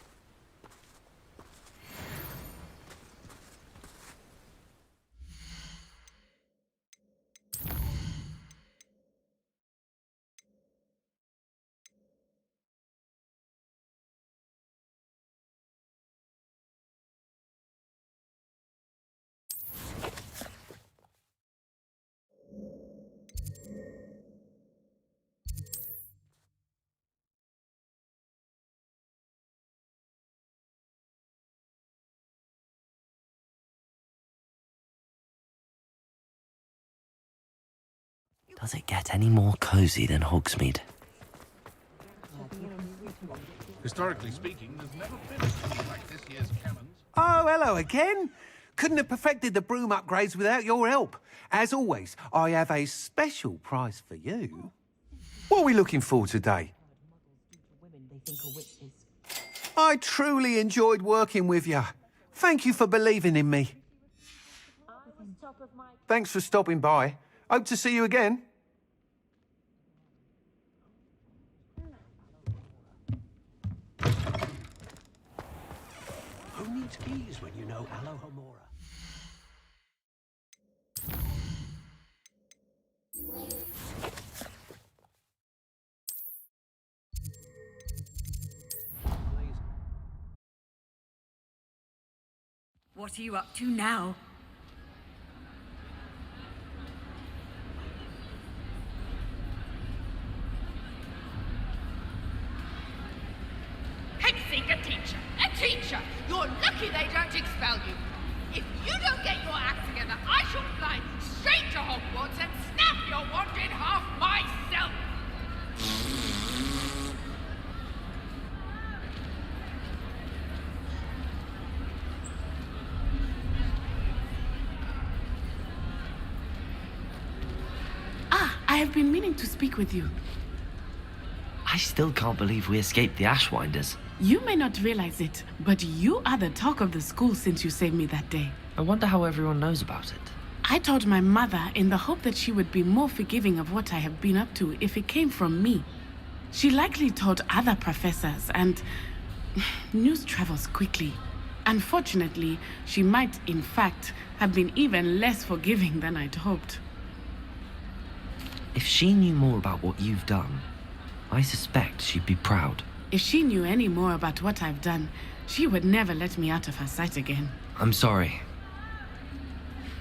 Does it get any more cozy than Hogsmeade? Historically speaking, there's never been a city like this year's cannons. Oh, hello again. Couldn't have perfected the broom upgrades without your help. As always, I have a special prize for you. What are we looking for today? I truly enjoyed working with you. Thank you for believing in me. Thanks for stopping by. Hope to see you again. Who needs keys when you know Alohomora? What are you up to now? A teacher! A teacher! You're lucky they don't expel you. If you don't get your act together, I shall fly straight to Hogwarts and I have been meaning to speak with you. I still can't believe we escaped the Ashwinders. You may not realize it, but you are the talk of the school since you saved me that day. I wonder how everyone knows about it. I told my mother in the hope that she would be more forgiving of what I have been up to if it came from me. She likely told other professors, and news travels quickly. Unfortunately, she might, in fact, have been even less forgiving than I'd hoped. If she knew more about what you've done, I suspect she'd be proud. If she knew any more about what I've done, she would never let me out of her sight again. I'm sorry.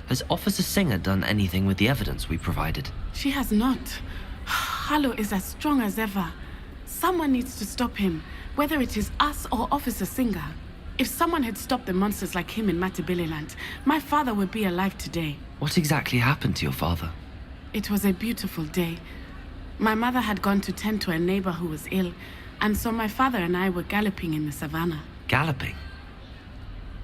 Has Officer Singer done anything with the evidence we provided? She has not. Harlow is as strong as ever. Someone needs to stop him, whether it is us or Officer Singer. If someone had stopped the monsters like him in Matabeleland, my father would be alive today. What exactly happened to your father? It was a beautiful day. My mother had gone to tend to a neighbor who was ill, and so my father and I were galloping in the savannah. Galloping?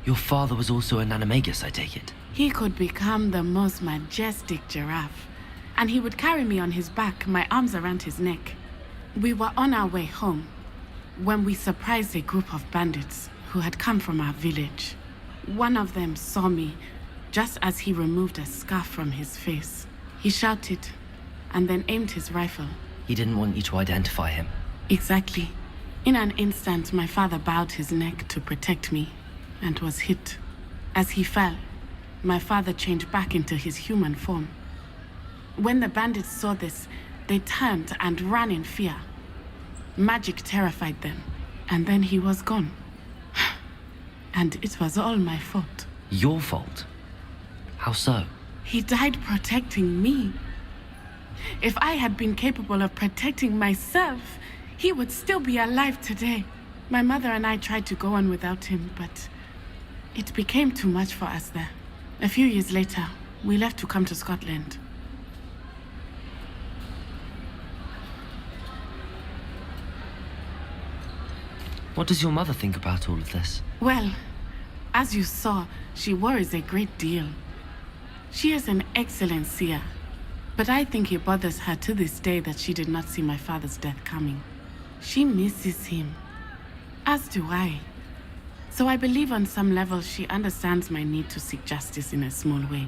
Your father was also an animagus, I take it? He could become the most majestic giraffe, and he would carry me on his back, my arms around his neck. We were on our way home when we surprised a group of bandits who had come from our village. One of them saw me just as he removed a scarf from his face. He shouted and then aimed his rifle. He didn't want you to identify him. Exactly. In an instant, my father bowed his neck to protect me and was hit. As he fell, my father changed back into his human form. When the bandits saw this, they turned and ran in fear. Magic terrified them, and then he was gone. And it was all my fault. Your fault? How so? He died protecting me. If I had been capable of protecting myself, he would still be alive today. My mother and I tried to go on without him, but it became too much for us there. A few years later, we left to come to Scotland. What does your mother think about all of this? Well, as you saw, she worries a great deal. She is an excellent seer, but I think it bothers her to this day that she did not see my father's death coming. She misses him, as do I. So I believe on some level she understands my need to seek justice in a small way.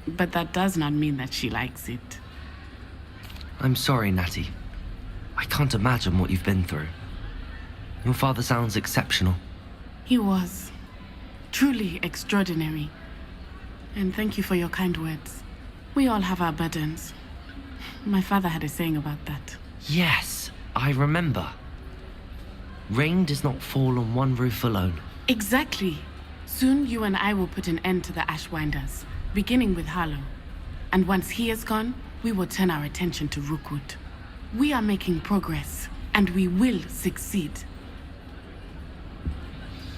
But that does not mean that she likes it. I'm sorry, Natty. I can't imagine what you've been through. Your father sounds exceptional. He was. Truly extraordinary. And thank you for your kind words. We all have our burdens. My father had a saying about that. Yes, I remember. Rain does not fall on one roof alone. Exactly. Soon you and I will put an end to the Ashwinders, beginning with Harlow. And once he is gone, we will turn our attention to Rookwood. We are making progress, and we will succeed.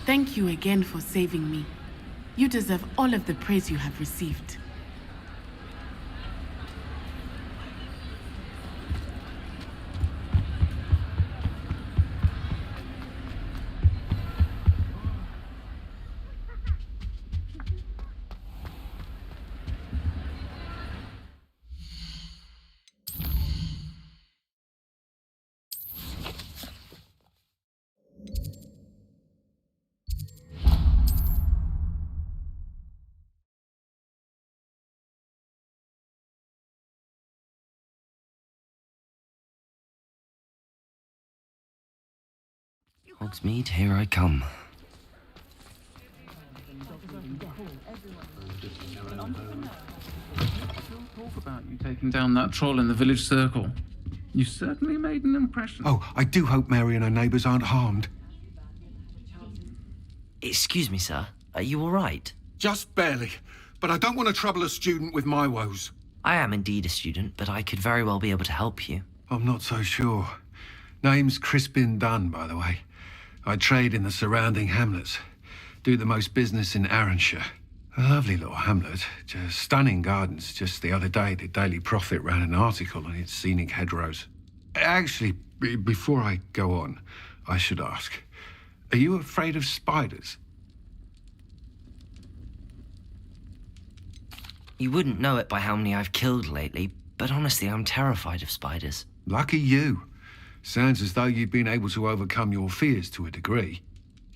Thank you again for saving me. You deserve all of the praise you have received. Hogsmeade, here I come. Talk about you taking down that troll in the village circle. You certainly made an impression. Oh, I do hope Mary and her neighbours aren't harmed. Excuse me, sir. Are you all right? Just barely. But I don't want to trouble a student with my woes. I am indeed a student, but I could very well be able to help you. I'm not so sure. Name's Crispin Dunn, by the way. I trade in the surrounding hamlets. Do the most business in Arranshire. A lovely little hamlet. Just stunning gardens. Just the other day, the Daily Prophet ran an article on its scenic hedgerows. Actually, before I go on, I should ask, are you afraid of spiders? You wouldn't know it by how many I've killed lately, but honestly, I'm terrified of spiders. Lucky you. Sounds as though you've been able to overcome your fears to a degree.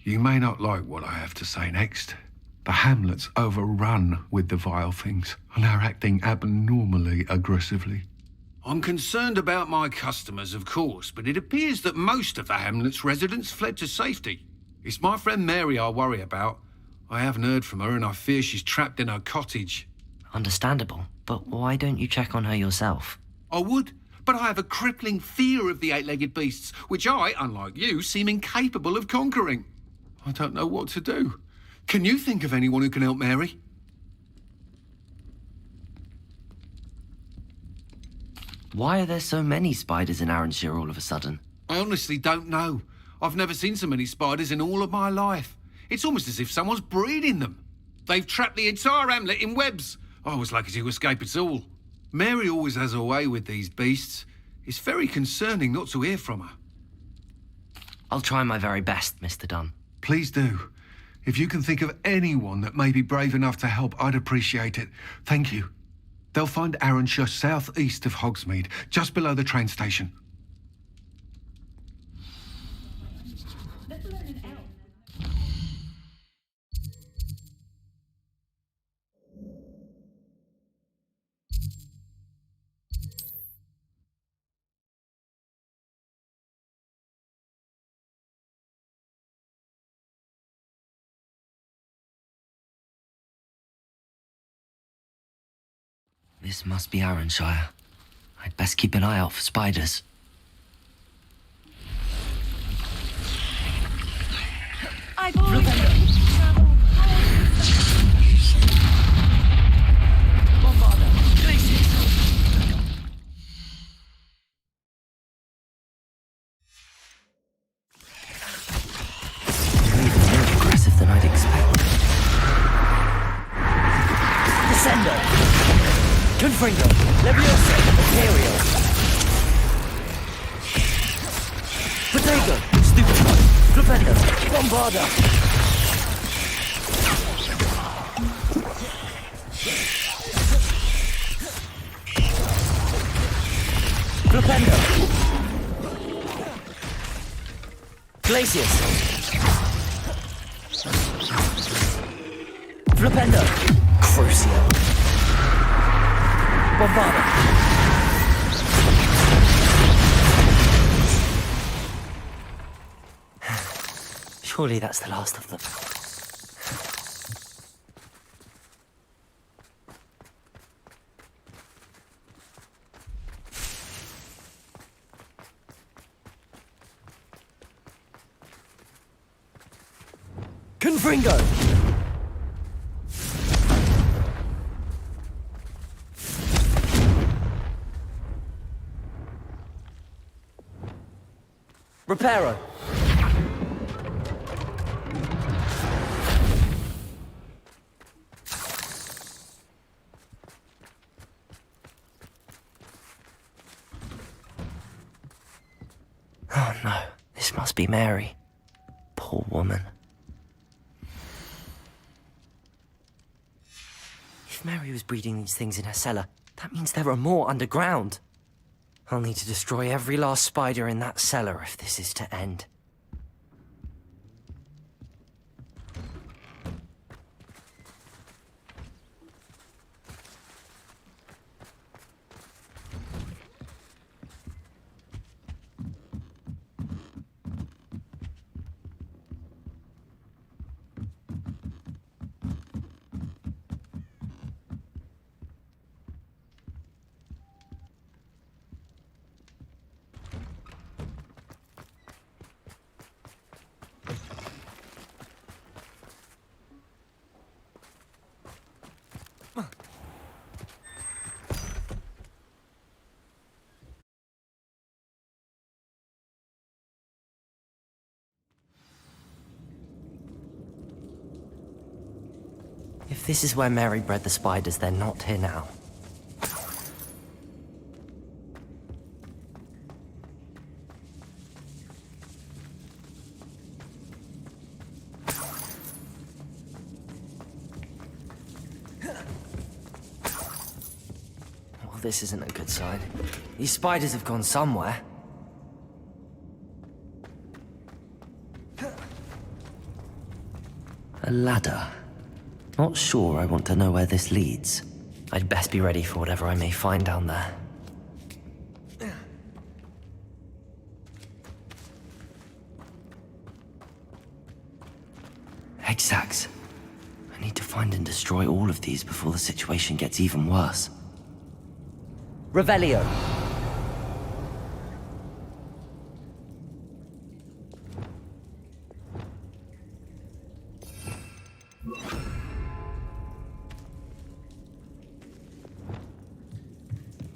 You may not like what I have to say next. The hamlet's overrun with the vile things, and are acting abnormally aggressively. I'm concerned about my customers, of course, but it appears that most of the hamlet's residents fled to safety. It's my friend Mary I worry about. I haven't heard from her, and I fear she's trapped in her cottage. Understandable, but why don't you check on her yourself? I would, but I have a crippling fear of the eight-legged beasts, which I, unlike you, seem incapable of conquering. I don't know what to do. Can you think of anyone who can help Mary? Why are there so many spiders in Arranshire all of a sudden? I honestly don't know. I've never seen so many spiders in all of my life. It's almost as if someone's breeding them. They've trapped the entire hamlet in webs. I was lucky to escape it all. Mary always has a way with these beasts. It's very concerning not to hear from her. I'll try my very best, Mr. Dunn. Please do. If you can think of anyone that may be brave enough to help, I'd appreciate it. Thank you. They'll find Arranshire southeast of Hogsmeade, just below the train station. This must be Arranshire. I'd best keep an eye out for spiders. I've always Even more aggressive than I'd expected. Descendo! Confringo! Leviosa! Imperial! Potato! Stupefy! Flipendo! Bombarda! Flipendo! Glacius! Flipendo! Crucio! Bombarda! Surely that's the last of them. Confringo! Reparo! Oh no, this must be Mary. Poor woman. If Mary was breeding these things in her cellar, that means there are more underground. I'll need to destroy every last spider in that cellar if this is to end. If this is where Mary bred the spiders, they're not here now. Will This isn't a good sign. These spiders have gone somewhere. A ladder. Not sure I want to know where this leads. I'd best be ready for whatever I may find down there. Exacts. I need to find and destroy all of these before the situation gets even worse. Revelio.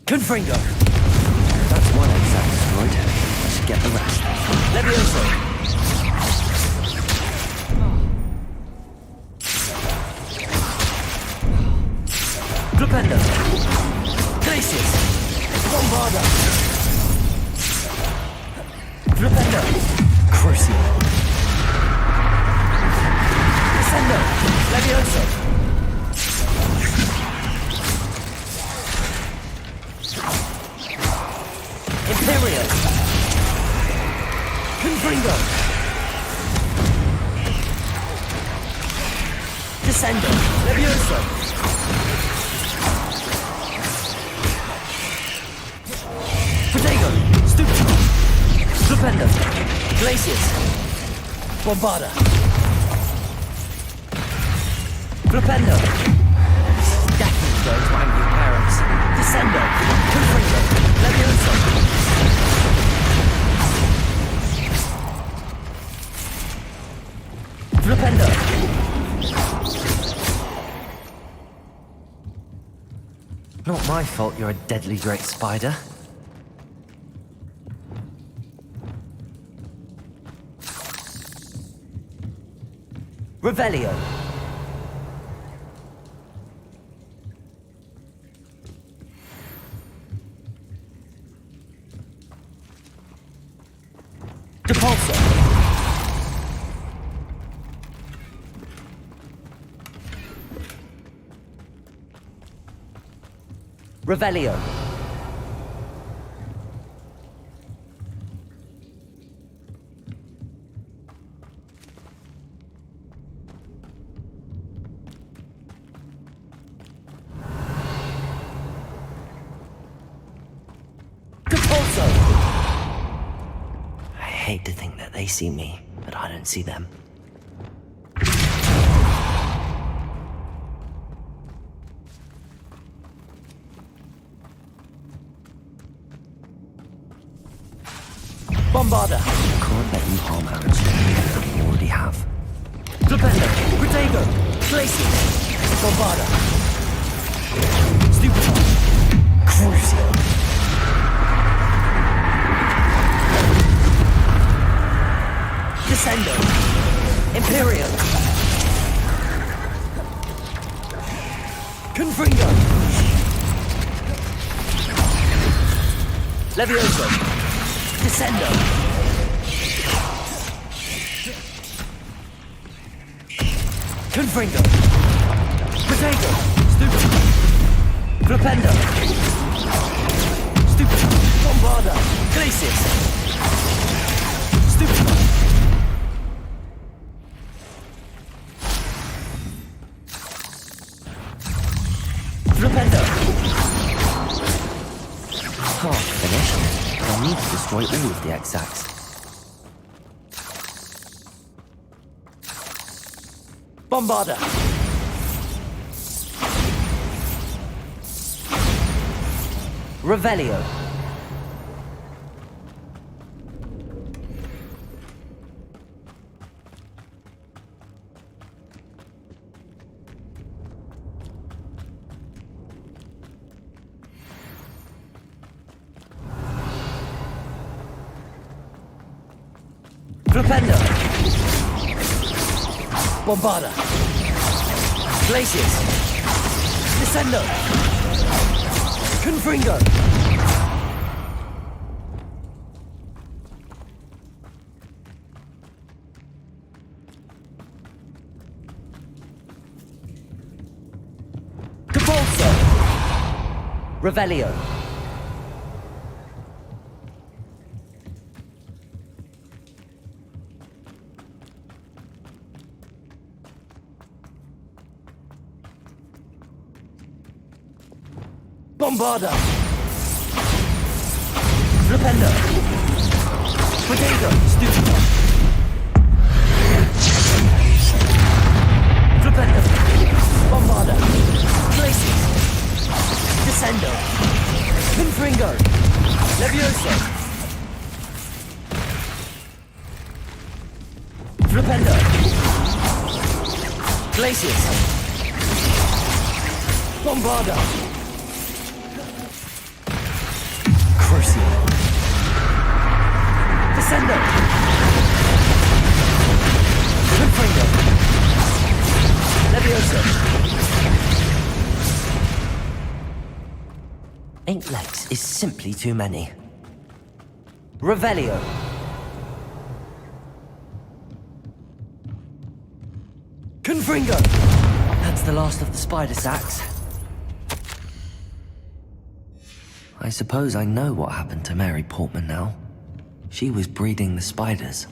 Confringo. That's one exact destroyed. I should get the rest. Levioso. Flipendo. Glacius. Bombarda. Flipendo. Crucio. Descendo. Levioso. Imperial. Confringo. Descendo. Levioso. Protego. Stupido. Stupendo. Glacius. Bombarda. Flipendo. Definitely going to angry parents. Descendo. Confringo. Levioso. Flipendo. Not my fault you're a deadly great spider. Revelio. Depulso. Revelio. Depulso. I hate to think that they see me, but I don't see them. Bombarda. Can't let you harm Aaron's that you already have. Flipendo. Protego. Glacius. Bombarda. Stupid. Crucio. Descendo. Imperial. Confringo. Levioso. Descendo. Confringo. Protego. Stupid. Flipendo. Stupid. Bombarda. Glacius. Stupid. Flipendo. Can't finish. I need to destroy all of the exacts. Bombarda. Revelio. Flipendo. Bombarda. Glacius. Descendo. Confringo. Depulso. Revelio. Bombarda. Flipendo. Potato. Stupida. Flipendo. Bombarda. Glacier. Descendo. Confringo. Levioso. Flipendo. Glaciers. Bombarda. Corsair. Descendo. Confringo. Levioso. 8 legs is simply too many. Revelio. Confringo. That's the last of the spider sacks. I suppose I know what happened to Mary Portman now. She was breeding the spiders.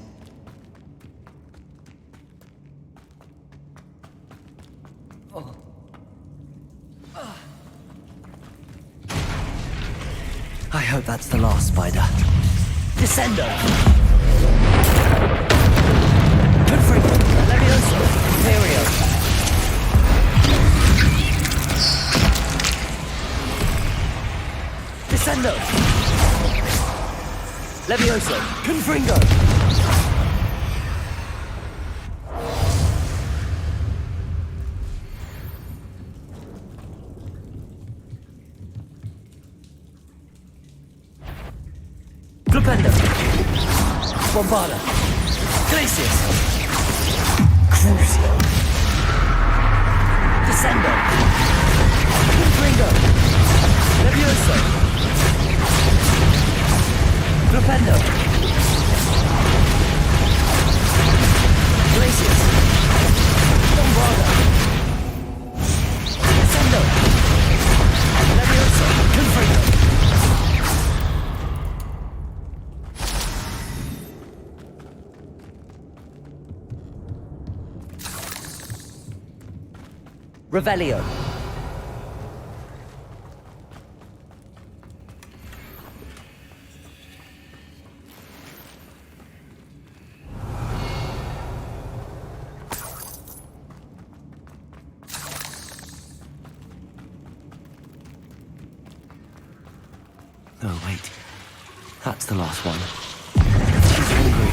I hope that's the last spider. Descendo! Confringo! Levioso! Imperio! Descendo! Levioso! Confringo! Flipendo! Bombarda! Glaciers! Crucio! Descendo! Confringo! Levioso! Flipendo! Glaciers! Bombarda! Descendo! Levioso! Confringo! Revelio. Oh, wait. That's the last one. She's hungry.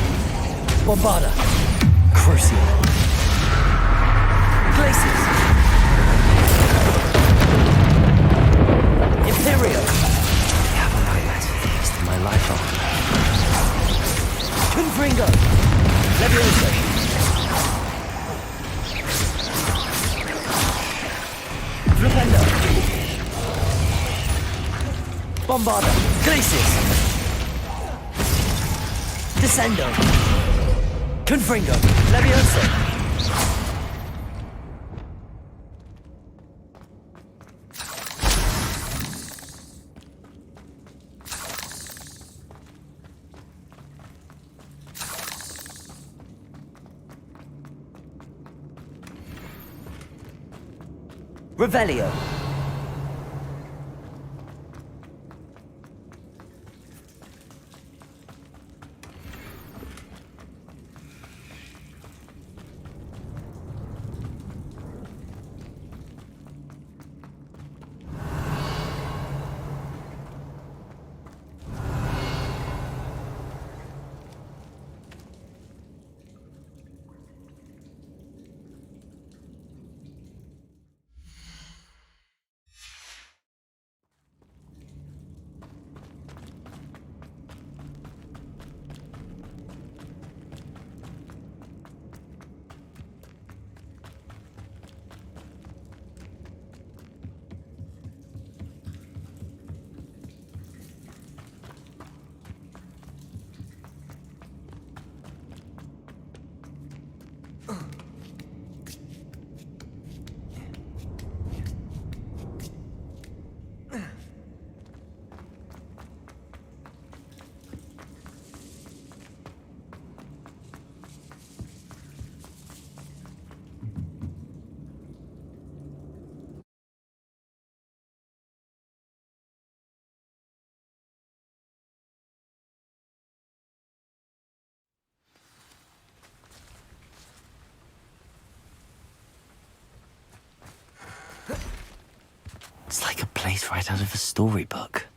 Bombarda. Corsair. Glaciers. Imperio! I have a nightmare to feast my life on. Confringo! Levioso! Flipendo! Bombarda! Glaciers! Descendo! Confringo! Levioso! Revelio. It's right out of a storybook.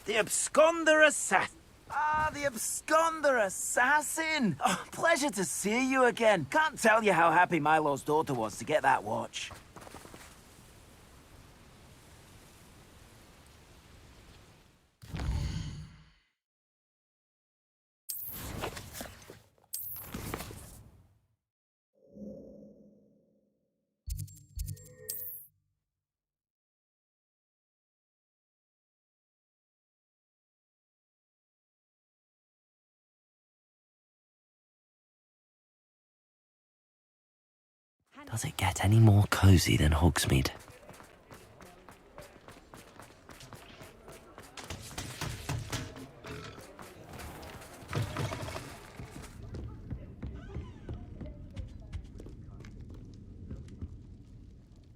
The Absconder Assassin. Ah, the Absconder Assassin! Oh, pleasure to see you again. Can't tell you how happy Milo's daughter was to get that watch. Does it get any more cozy than Hogsmeade?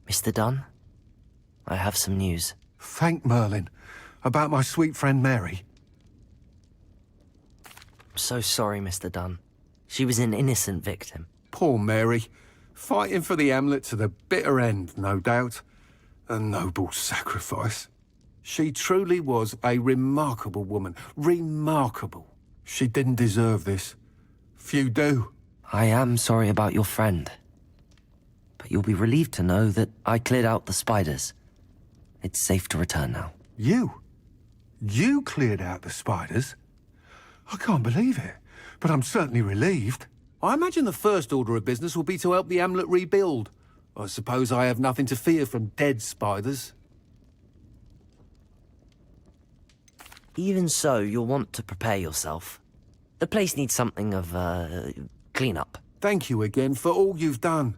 Mr. Dunn, I have some news. Thank Merlin. About my sweet friend Mary. So sorry, Mr. Dunn. She was an innocent victim. Poor Mary. Fighting for the Hamlet to the bitter end, no doubt. A noble sacrifice. She truly was a remarkable woman. Remarkable. She didn't deserve this. Few do. I am sorry about your friend. But you'll be relieved to know that I cleared out the spiders. It's safe to return now. You? You cleared out the spiders? I can't believe it, but I'm certainly relieved. I imagine the first order of business will be to help the Hamlet rebuild. I suppose I have nothing to fear from dead spiders. Even so, you'll want to prepare yourself. The place needs something of, clean-up. Thank you again for all you've done.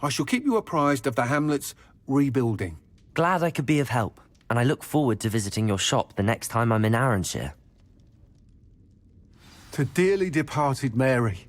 I shall keep you apprised of the Hamlet's rebuilding. Glad I could be of help, and I look forward to visiting your shop the next time I'm in Arranshire. To dearly departed Mary.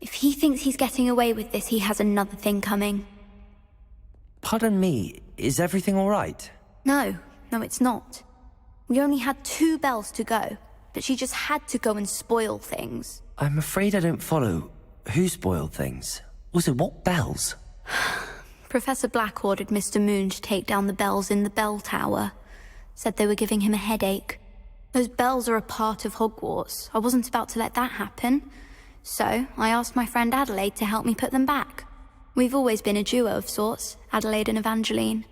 If he thinks he's getting away with this, he has another thing coming. Pardon me, is everything all right? No, it's not. We only had 2 bells to go, but she just had to go and spoil things. I'm afraid I don't follow. Who spoiled things? Also, what bells? Professor Black ordered Mr. Moon to take down the bells in the bell tower. Said they were giving him a headache. Those bells are a part of Hogwarts. I wasn't about to let that happen. So, I asked my friend Adelaide to help me put them back. We've always been a duo of sorts, Adelaide and Evangeline.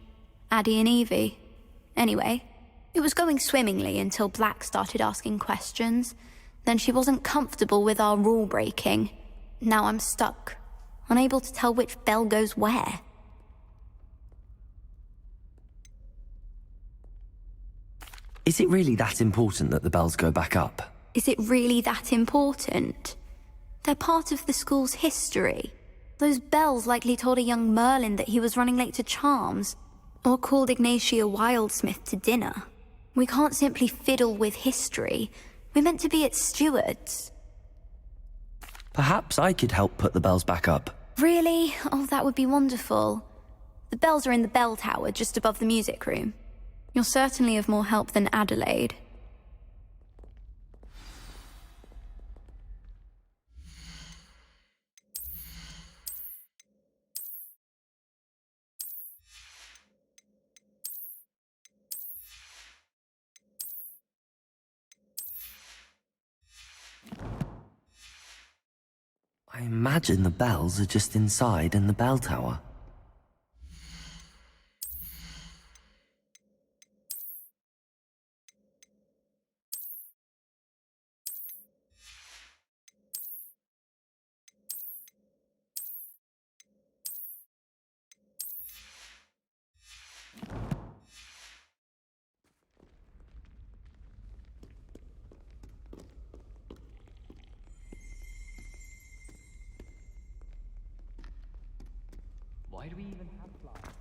Addie and Evie. Anyway, it was going swimmingly until Black started asking questions. Then she wasn't comfortable with our rule breaking. Now I'm stuck, unable to tell which bell goes where. Is it really that important that the bells go back up? Is it really that important? They're part of the school's history. Those bells likely told a young Merlin that he was running late to Charms, or called Ignatia Wildsmith to dinner. We can't simply fiddle with history. We're meant to be its stewards. Perhaps I could help put the bells back up. Really? Oh, that would be wonderful. The bells are in the bell tower just above the music room. You're certainly of more help than Adelaide. I imagine the bells are just inside in the bell tower. Why do we even have flies?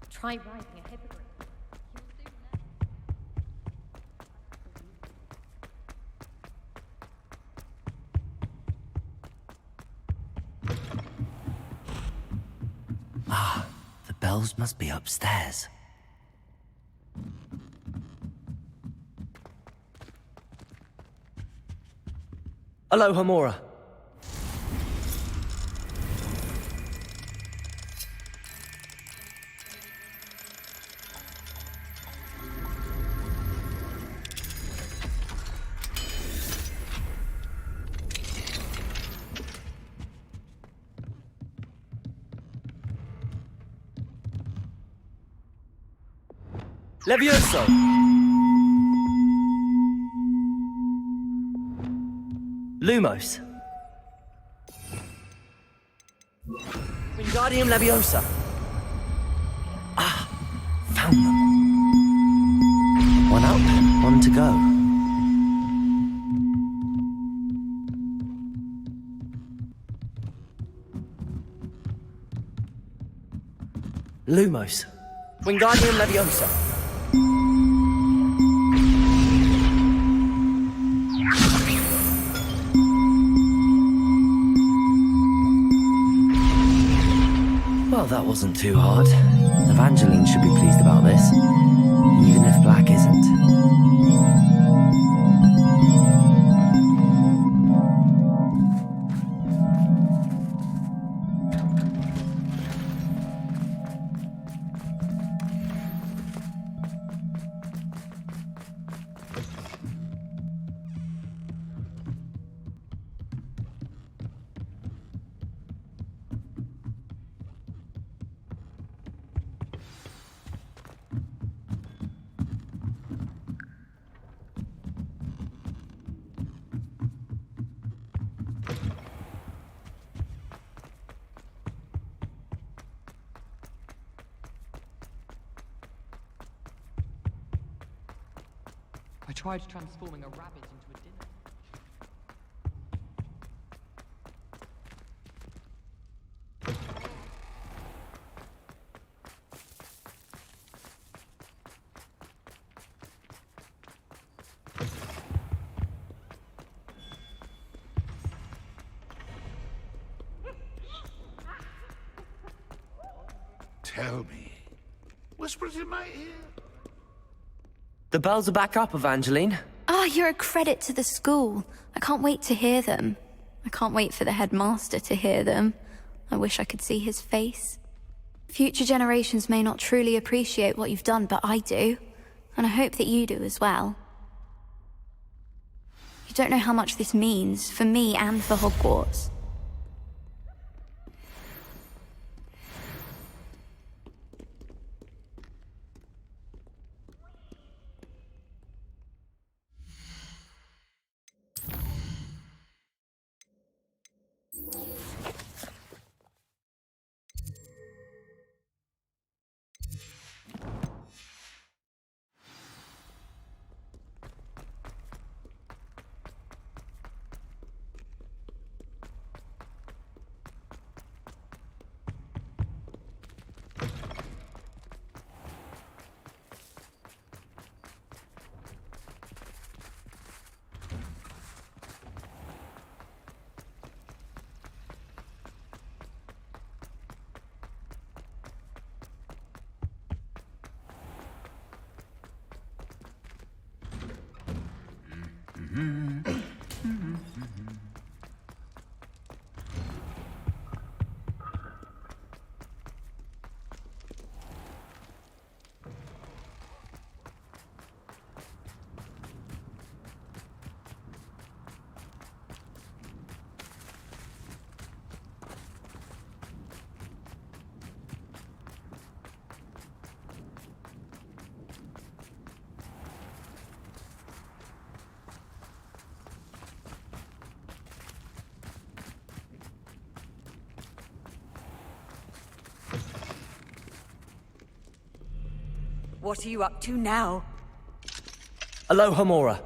Try riding a hippogriff. Ah, the bells must be upstairs. Aloha, Mora. Levioso! Lumos. Wingardium Leviosa. Ah, found them. One up, one to go. Lumos. Wingardium Leviosa. Well, that wasn't too hard. Evangeline should be pleased about this, even if Black isn't. tried transforming a rabbit into a dinner. Tell me. Whisper it in my ear. The bells are back up, Evangeline. Oh, you're a credit to the school. I can't wait to hear them. I can't wait for the headmaster to hear them. I wish I could see his face. Future generations may not truly appreciate what you've done, but I do. And I hope that you do as well. You don't know how much this means, for me and for Hogwarts. What are you up to now? Aloha, Mora.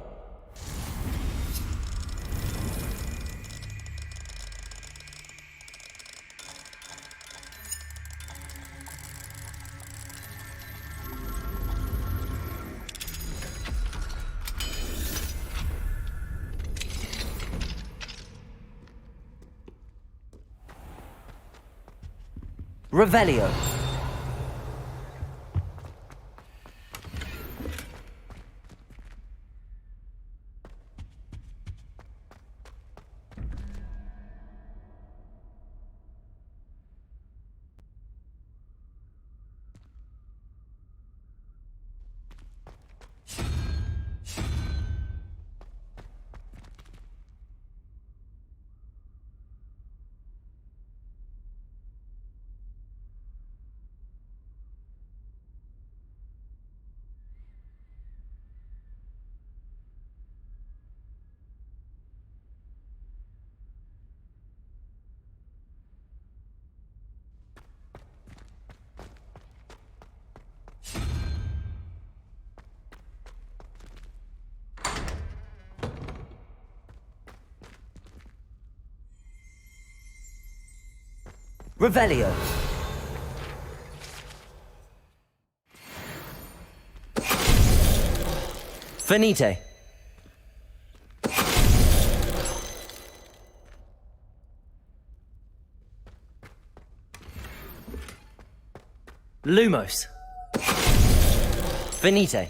Revelio. Revelio. Finite. Lumos. Finite.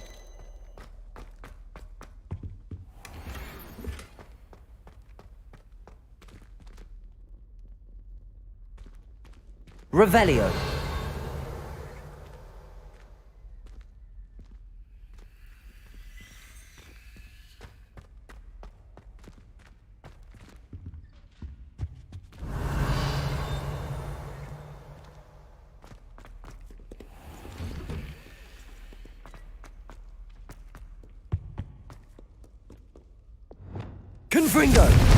Revelio. Confringo.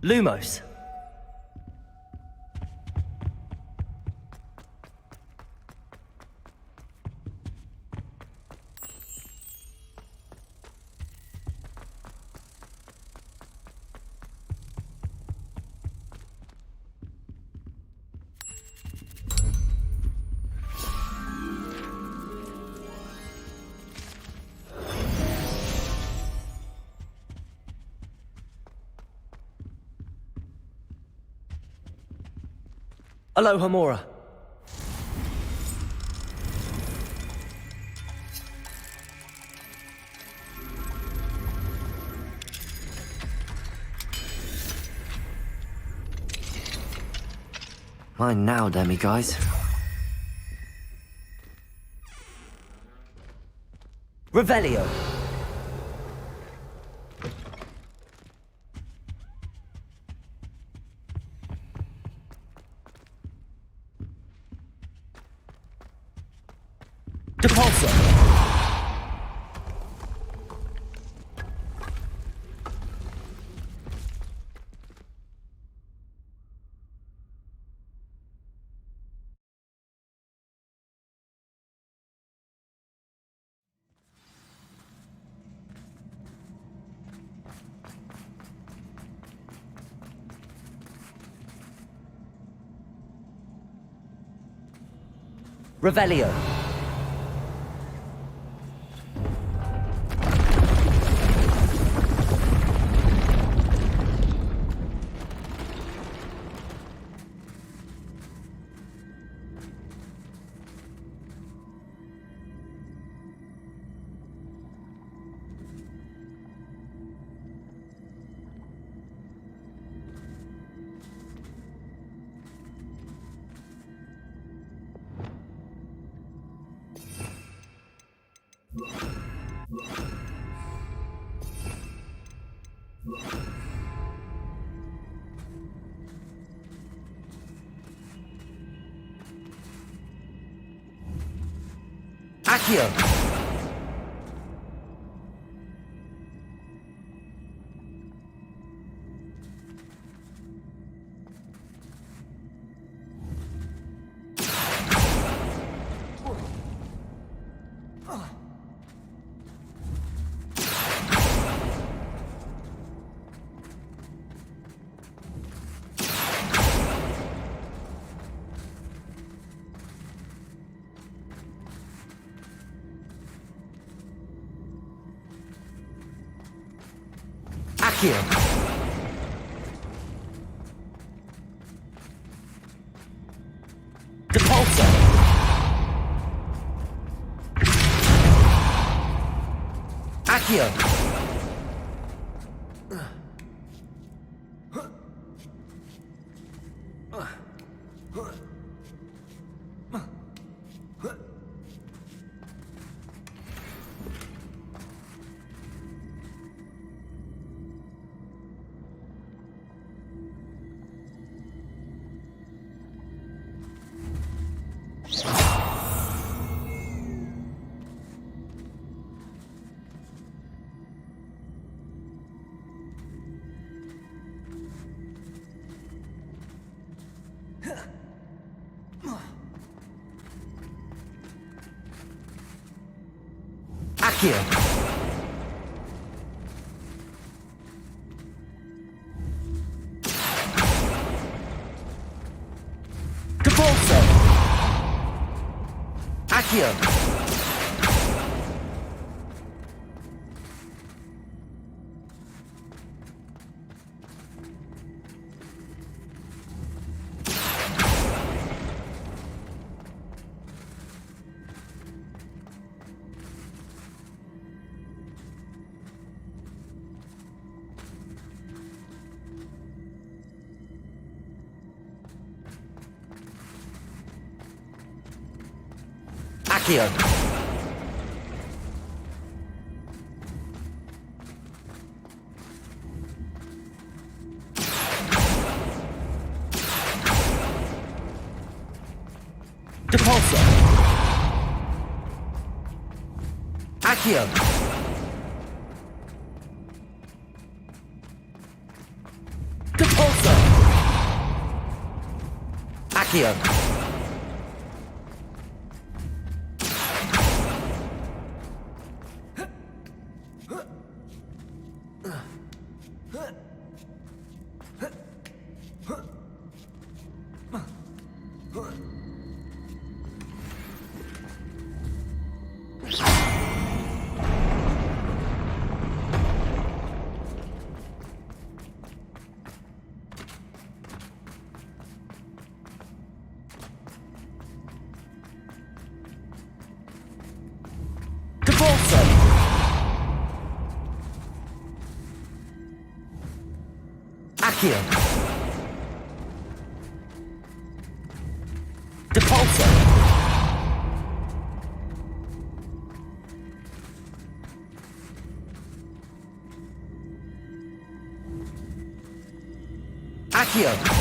Lumos. Aloha Mora. Mine now, demi guys. Revelio. Depulso. Revelio. Accio. Accio. Depulso. Accio. Accio. Depulso. Accio. Accio. Depulso. Accio. Depulso. Accio. Accio. Depulso. Accio.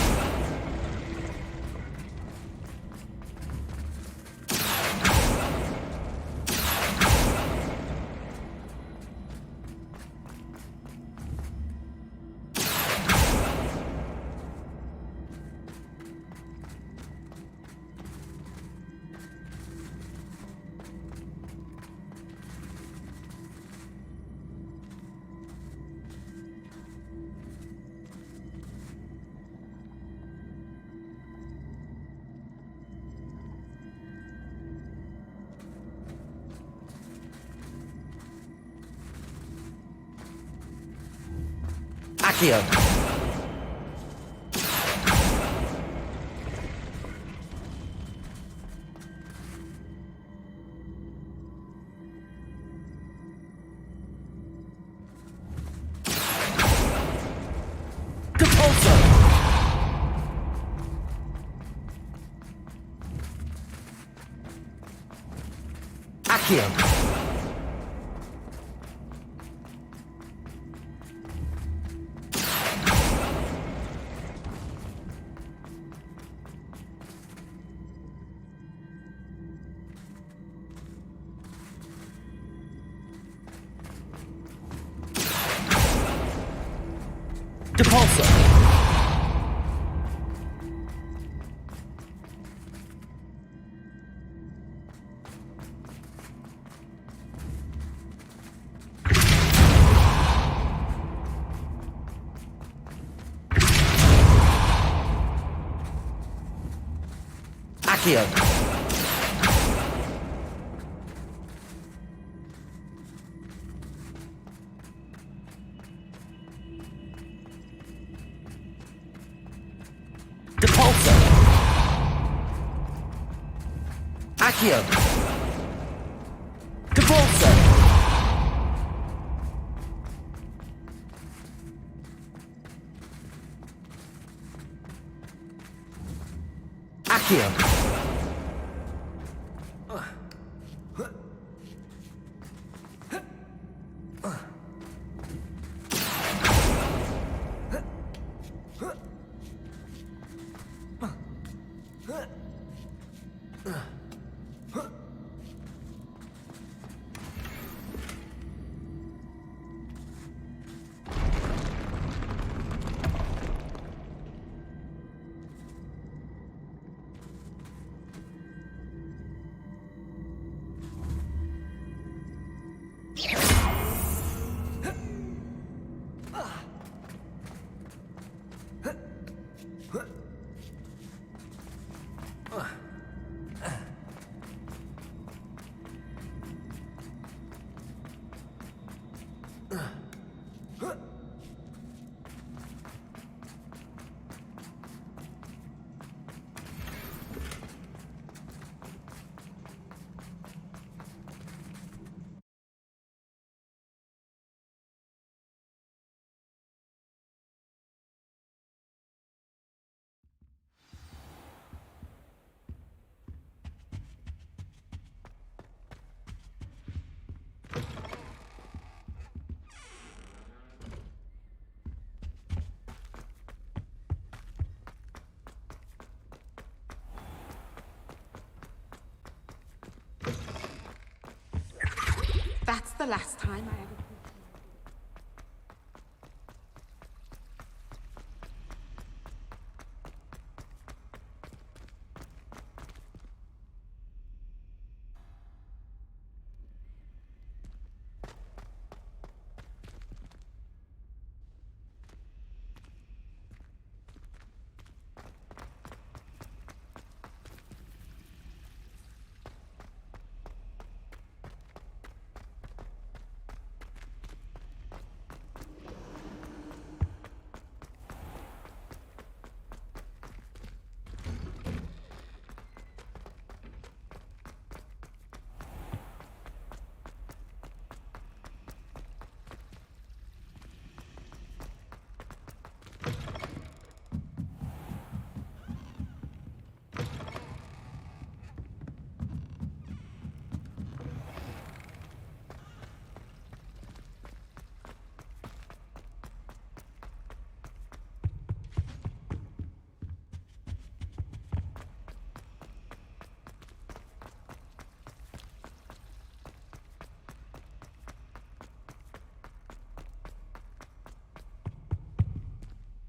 Accio. Depulso. Accio. Depulso. Accio. Depulso. Accio. Depulso. Accio. That's the last time I ever...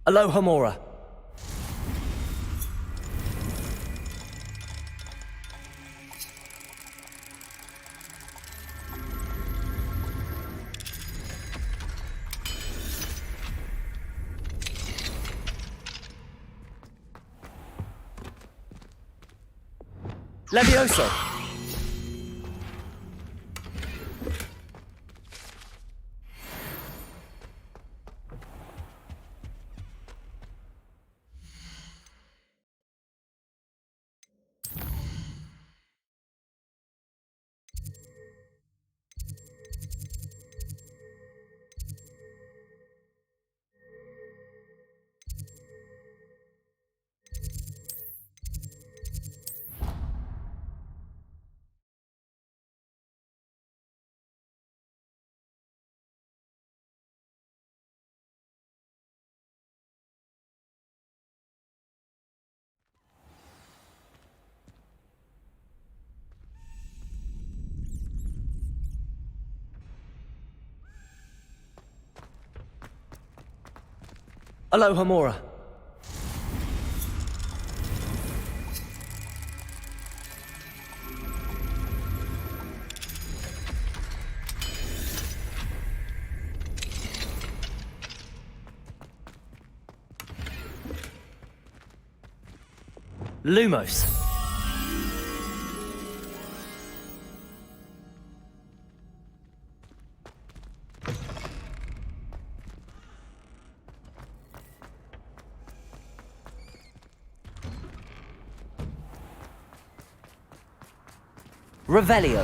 Aloha Mora. Levioso. Aloha Mora. Lumos. Revelio.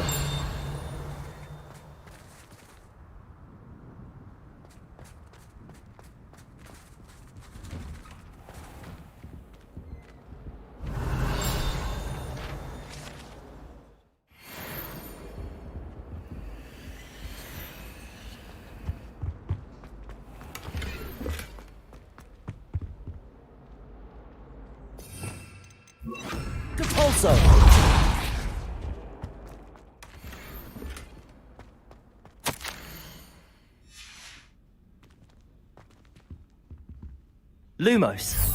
Compulso. Lumos.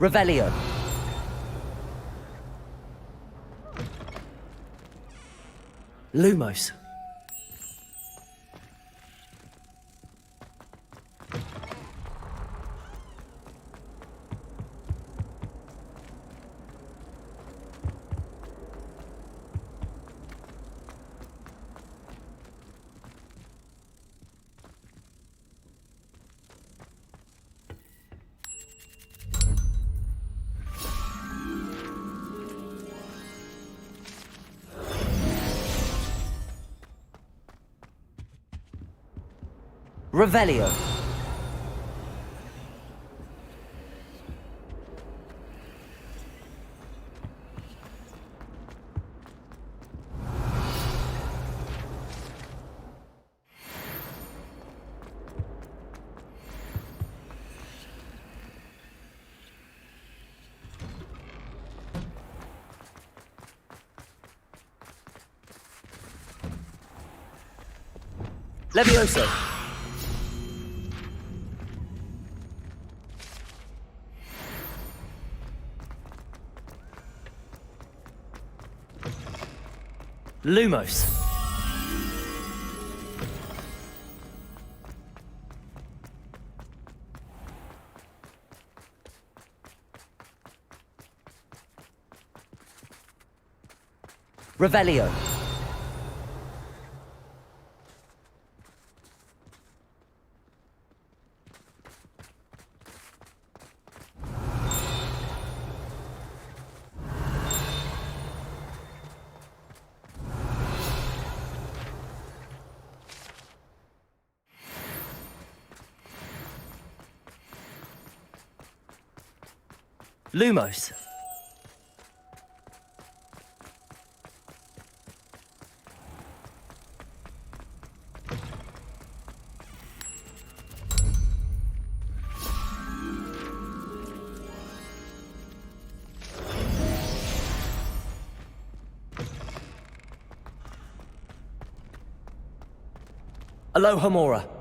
Revelio. Lumos. Revelio. Levioso. Lumos. Revelio. Lumos. Aloha Mora.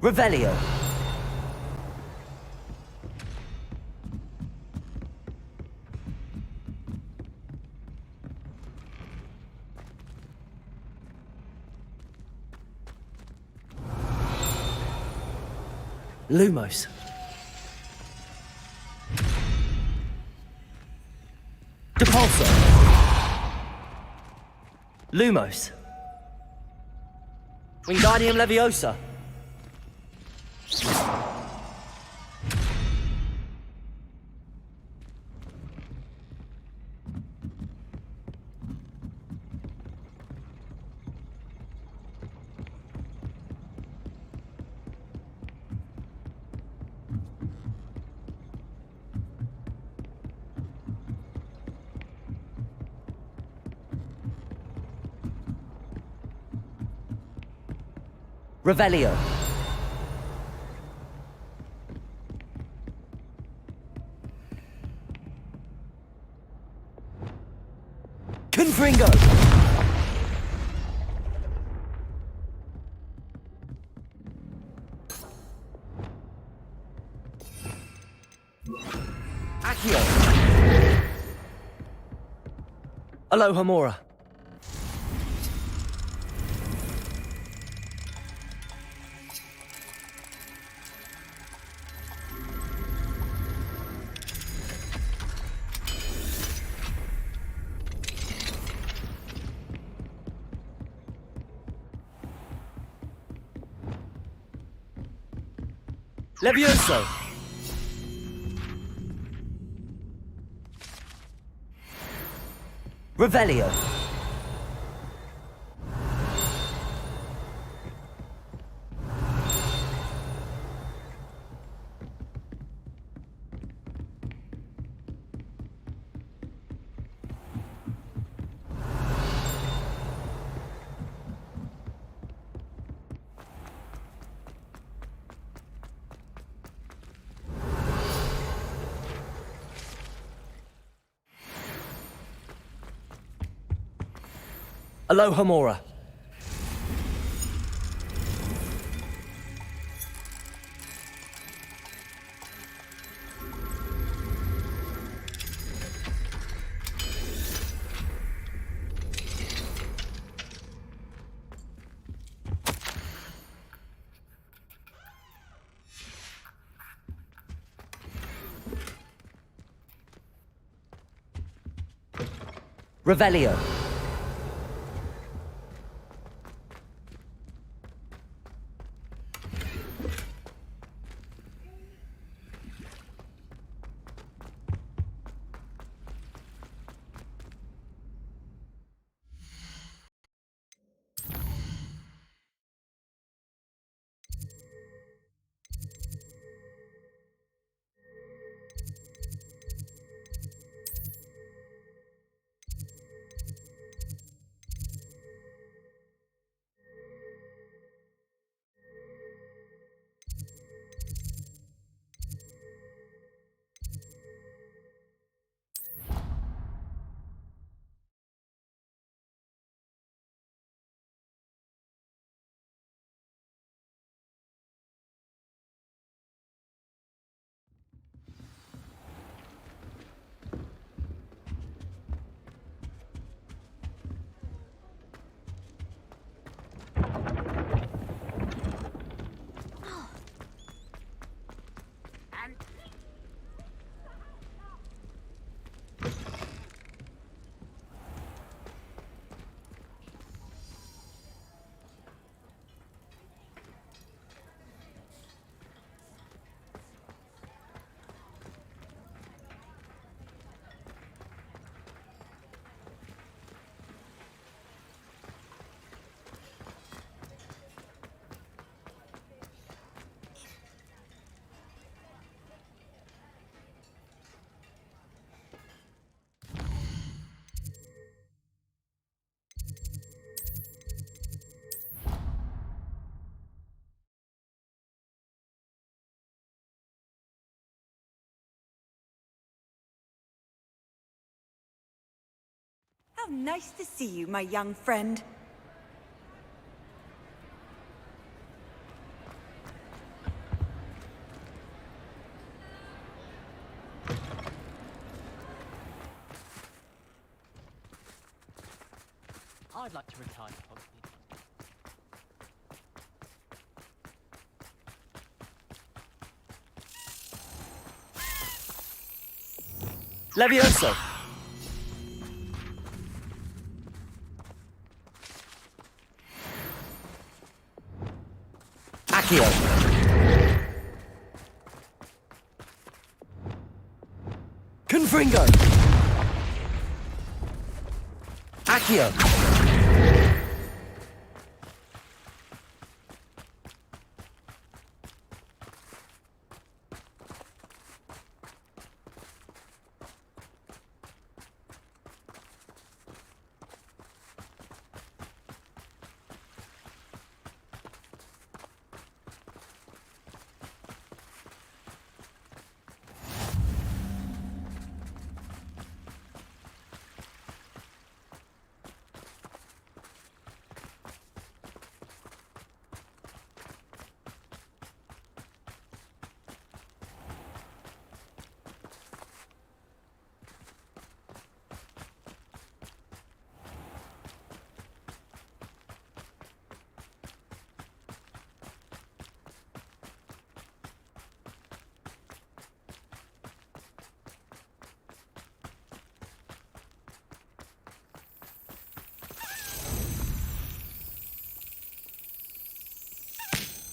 Revelio. Lumos. Depulso. Lumos. Wingardium Leviosa. Revelio. Confringo. Accio. Aloha Mora. Levioso. Revelio. Aloha Mora. Revelio. How nice to see you, my young friend. I'd like to retire to Hogsmeade. Levioso! Accio! Confringo! Accio!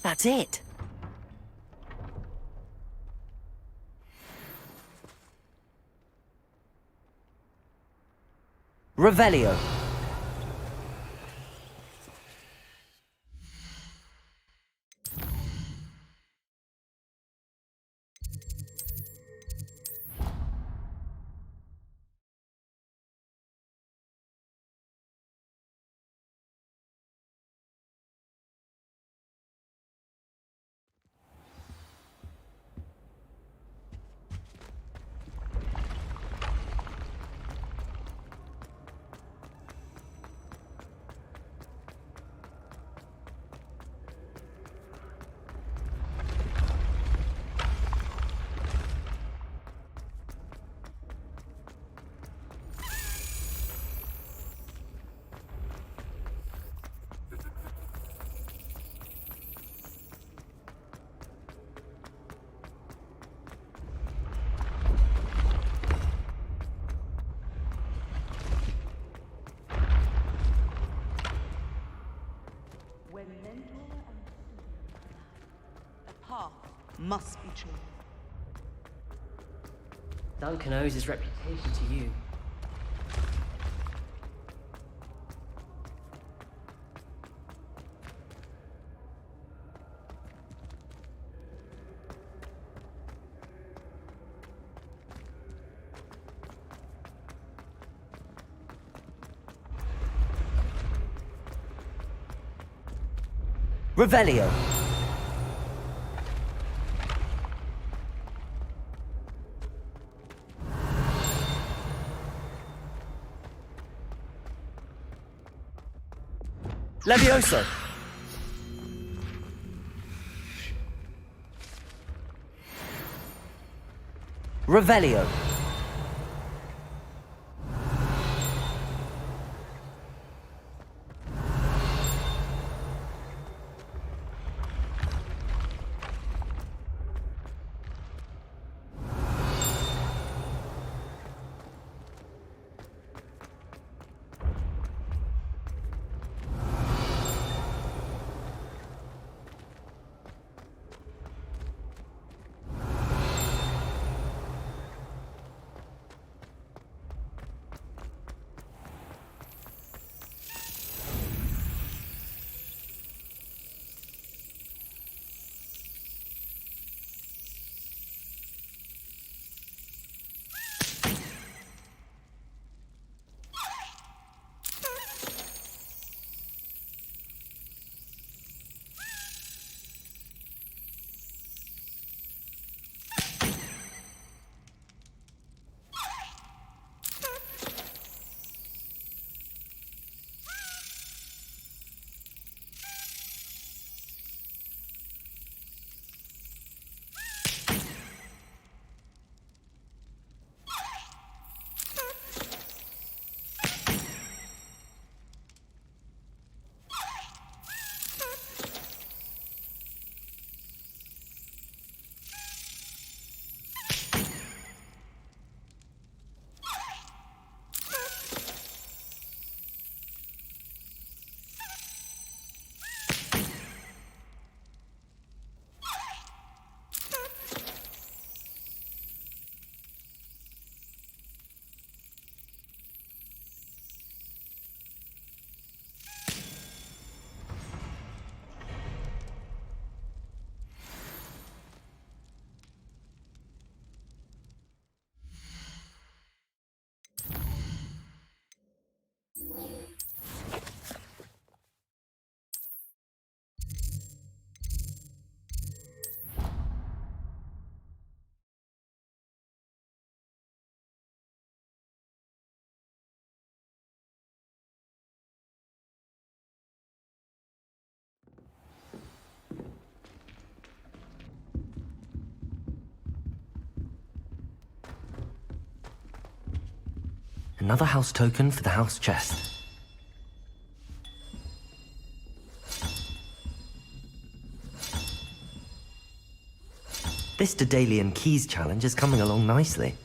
That's it. Revelio. When mentor and student collide, a path must be chosen. Duncan owes his reputation to you. Revelio. Levioso. Revelio. Another house token for the house chest. This Daedalian Keys challenge is coming along nicely.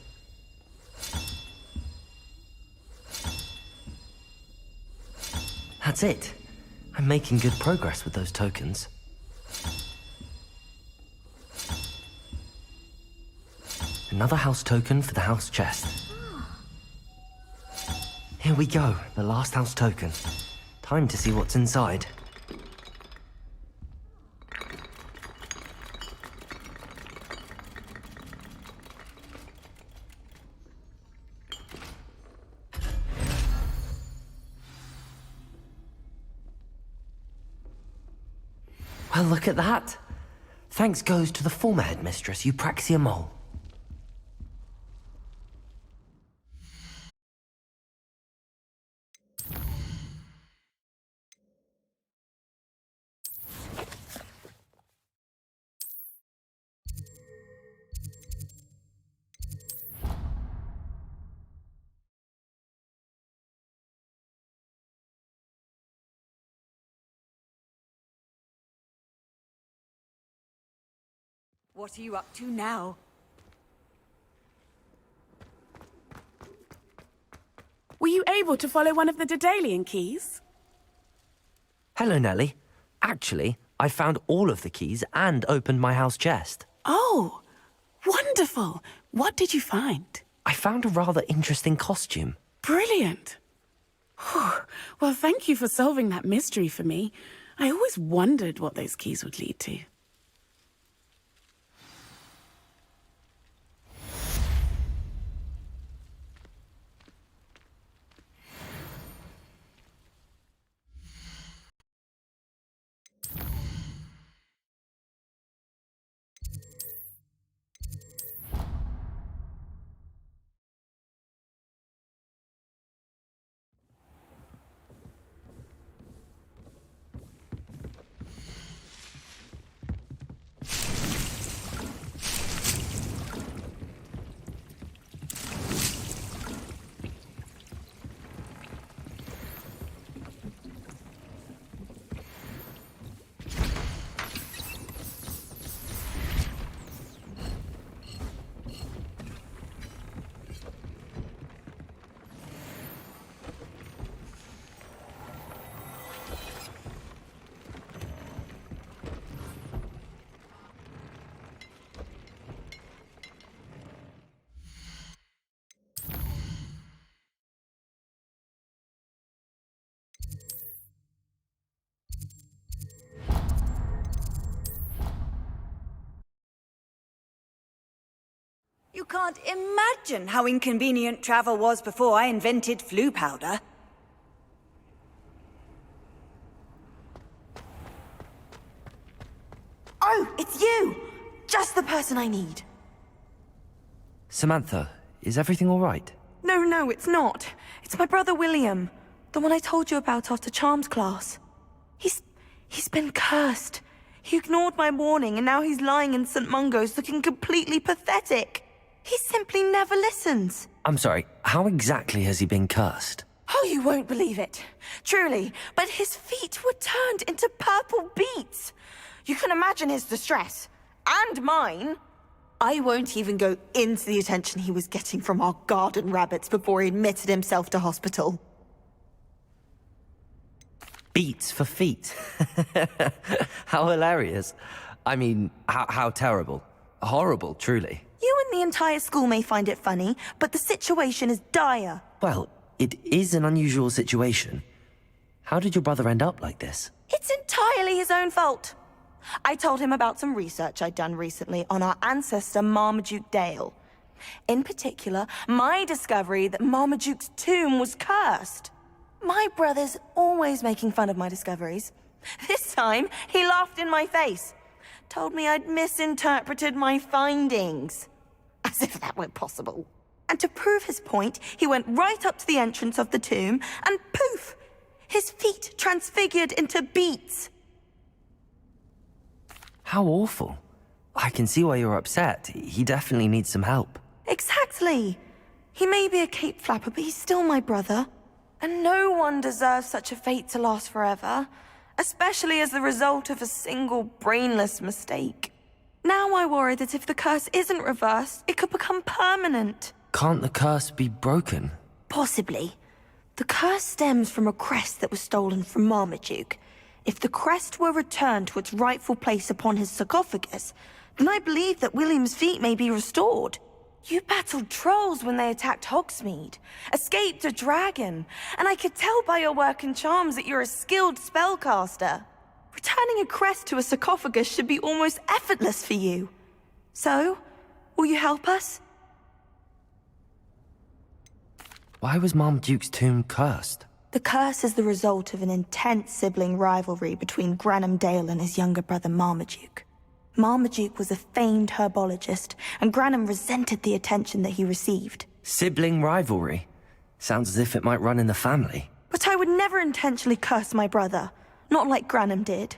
That's it. I'm making good progress with those tokens. Another house token for the house chest. Here we go, the last house token. Time to see what's inside. Well, look at that. Thanks goes to the former headmistress, Eupraxia Mole. What are you up to now? Were you able to follow one of the Daedalian keys? Hello, Nellie. Actually, I found all of the keys and opened my house chest. Oh, wonderful. What did you find? I found a rather interesting costume. Brilliant. Well, thank you for solving that mystery for me. I always wondered what those keys would lead to. You can't imagine how inconvenient travel was before I invented flu powder. Oh, it's you! Just the person I need. Samantha, is everything all right? No, it's not. It's my brother William. The one I told you about after Charms class. He's been cursed. He ignored my warning and now he's lying in St. Mungo's looking completely pathetic. He simply never listens. I'm sorry, how exactly has he been cursed? Oh, you won't believe it. Truly, but his feet were turned into purple beets. You can imagine his distress. And mine. I won't even go into the attention he was getting from our garden rabbits before he admitted himself to hospital. Beats for feet. How hilarious. I mean, how terrible. Horrible, truly. You and the entire school may find it funny, but the situation is dire. Well, it is an unusual situation. How did your brother end up like this? It's entirely his own fault. I told him about some research I'd done recently on our ancestor Marmaduke Dale. In particular, my discovery that Marmaduke's tomb was cursed. My brother's always making fun of my discoveries. This time, he laughed in my face. Told me I'd misinterpreted my findings. As if that were possible. And to prove his point, he went right up to the entrance of the tomb, and poof! His feet transfigured into beets. How awful. I can see why you're upset. He definitely needs some help. Exactly. He may be a cape flapper, but he's still my brother. And no one deserves such a fate to last forever, especially as the result of a single brainless mistake. Now I worry that if the curse isn't reversed, it could become permanent. Can't the curse be broken? Possibly. The curse stems from a crest that was stolen from Marmaduke. If the crest were returned to its rightful place upon his sarcophagus, then I believe that William's feat may be restored. You battled trolls when they attacked Hogsmeade, escaped a dragon, and I could tell by your work and charms that you're a skilled spellcaster. Returning a crest to a sarcophagus should be almost effortless for you. So, will you help us? Why was Marmaduke's tomb cursed? The curse is the result of an intense sibling rivalry between Granham Dale and his younger brother Marmaduke. Marmaduke was a famed herbologist, and Granham resented the attention that he received. Sibling rivalry? Sounds as if it might run in the family. But I would never intentionally curse my brother, not like Granham did.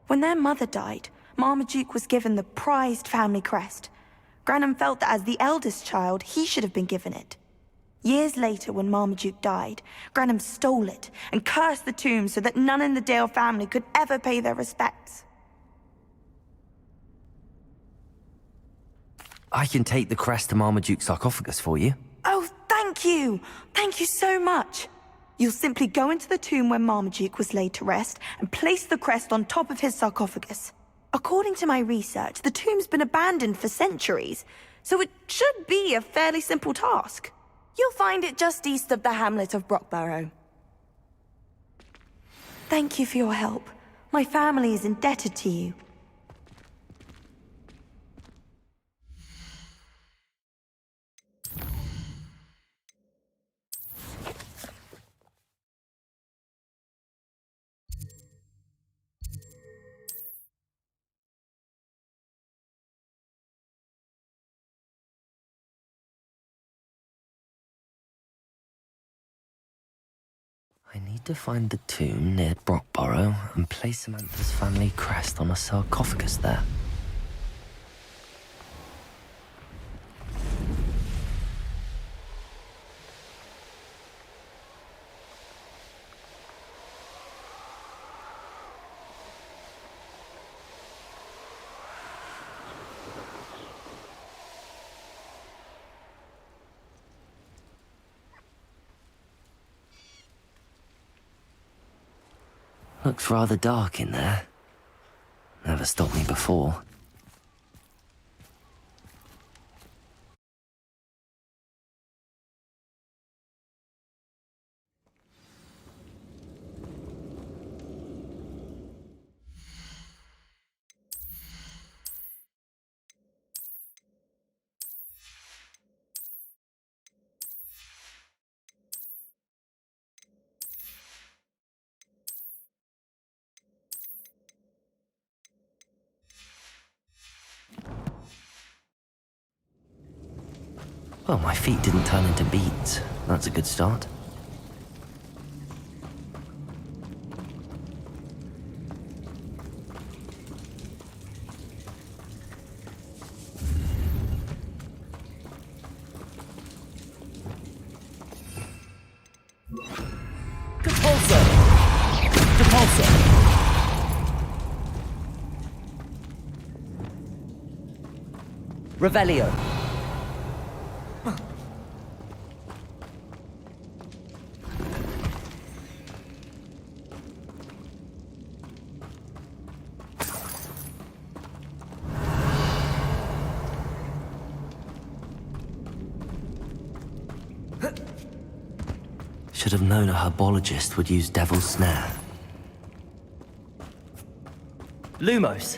When their mother died, Marmaduke was given the prized family crest. Granham felt that as the eldest child, he should have been given it. Years later, when Marmaduke died, Granham stole it and cursed the tomb so that none in the Dale family could ever pay their respects. I can take the crest to Marmaduke's sarcophagus for you. Oh, thank you! Thank you so much! You'll simply go into the tomb where Marmaduke was laid to rest and place the crest on top of his sarcophagus. According to my research, the tomb's been abandoned for centuries, so it should be a fairly simple task. You'll find it just east of the hamlet of Brockborough. Thank you for your help. My family is indebted to you. I need to find the tomb near Brockborough and place Samantha's family crest on a sarcophagus there. Looks rather dark in there. Never stopped me before. Well, my feet didn't turn into beads. That's a good start. Revelio. Should have known a herbologist would use Devil's Snare. Lumos.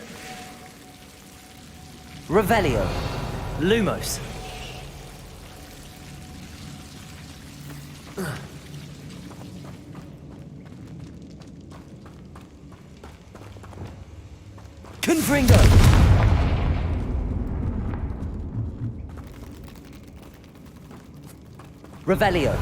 Revelio. Lumos. Confringo. Revelio.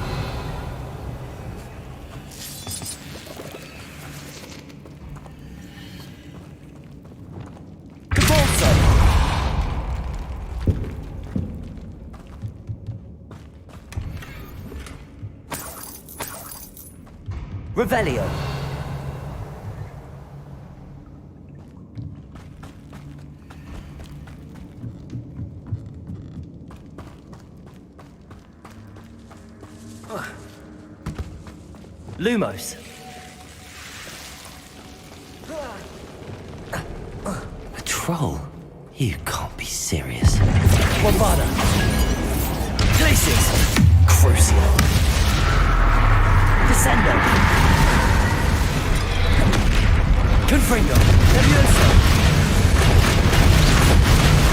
Revelio. Lumos. A troll? You can't be serious. Bombarda. Glacius. Crucio. Descendo. Confringo. Levioso.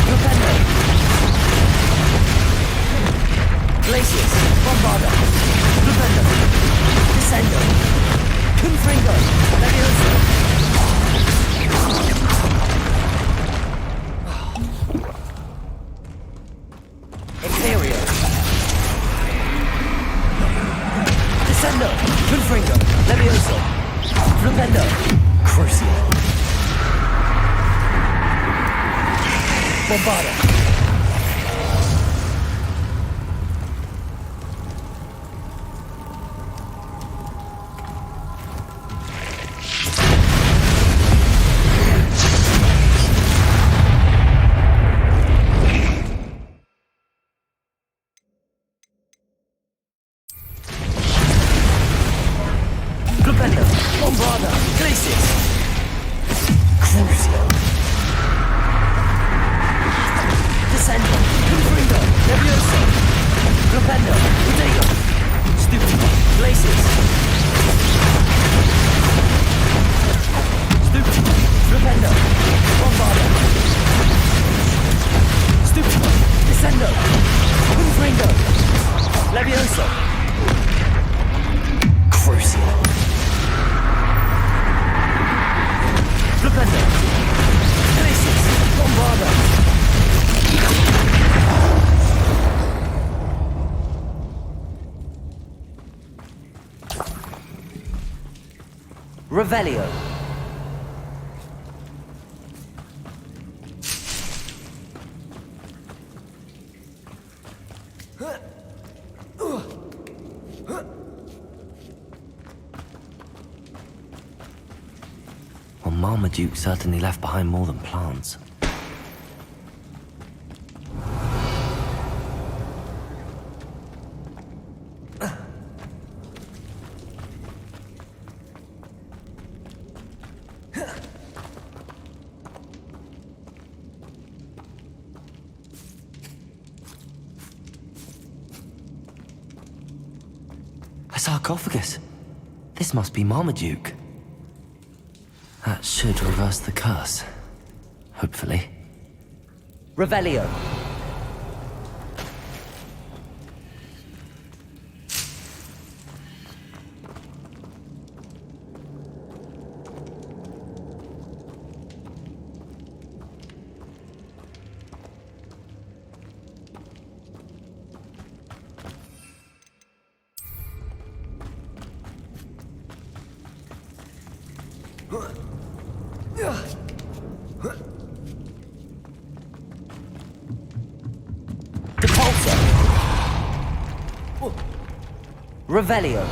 Propendo. Glacius. Bombarda. Propendo. Descendo. Confringo. Levioso. Imperio. Descendo. Confringo. Levioso. Flipendo. Crucio. Bombarda. Flipendo. Bombarda. Glacius. Crucio. Descendo. Confringo. Levioso. Flipendo. Rodeo. Stupido. Glacius. Stupido. Flipendo. Bombarda. Stupido. Descendo. Confringo. Levioso. Crucio. Flipendo. Glacius. Bombarda. Revelio. Well, Marmaduke certainly left behind more than plants. A sarcophagus. This must be Marmaduke. That should reverse the curse. Hopefully. Revelio. Revelio.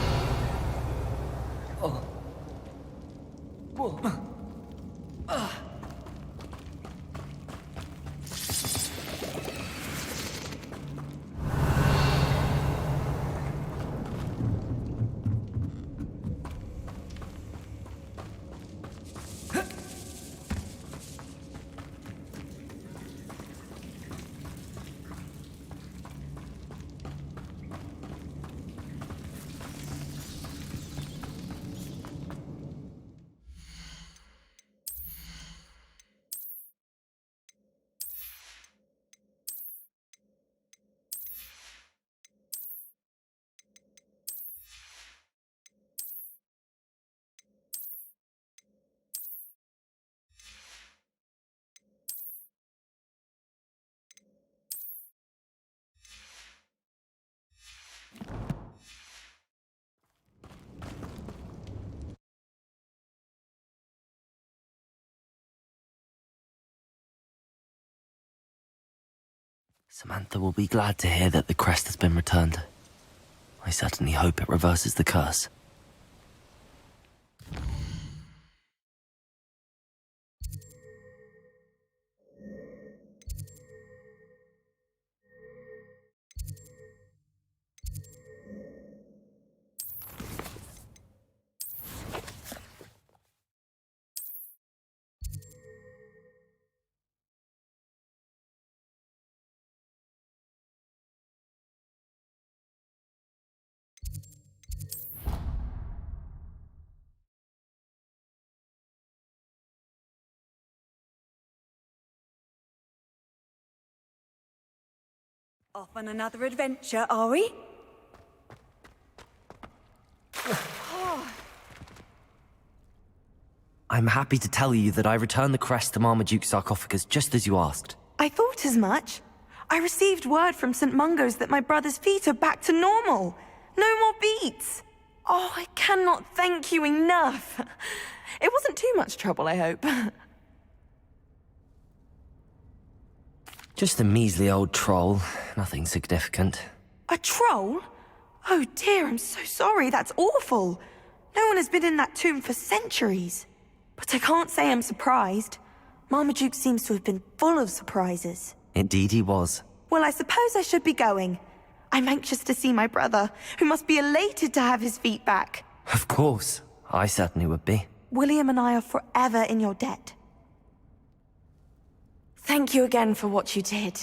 Samantha will be glad to hear that the crest has been returned. I certainly hope it reverses the curse. Off on another adventure, are we? I'm happy to tell you that I returned the crest to Marmaduke's sarcophagus just as you asked. I thought as much. I received word from St. Mungo's that my brother's feet are back to normal. No more beats. Oh, I cannot thank you enough. It wasn't too much trouble, I hope. Just a measly old troll. Nothing significant. A troll? Oh dear, I'm so sorry. That's awful. No one has been in that tomb for centuries. But I can't say I'm surprised. Marmaduke seems to have been full of surprises. Indeed he was. Well, I suppose I should be going. I'm anxious to see my brother, who must be elated to have his feet back. Of course. I certainly would be. William and I are forever in your debt. Thank you again for what you did.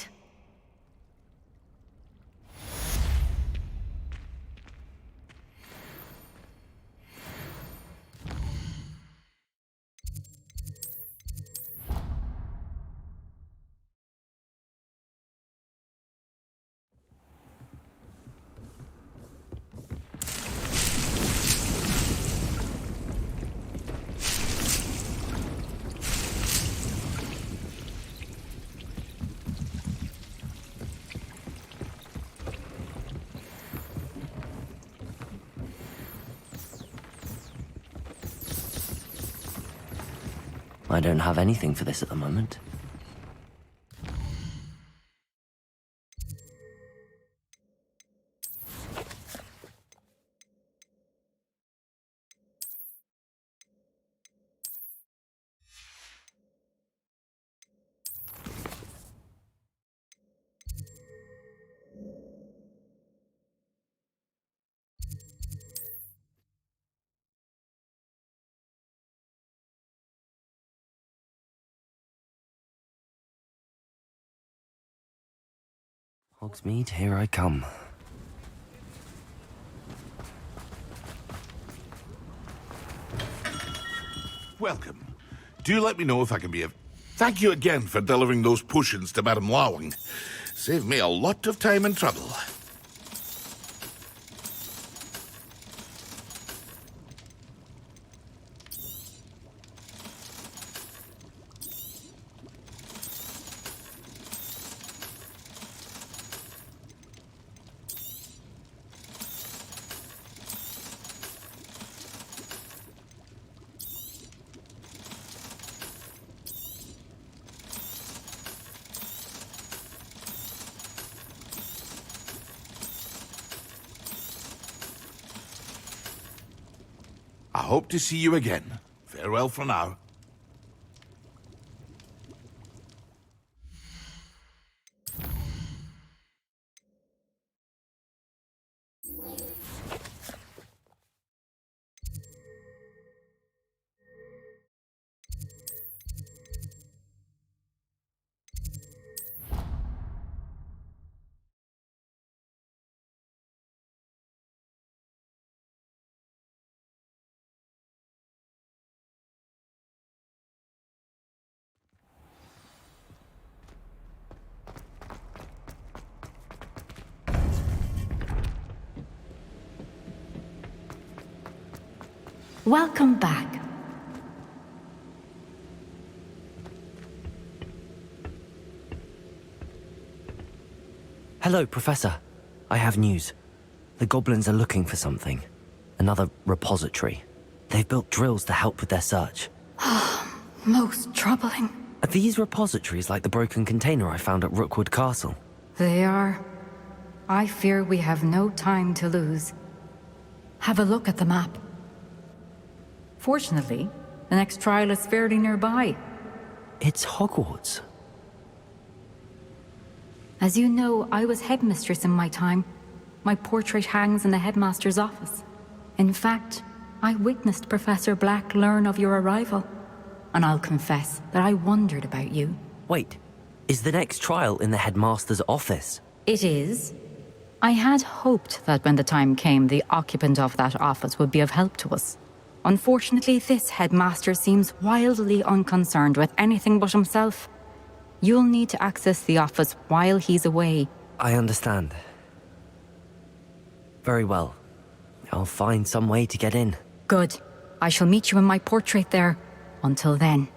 I don't have anything for this at the moment. Hogsmeade, here I come. Welcome. Do let me know if I can be of... Thank you again for delivering those potions to Madame Lawing. Saved me a lot of time and trouble. I hope to see you again. Farewell for now. Welcome back. Hello, Professor. I have news. The goblins are looking for something. Another repository. They've built drills to help with their search. Most troubling. Are these repositories like the broken container I found at Rookwood Castle? They are. I fear we have no time to lose. Have a look at the map. Fortunately, the next trial is fairly nearby. It's Hogwarts. As you know, I was headmistress in my time. My portrait hangs in the headmaster's office. In fact, I witnessed Professor Black learn of your arrival. And I'll confess that I wondered about you. Wait, is the next trial in the headmaster's office? It is. I had hoped that when the time came, the occupant of that office would be of help to us. Unfortunately, this headmaster seems wildly unconcerned with anything but himself. You'll need to access the office while he's away, I understand. Very well. I'll find some way to get in. Good. I shall meet you in my portrait there. Until then.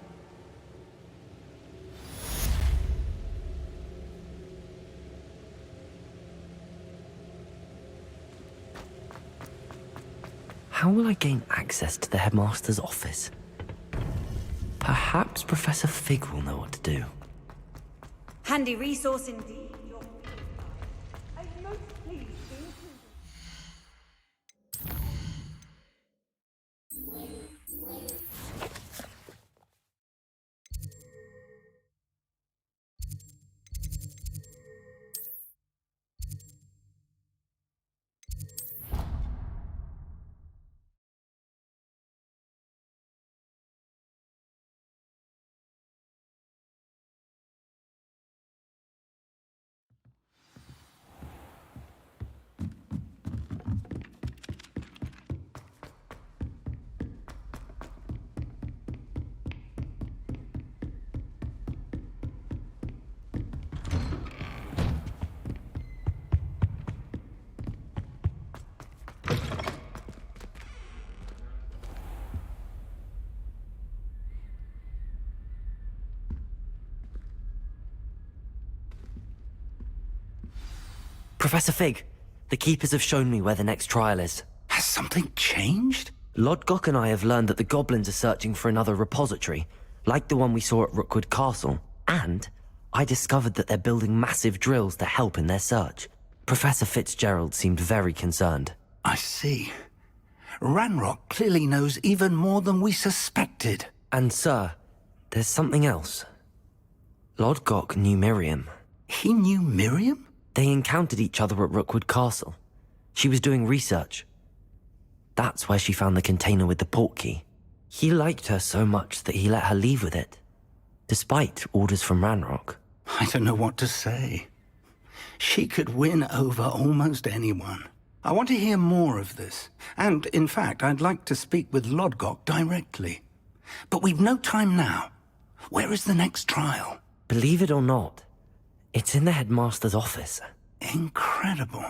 How will I gain access to the headmaster's office? Perhaps Professor Fig will know what to do. Handy resource indeed. Professor Fig, the Keepers have shown me where the next trial is. Has something changed? Lodgok and I have learned that the goblins are searching for another repository, like the one we saw at Rookwood Castle. And I discovered that they're building massive drills to help in their search. Professor Fitzgerald seemed very concerned. I see. Ranrock clearly knows even more than we suspected. And sir, there's something else. Lodgok knew Miriam. He knew Miriam? They encountered each other at Rookwood Castle. She was doing research. That's where she found the container with the portkey. He liked her so much that he let her leave with it, despite orders from Ranrock. I don't know what to say. She could win over almost anyone. I want to hear more of this. And, in fact, I'd like to speak with Lodgok directly. But we've no time now. Where is the next trial? Believe it or not, it's in the headmaster's office. Incredible.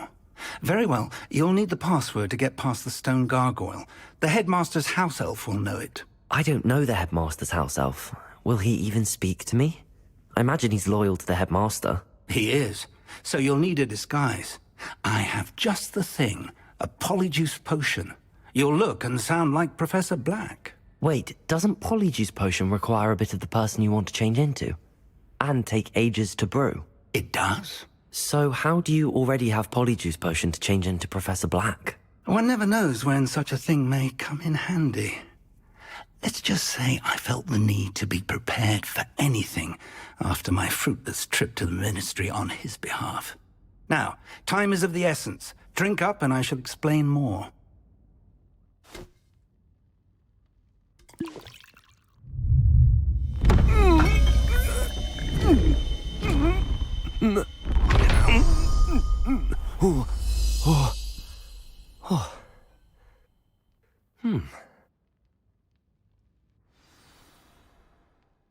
Very well. You'll need the password to get past the stone gargoyle. The headmaster's house elf will know it. I don't know the headmaster's house elf. Will he even speak to me? I imagine he's loyal to the headmaster. He is. So you'll need a disguise. I have just the thing. A polyjuice potion. You'll look and sound like Professor Black. Wait, doesn't polyjuice potion require a bit of the person you want to change into? And take ages to brew? It does. So how do you already have polyjuice potion to change into Professor Black? One never knows when such a thing may come in handy. Let's just say I felt the need to be prepared for anything after my fruitless trip to the Ministry on his behalf. Now, time is of the essence. Drink up and I shall explain more.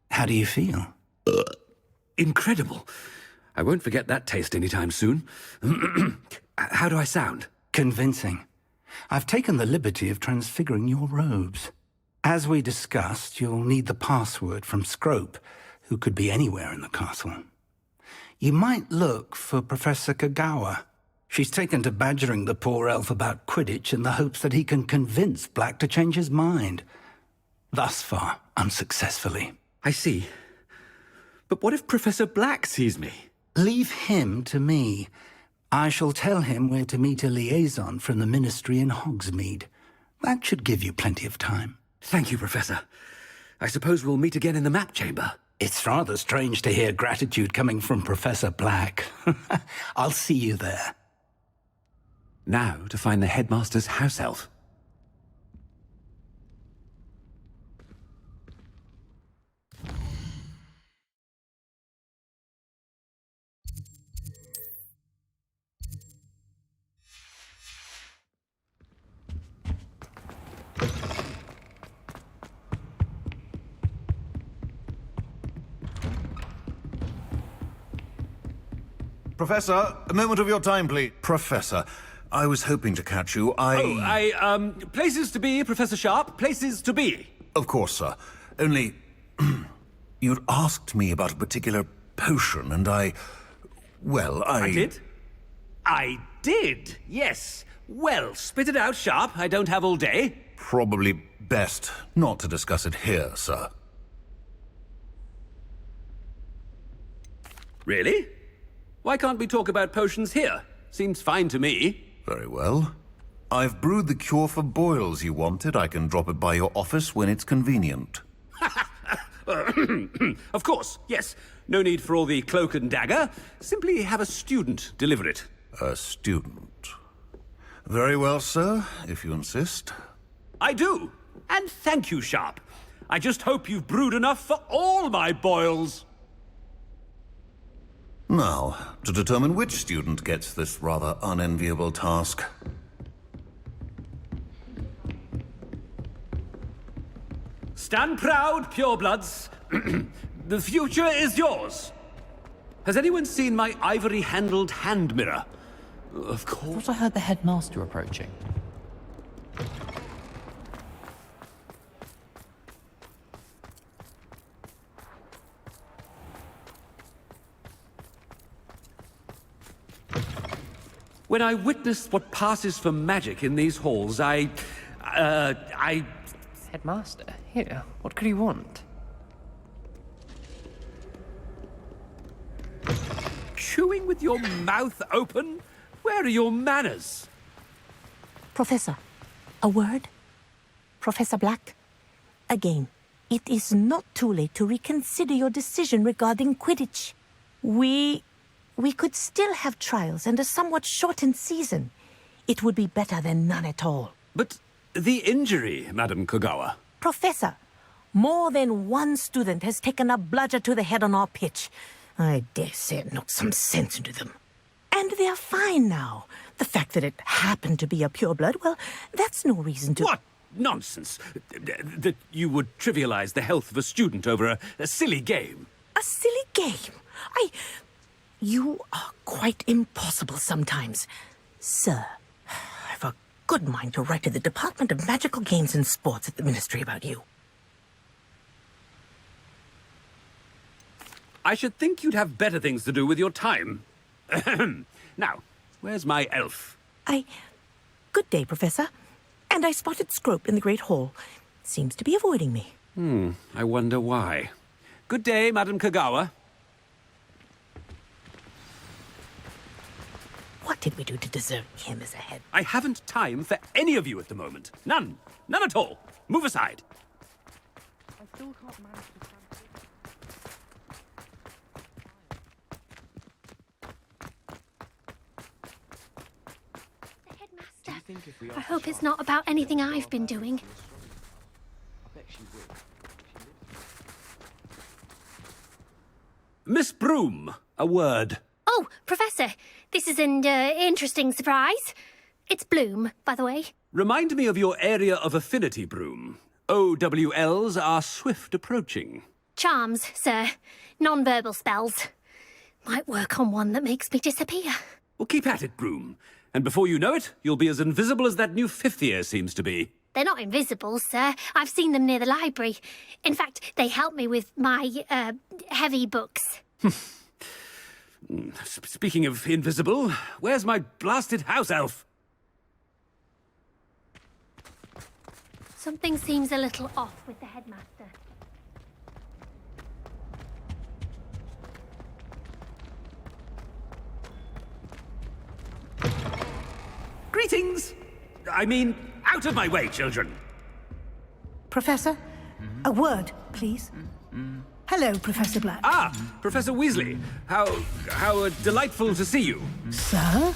How do you feel? Incredible. I won't forget that taste anytime soon. How do I sound? Convincing. I've taken the liberty of transfiguring your robes. As we discussed, you'll need the password from Scrope, who could be anywhere in the castle. You might look for Professor Kagawa. She's taken to badgering the poor elf about Quidditch in the hopes that he can convince Black to change his mind. Thus far, unsuccessfully. I see. But what if Professor Black sees me? Leave him to me. I shall tell him where to meet a liaison from the Ministry in Hogsmeade. That should give you plenty of time. Thank you, Professor. I suppose we'll meet again in the map chamber. It's rather strange to hear gratitude coming from Professor Black. I'll see you there. Now to find the headmaster's house elf. Professor, a moment of your time, please. Professor, I was hoping to catch you. Places to be, Professor Sharp. Places to be. Of course, sir. Only, you'd asked me about a particular potion, and I did? I did, yes. Well, spit it out, Sharp. I don't have all day. Probably best not to discuss it here, sir. Really? Why can't we talk about potions here? Seems fine to me. Very well. I've brewed the cure for boils you wanted. I can drop it by your office when it's convenient. Of course, yes. No need for all the cloak and dagger. Simply have a student deliver it. A student. Very well, sir, if you insist. I do. And thank you, Sharp. I just hope you've brewed enough for all my boils. Now, to determine which student gets this rather unenviable task. Stand proud, purebloods. The future is yours. Has anyone seen my ivory-handled hand mirror? Of course. I thought I heard the headmaster approaching. When I witnessed what passes for magic in these halls, I... Headmaster, here, what could he want? Chewing with your mouth open? Where are your manners? Professor, a word? Professor Black? Again, it is not too late to reconsider your decision regarding Quidditch. We could still have trials and a somewhat shortened season. It would be better than none at all. But the injury, Madam Kogawa. Professor, more than one student has taken a bludger to the head on our pitch. I dare say it knocked some sense into them. And they're fine now. The fact that it happened to be a pureblood, well, that's no reason to... What nonsense! That you would trivialize the health of a student over a silly game. A silly game? You are quite impossible sometimes. Sir, I've a good mind to write to the Department of Magical Games and Sports at the Ministry about you. I should think you'd have better things to do with your time. Now, where's my elf? Good day, Professor. And I spotted Scrope in the Great Hall. Seems to be avoiding me. I wonder why. Good day, Madam Kogawa. What did we do to deserve him as a head? I haven't time for any of you at the moment. None. None at all. Move aside. I still can't manage to I hope it's not about anything I've been doing. Miss Broom, a word. Oh, Professor, this is an interesting surprise. It's Bloom, by the way. Remind me of your area of affinity, Broom. OWLs are swift approaching. Charms, sir. Non-verbal spells. Might work on one that makes me disappear. Well, keep at it, Broom. And before you know it, you'll be as invisible as that new fifth year seems to be. They're not invisible, sir. I've seen them near the library. In fact, they help me with my, heavy books. Speaking of invisible, where's my blasted house elf? Something seems a little off with the headmaster. Greetings! I mean, out of my way, children! Professor, a word, please. Hello, Professor Black. Ah, Professor Weasley. How delightful to see you. Sir?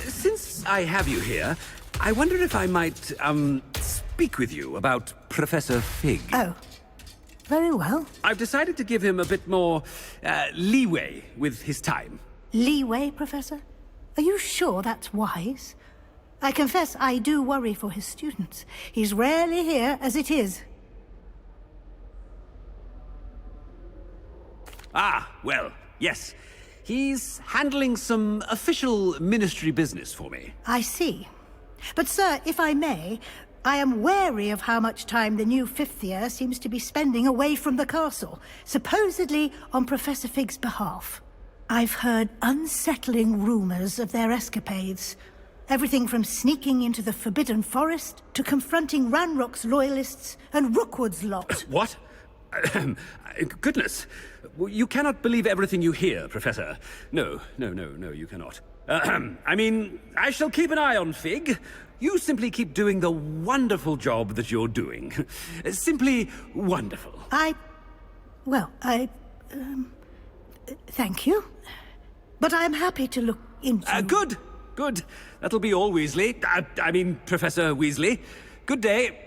Since I have you here, I wonder if I might, speak with you about Professor Fig. Oh, very well. I've decided to give him a bit more, leeway with his time. Leeway, Professor? Are you sure that's wise? I confess I do worry for his students. He's rarely here as it is. Ah, well, yes. He's handling some official ministry business for me. I see. But, sir, if I may, I am wary of how much time the new fifth year seems to be spending away from the castle, supposedly on Professor Fig's behalf. I've heard unsettling rumors of their escapades. Everything from sneaking into the Forbidden Forest to confronting Ranrock's loyalists and Rookwood's lot. What? Goodness. You cannot believe everything you hear, Professor. No, you cannot. I mean, I shall keep an eye on Fig. You simply keep doing the wonderful job that you're doing. Simply wonderful. Thank you. But I'm happy to look into... Good. That'll be all, Weasley. I mean, Professor Weasley. Good day.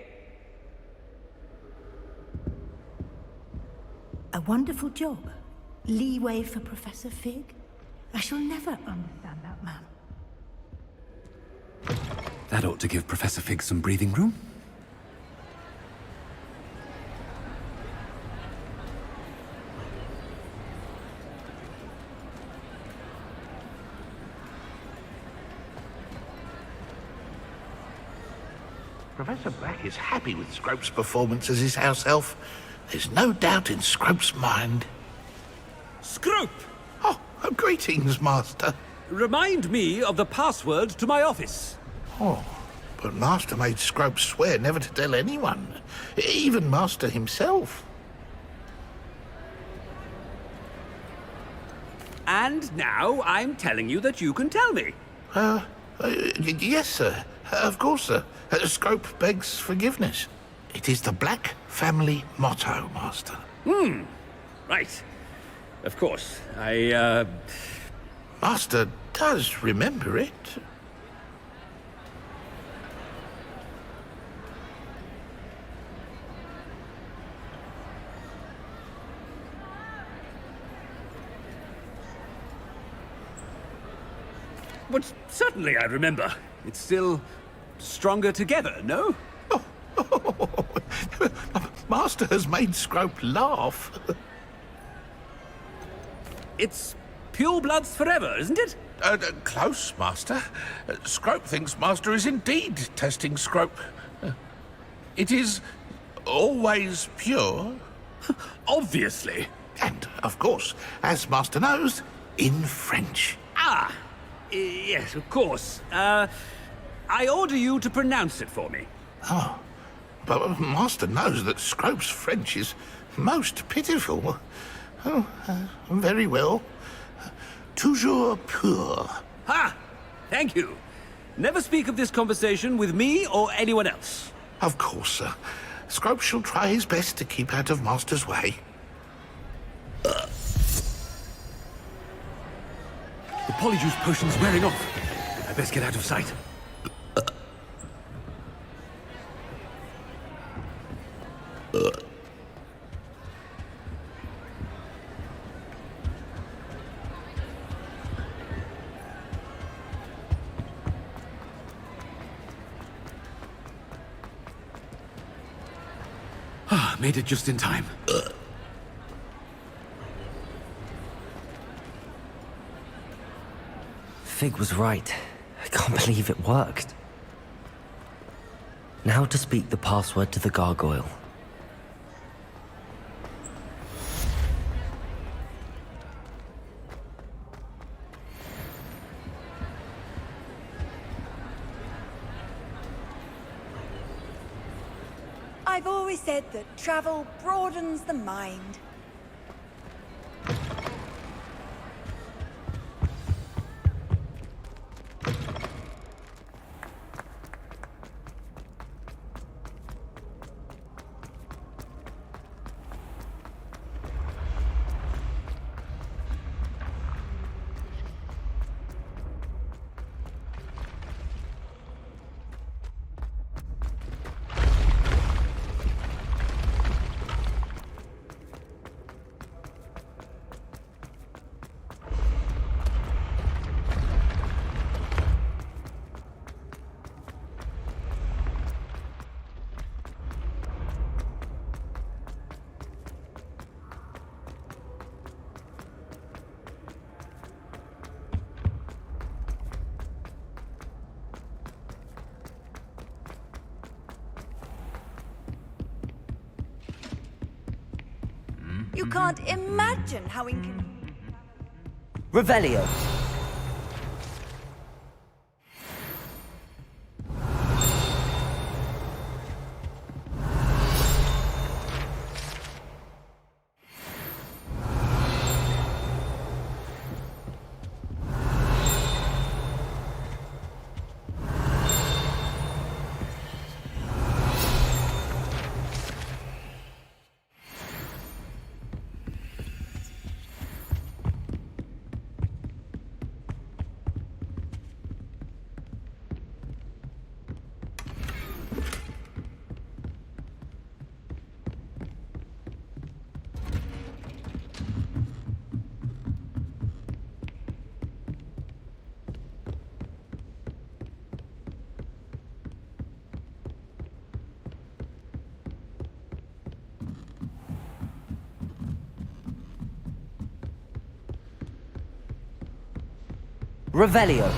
A wonderful job. Leeway for Professor Fig. I shall never understand that man. That ought to give Professor Fig some breathing room. Professor Black is happy with Scrope's performance as his house elf. There's no doubt in Scrope's mind. Scrope! Oh, greetings, Master. Remind me of the password to my office. Oh, but Master made Scrope swear never to tell anyone, even Master himself. And now I'm telling you that you can tell me. Yes, sir. Of course, sir. Scrope begs forgiveness. It is the Black family motto, Master. Right. Of course. Master does remember it. But certainly I remember. It's still stronger together, no? Master has made Scrope laugh. It's purebloods forever, isn't it? Close, Master. Scrope thinks Master is indeed testing Scrope. It is always pure. Obviously. And, of course, as Master knows, in French. Yes, of course. I order you to pronounce it for me. Oh, but Master knows that Scrope's French is most pitiful. Oh, very well. Toujours pur. Ha! Thank you. Never speak of this conversation with me or anyone else. Of course, sir. Scrope shall try his best to keep out of Master's way. The polyjuice potion's wearing off. I best get out of sight. Made it just in time. Fig was right. I can't believe it worked. Now to speak the password to the gargoyle. I've always said that travel broadens the mind. You can't imagine how Revelio. Revelio.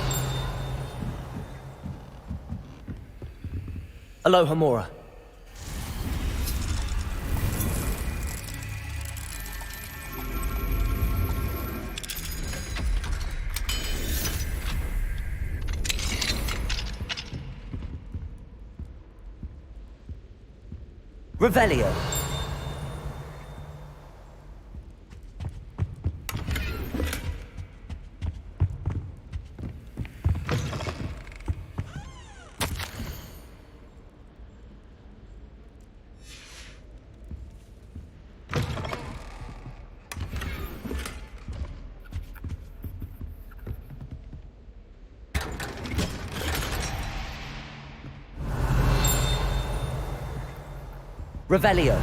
Aloha Mora. Revelio. Revelio.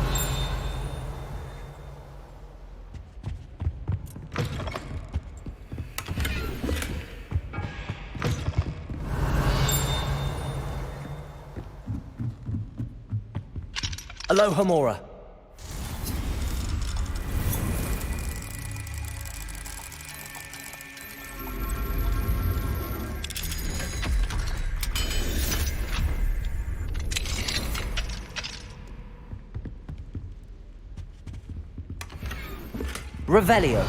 Aloha Mora. Revelio.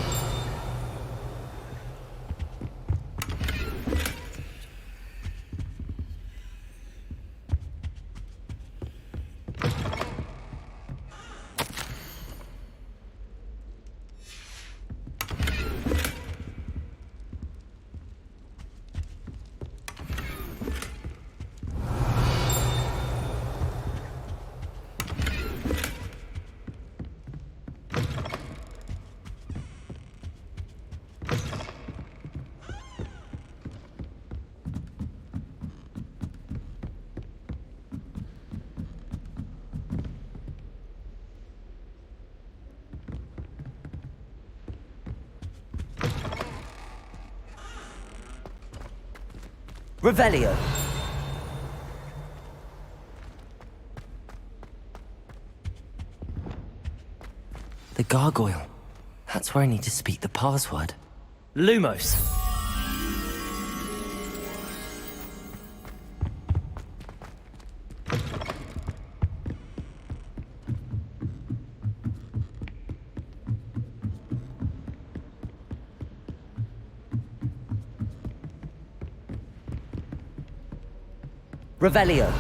Revelio. The gargoyle. That's where I need to speak the password. Lumos. Revelio.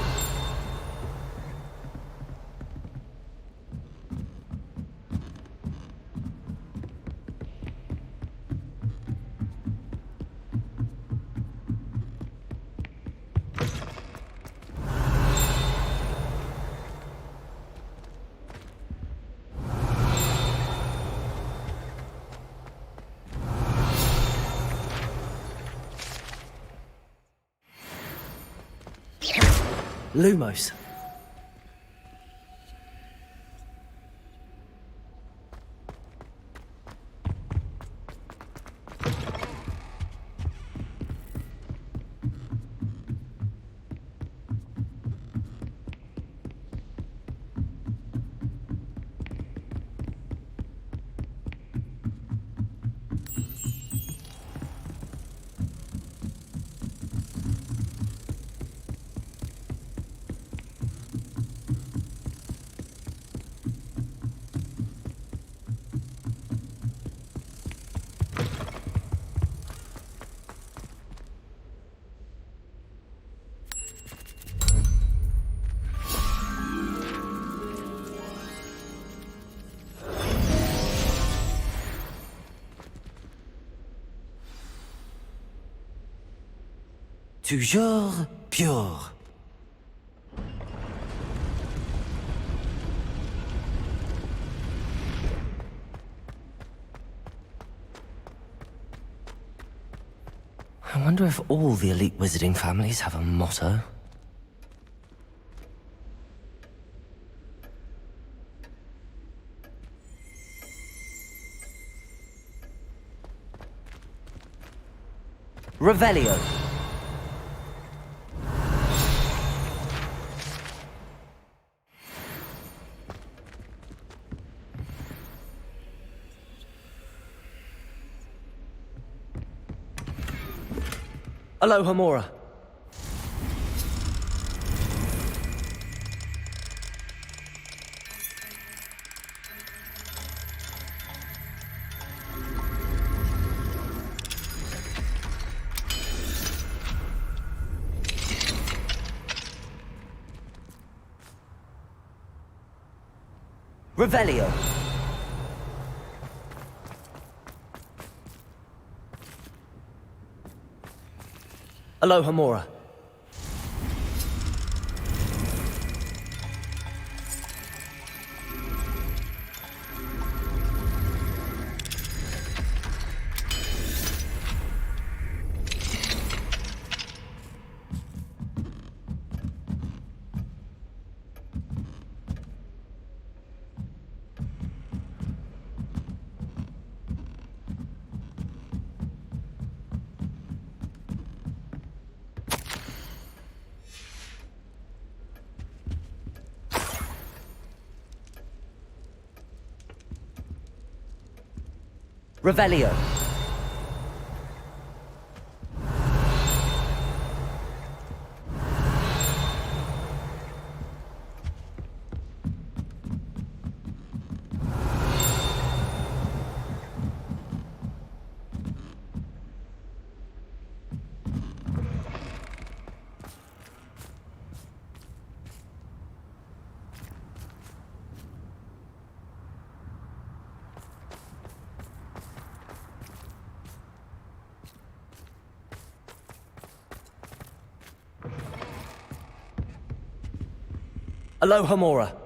Lumos. Toujours pure. I wonder if all the elite wizarding families have a motto. Revelio. Aloha Mora. Revelio. Aloha Mora. Revelio. Aloha Mora.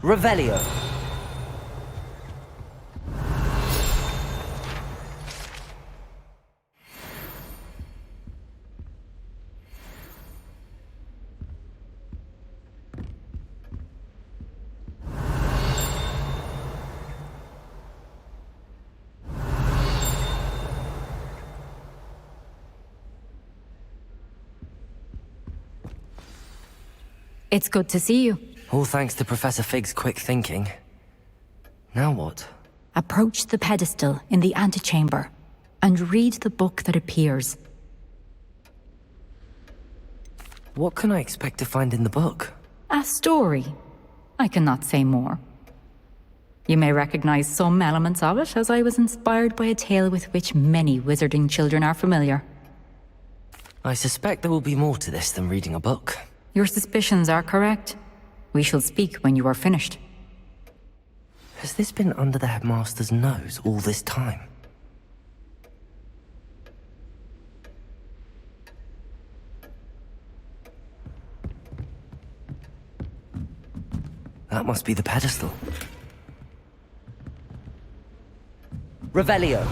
Revelio. It's good to see you. All thanks to Professor Fig's quick thinking. Now what? Approach the pedestal in the antechamber and read the book that appears. What can I expect to find in the book? A story. I cannot say more. You may recognize some elements of it, as I was inspired by a tale with which many wizarding children are familiar. I suspect there will be more to this than reading a book. Your suspicions are correct. We shall speak when you are finished. Has this been under the headmaster's nose all this time? That must be the pedestal. Revelio.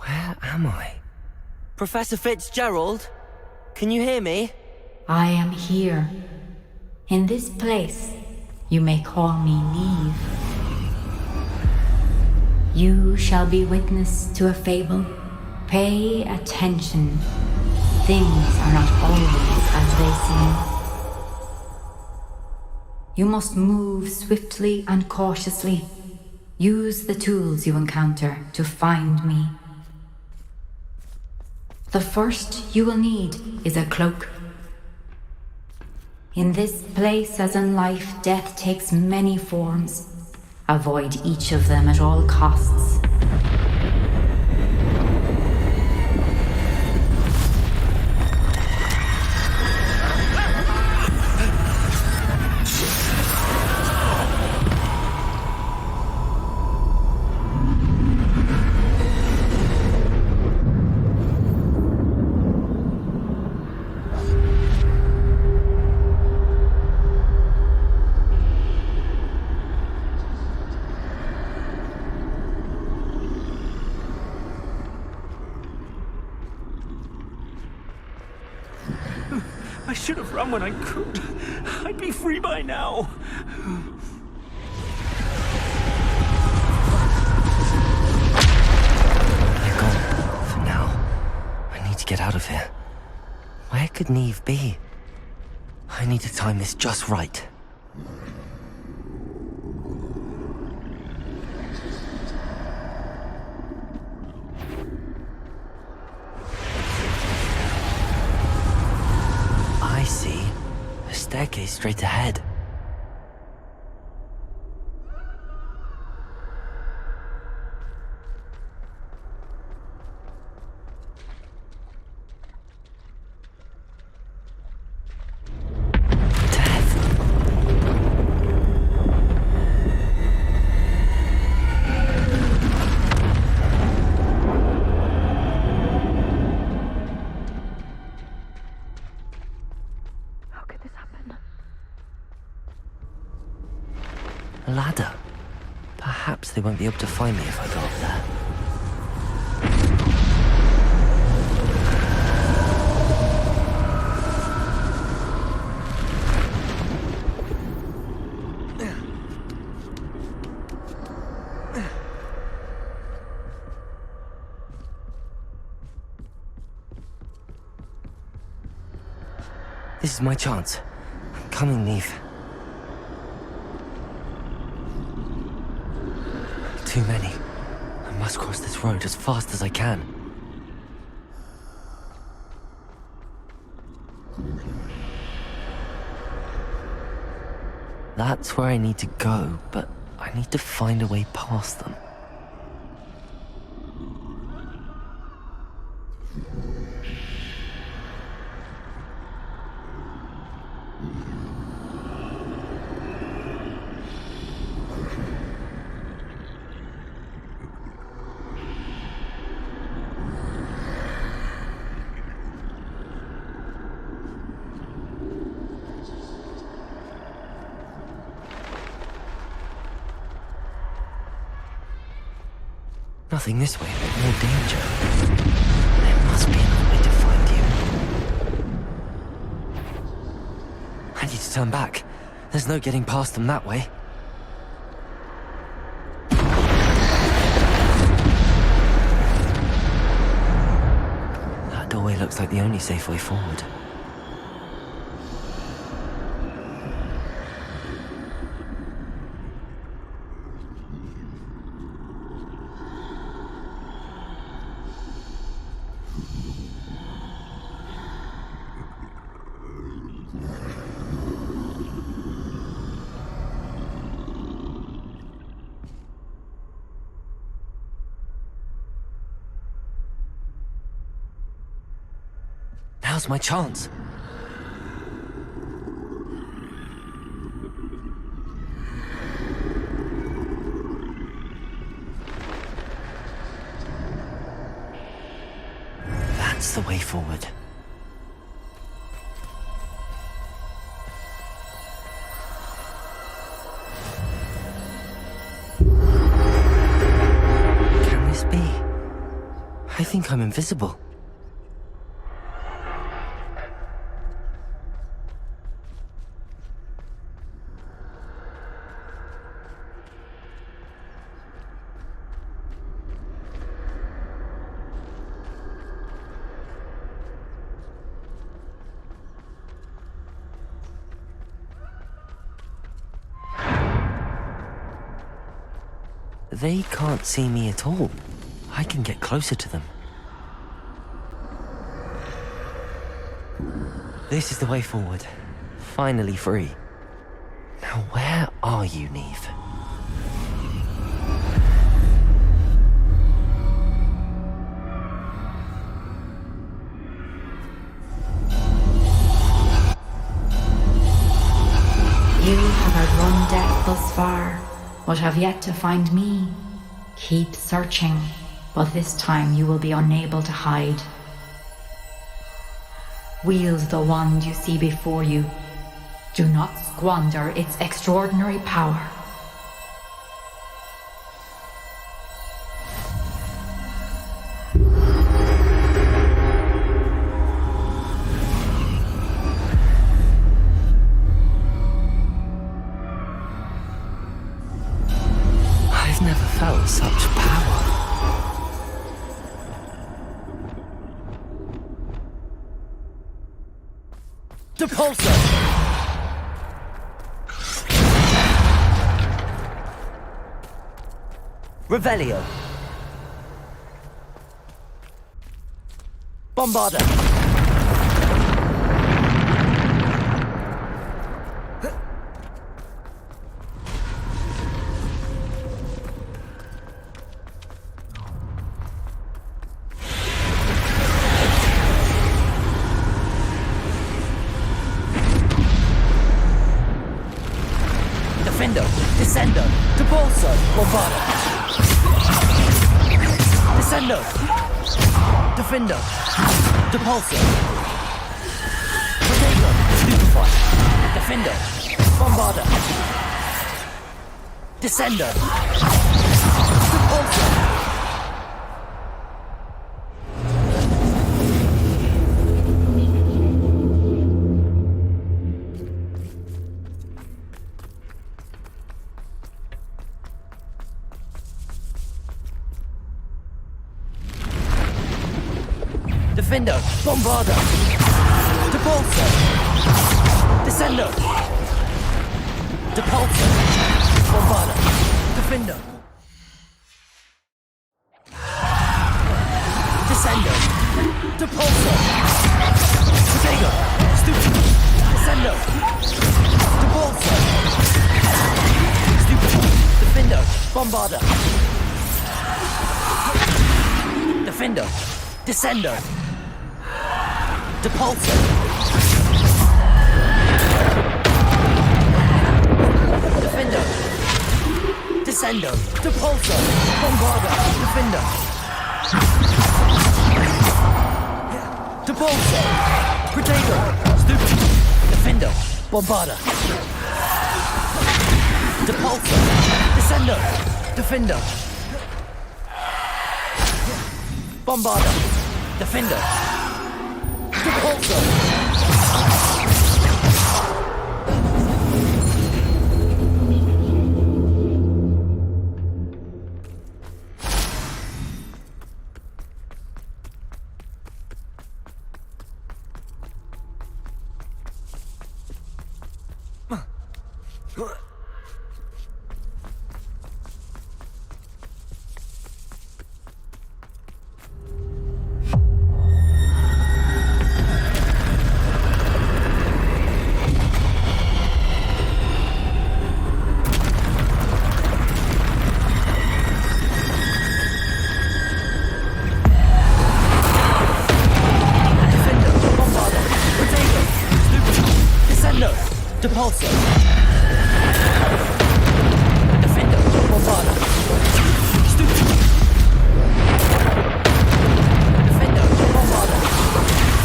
Where am I? Professor Fitzgerald? Can you hear me? I am here. In this place, you may call me Neve. You shall be witness to a fable. Pay attention. Things are not always as they seem. You must move swiftly and cautiously. Use the tools you encounter to find me. The first you will need is a cloak. In this place, as in life, death takes many forms. Avoid each of them at all costs. I should have run when I could. I'd be free by now. They're gone for now. I need to get out of here. Where could Neve be? I need to time this just right. I see. A staircase straight ahead. A ladder. Perhaps they won't be able to find me if I go up there. This is my chance. I'm coming, Neve. Too many. I must cross this road as fast as I can. That's where I need to go, but I need to find a way past them. Nothing this way, but more danger. There must be another way to find you. I need to turn back. There's no getting past them that way. That doorway looks like the only safe way forward. Now's my chance. That's the way forward. Can this be? I think I'm invisible. They can't see me at all. I can get closer to them. This is the way forward. Finally free. Now where are you, Neve? You have outrun death thus far, but have yet to find me. Keep searching, but this time you will be unable to hide. Wield the wand you see before you. Do not squander its extraordinary power. I've never felt such power. Depulsor! Revelio. Bombarda. Defendo, Descendo, Depulso, Bombarda. Descendo, Defendo, Depulso. Protego, Stupefy. Defendo, Bombarda. Descendo, Depulso. Defendo, Bombarda, Depulso, Descendo, Depulso, Bombarda, Defendo, Descendo, Depulso, Protego, Stupid, Descendo, Depulso, Stupid, Defendo, Bombarda, Defendo, Descendo, Depulso. Defendo. Descendo. Depulso. Bombarda. Defendo. Depulso. Protego. Stupid. Defendo. Bombarda. Depulso. Descendo. Defendo. Bombarda. Defendo. Depulso. Depulso. Defendo. Bombarda. Stupid. Defendo. Bombarda.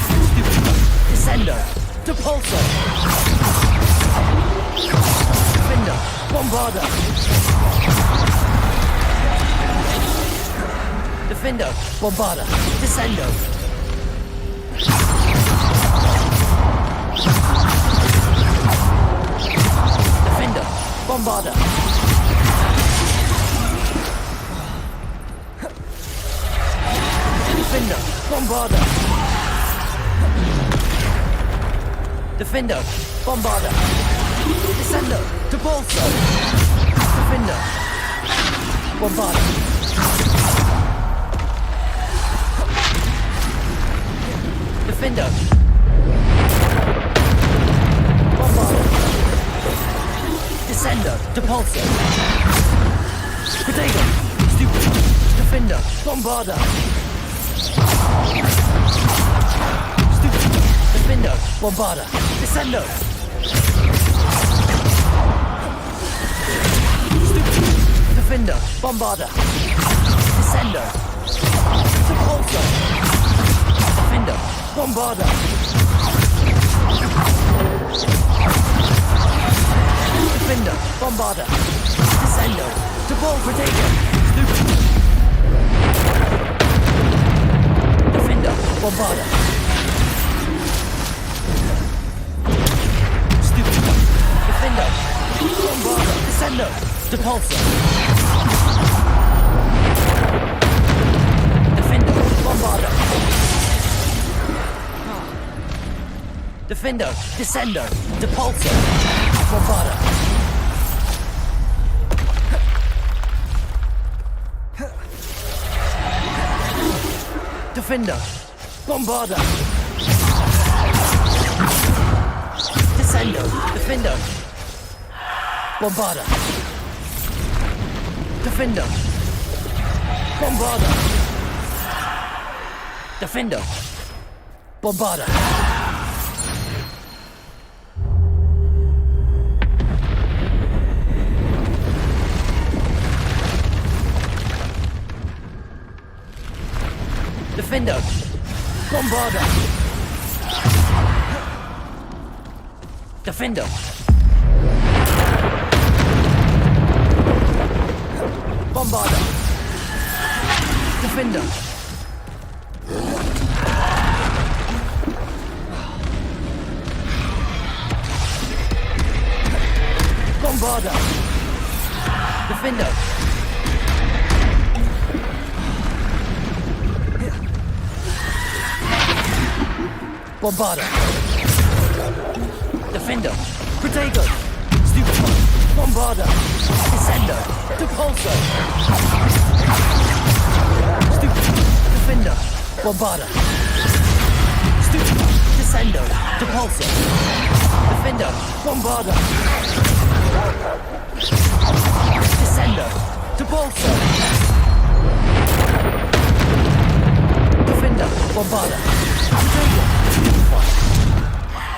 Stupid. Descendo. Depulso. Defendo. Bombarda. Defender, Bombarder, Descendo. Defender, Bombarder. Defender, Bombarder. Defender, Bombarder. Descendo, to Bolso. Defender, Bombarder. Defender. Bombarder. Descender, Depulso. Potato. Stupid. Defender. Bombarder. Stupid. Defender. Bombarder. Descendo. Stupid. Defender. Bombarder. Descendo. Depulso. Defender. Bombarder. Defender. Bombarder. Descendo. To ball potato. Stupid. Defender. Bombarder. Stupid. Defender. Bombarder. Descendo. Depulso. Defender. Bombarder. Defender, Descendo, Depulso, Bombarder. Defender, Bombarder. Descendo, Defender, Bombarder. Defender, Bombarder. Defender, Bombarder. Defender, Bombarder. Defender. Bombarder. Defender. Bombarder. Defender. Bombarder. Defender. Protego. Stupid. Bombarder. Descendo. Depulso. Stupid. Defender. Bombarder. Stupid. Descendo. Depulso. Defender. Bombarder. Descendo. Depulso. Defender. Bombarder.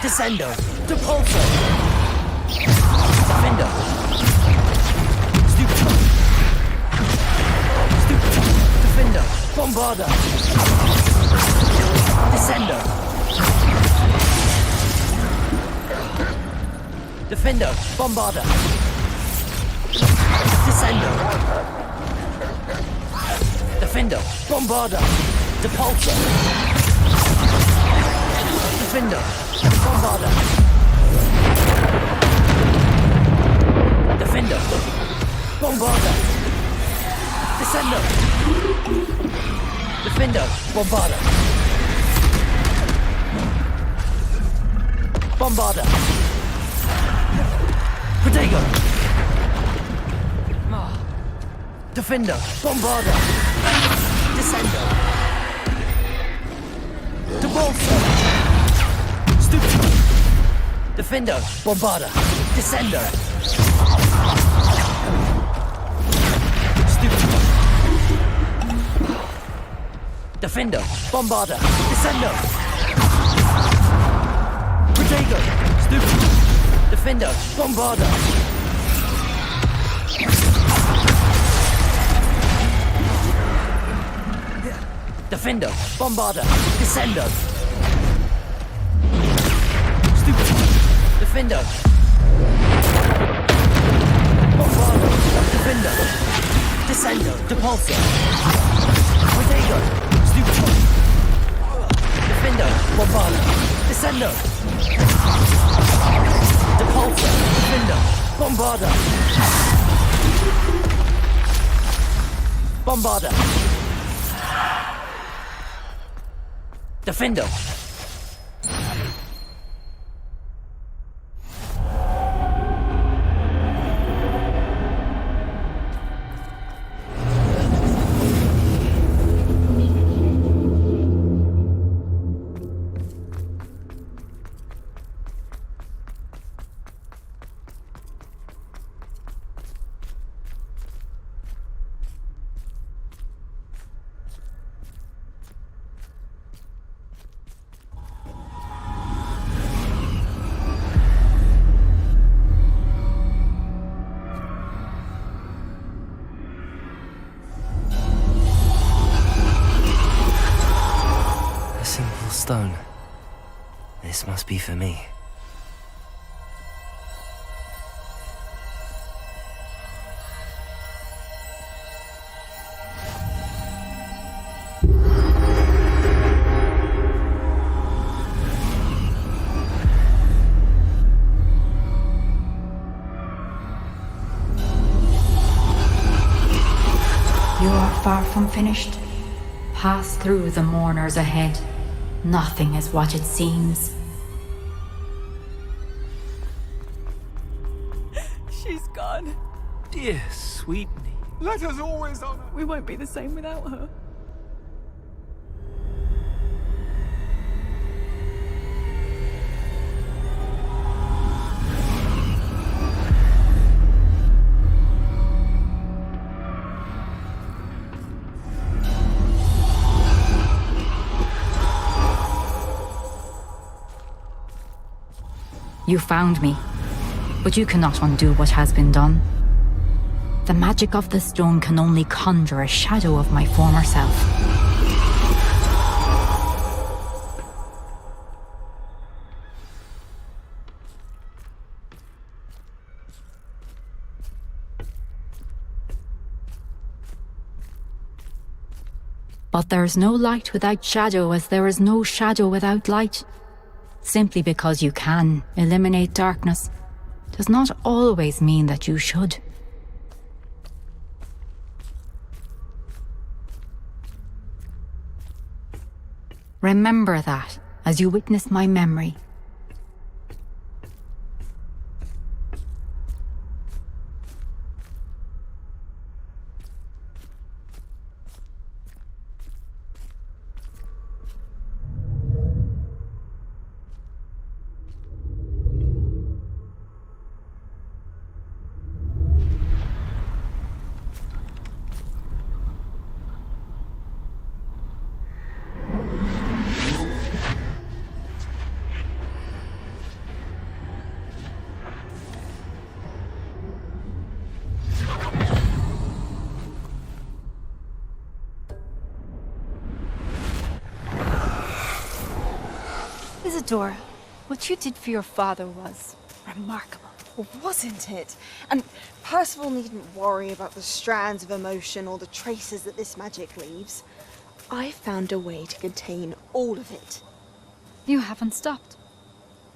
Descendo, Depulso. Defender. Stupid. Stupid. Defender. Bombarder. Descendo. Defender. Bombarder. Descendo. Defender. Bombarder. Depulso. Defender. Bombarder. Defender. Bombarder. Descendo. Defender. Bombarder. Bombarder. Protego. Defender. Bombarder. Descendo. Depulso. Stupid. Defender. Bombarder. Descendo. Stupid. Defender. Bombarder. Descendo. Protego. Stupid. Defender. Bombarder. Defender. Bombarder. Descendo. Stupid. Defender. Bombarder. Defender. Descendo. Depulso. Repulsor! Stupid! Defender! Bombarder! Descender! Repulsor! Defender! Bombarder! Bombarder! Defender! Stone. This must be for me. You are far from finished. Pass through the mourners ahead. Nothing is what it seems. She's gone. Dear sweet me. Let us always honor. We won't be the same without her. You found me, but you cannot undo what has been done. The magic of the stone can only conjure a shadow of my former self. But there is no light without shadow, as there is no shadow without light. Simply because you can eliminate darkness does not always mean that you should. Remember that as you witness my memory. Isadora, what you did for your father was remarkable. Well, wasn't it? And Percival needn't worry about the strands of emotion or the traces that this magic leaves. I found a way to contain all of it. You haven't stopped.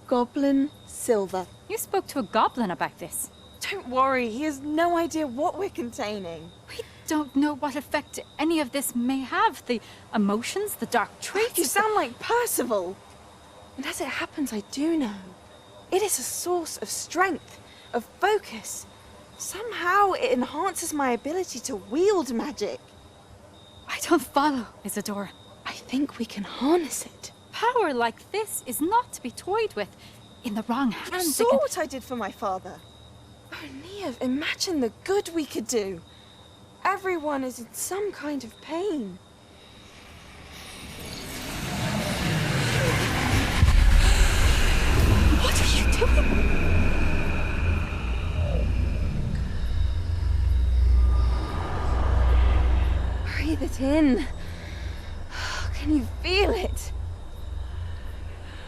Goblin Silver. You spoke to a goblin about this. Don't worry, he has no idea what we're containing. We don't know what effect any of this may have. The emotions, the dark traits. You sound like Percival. And as it happens, I do know. It is a source of strength, of focus. Somehow it enhances my ability to wield magic. I don't follow, Isadora. I think we can harness it. Power like this is not to be toyed with. In the wrong hands, You saw what I did for my father. Oh, Neve, imagine the good we could do. Everyone is in some kind of pain. What are you doing? Breathe it in. Can you feel it?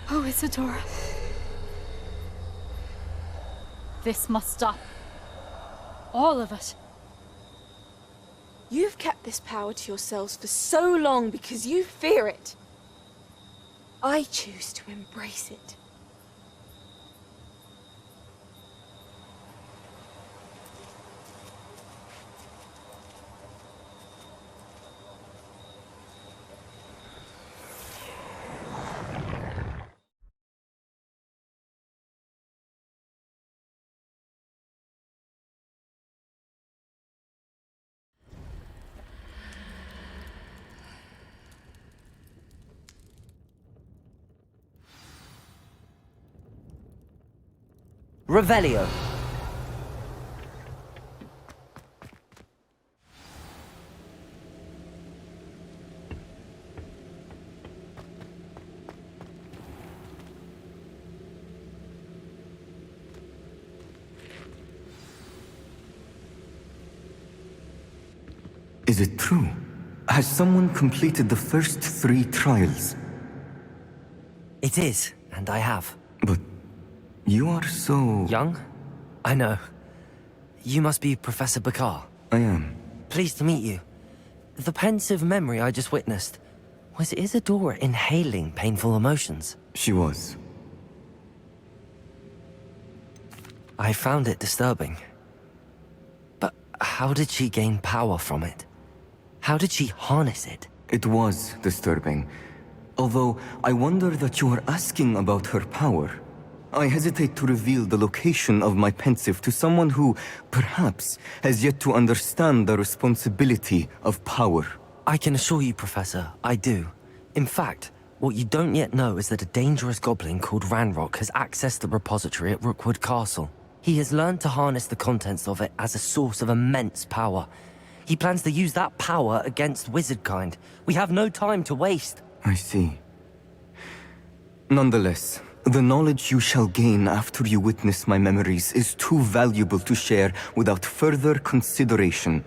Oh, Isadora. This must stop. All of it. You've kept this power to yourselves for so long because you fear it. I choose to embrace it. Revelio. Is it true? Has someone completed the first 3 trials? It is, and I have. But you are so... young? I know. You must be Professor Bakar. I am. Pleased to meet you. The pensive memory I just witnessed, was Isadora inhaling painful emotions? She was. I found it disturbing. But how did she gain power from it? How did she harness it? It was disturbing. Although, I wonder that you are asking about her power. I hesitate to reveal the location of my pensive to someone who, perhaps, has yet to understand the responsibility of power. I can assure you, Professor, I do. In fact, what you don't yet know is that a dangerous goblin called Ranrock has accessed the repository at Rookwood Castle. He has learned to harness the contents of it as a source of immense power. He plans to use that power against wizardkind. We have no time to waste. I see. Nonetheless, the knowledge you shall gain after you witness my memories is too valuable to share without further consideration.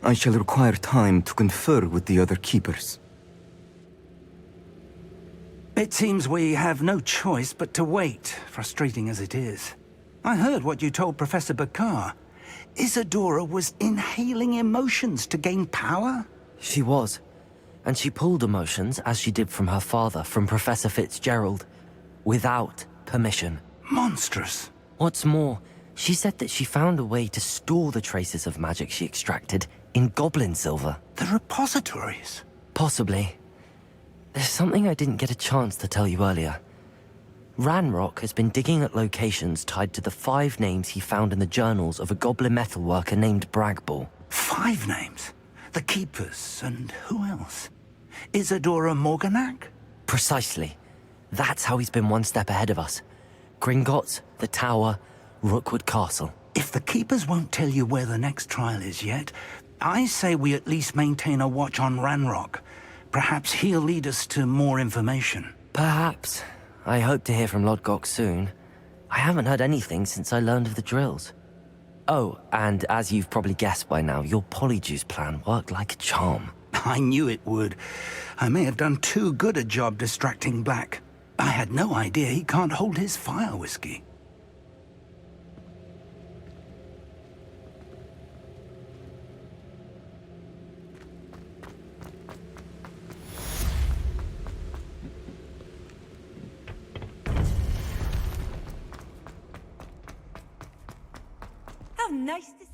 I shall require time to confer with the other keepers. It seems we have no choice but to wait, frustrating as it is. I heard what you told Professor Bakar. Isadora was inhaling emotions to gain power? She was. And she pulled emotions, as she did from her father, from Professor Fitzgerald, without permission. Monstrous. What's more, she said that she found a way to store the traces of magic she extracted in goblin silver. The repositories? Possibly. There's something I didn't get a chance to tell you earlier. Ranrock has been digging at locations tied to the 5 names he found in the journals of a goblin metalworker named Bragball. 5 names? The Keepers, and who else? Isadora Morganac? Precisely. That's how he's been one step ahead of us. Gringotts, the Tower, Rookwood Castle. If the Keepers won't tell you where the next trial is yet, I say we at least maintain a watch on Ranrock. Perhaps he'll lead us to more information. Perhaps. I hope to hear from Lodgok soon. I haven't heard anything since I learned of the drills. Oh, and as you've probably guessed by now, your polyjuice plan worked like a charm. I knew it would. I may have done too good a job distracting Black. I had no idea he can't hold his fire whiskey. How nice to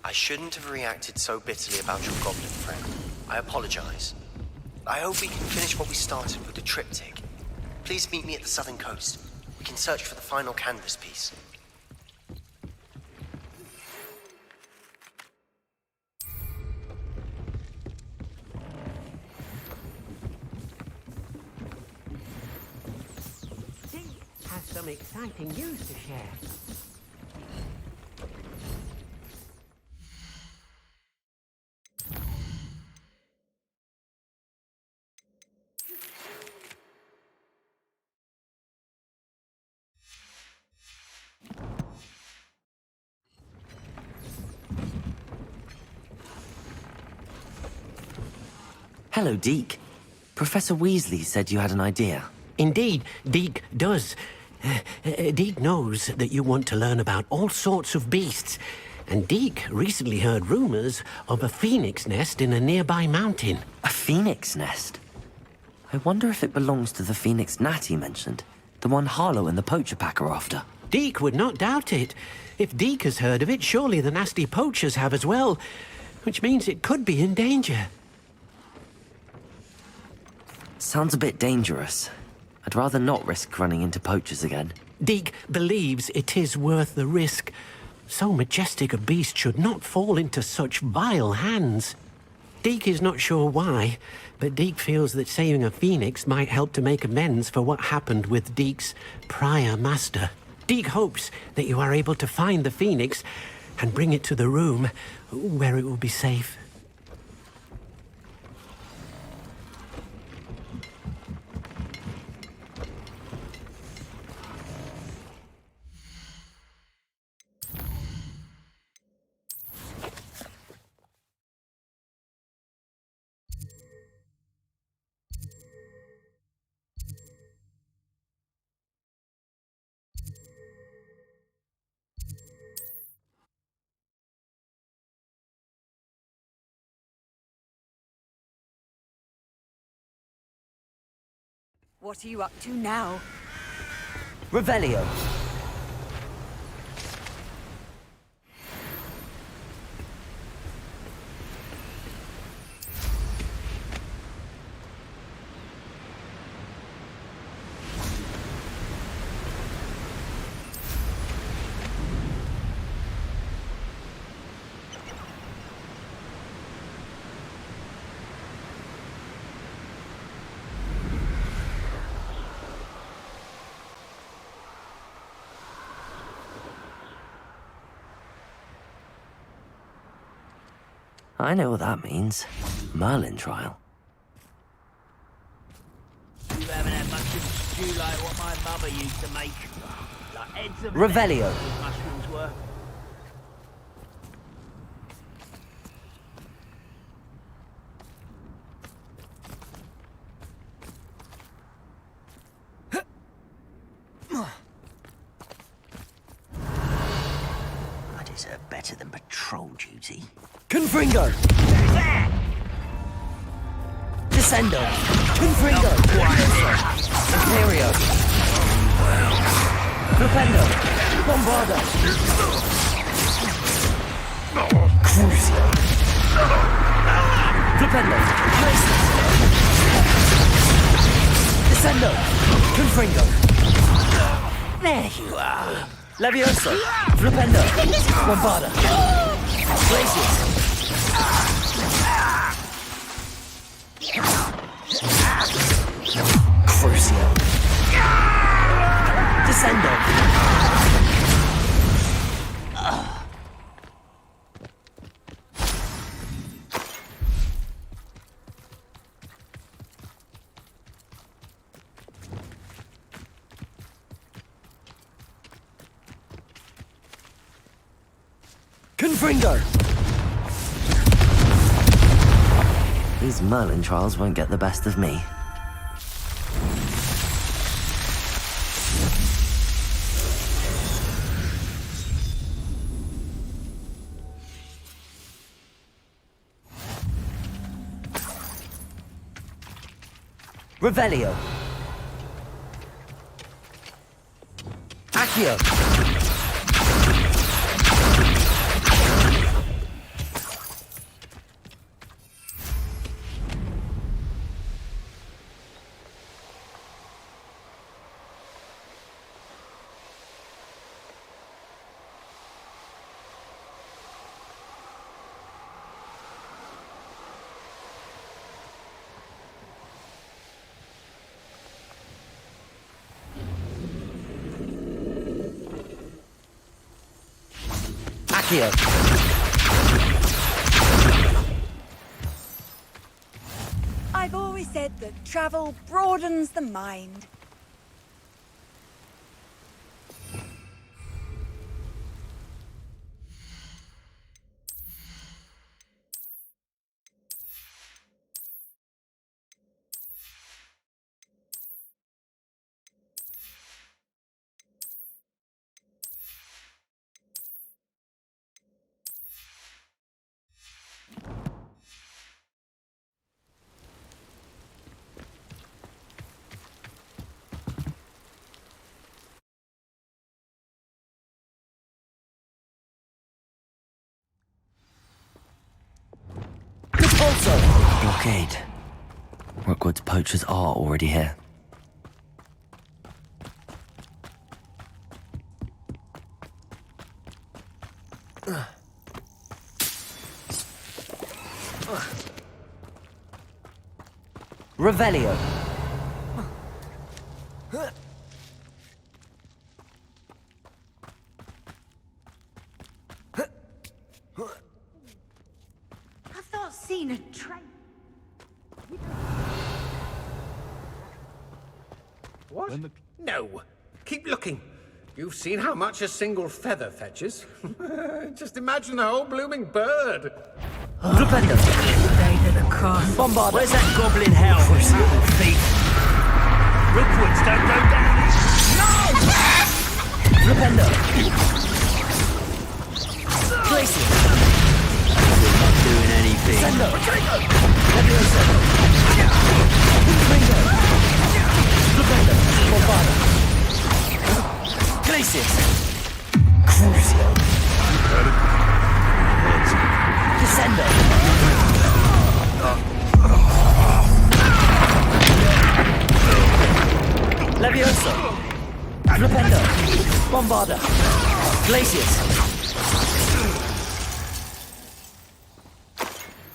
I shouldn't have reacted so bitterly about your goblin friend. I apologize. I hope we can finish what we started with the triptych. Please meet me at the southern coast. We can search for the final canvas piece. Has some exciting news to share. Hello, Deke. Professor Weasley said you had an idea. Indeed, Deke does. Deke knows that you want to learn about all sorts of beasts, and Deke recently heard rumors of a phoenix nest in a nearby mountain. A phoenix nest? I wonder if it belongs to the phoenix gnat he mentioned. The one Harlow and the poacher pack are after. Deke would not doubt it. If Deke has heard of it, surely the nasty poachers have as well, which means it could be in danger. Sounds a bit dangerous. I'd rather not risk running into poachers again. Deke believes it is worth the risk. So majestic a beast should not fall into such vile hands. Deke is not sure why, but Deke feels that saving a phoenix might help to make amends for what happened with Deke's prior master. Deke hopes that you are able to find the phoenix and bring it to the room where it will be safe. What are you up to now? Revelio. I know what that means. Merlin trial. You haven't had much of a stew like what my mother used to make. Like heads of Revelio. lettuce, mushrooms were. I deserve better than patrol duty. Confringo! Descendo! Confringo! Imperio! Flipendo! Bombardo! Crucio! Flipendo! Descendo! Confringo! There you are! Levioso! Flipendo! Bombardo! Glacius! Crucio! Descendo! Confringo! These Merlin trials won't get the best of me. Revelio. Accio. Accio. I've always said that travel broadens the mind. Also! Blockade. Rookwood's poachers are already here. Revelio. I've not seen a train. What? No. Keep looking. You've seen how much a single feather fetches. Just imagine the whole blooming bird. Rupendo. Bombard. Where's that goblin hell? Thief. Rookwoods, don't go down. No! Rupendo. Place it. We're not doing anything. Sendo. Levioso. Ringo. Rupendo. Bombard. Glacius. Crucio. Descendo. Levioso. Flipendo. Bombarda. Glacius.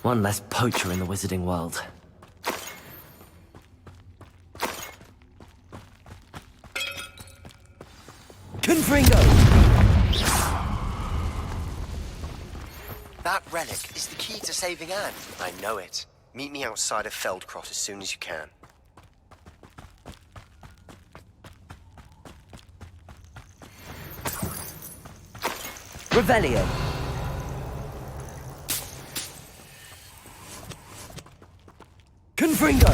One less poacher in the wizarding world. Confringo! That relic is the key to saving Anne. I know it. Meet me outside of Feldcroft as soon as you can. Revelio. Confringo.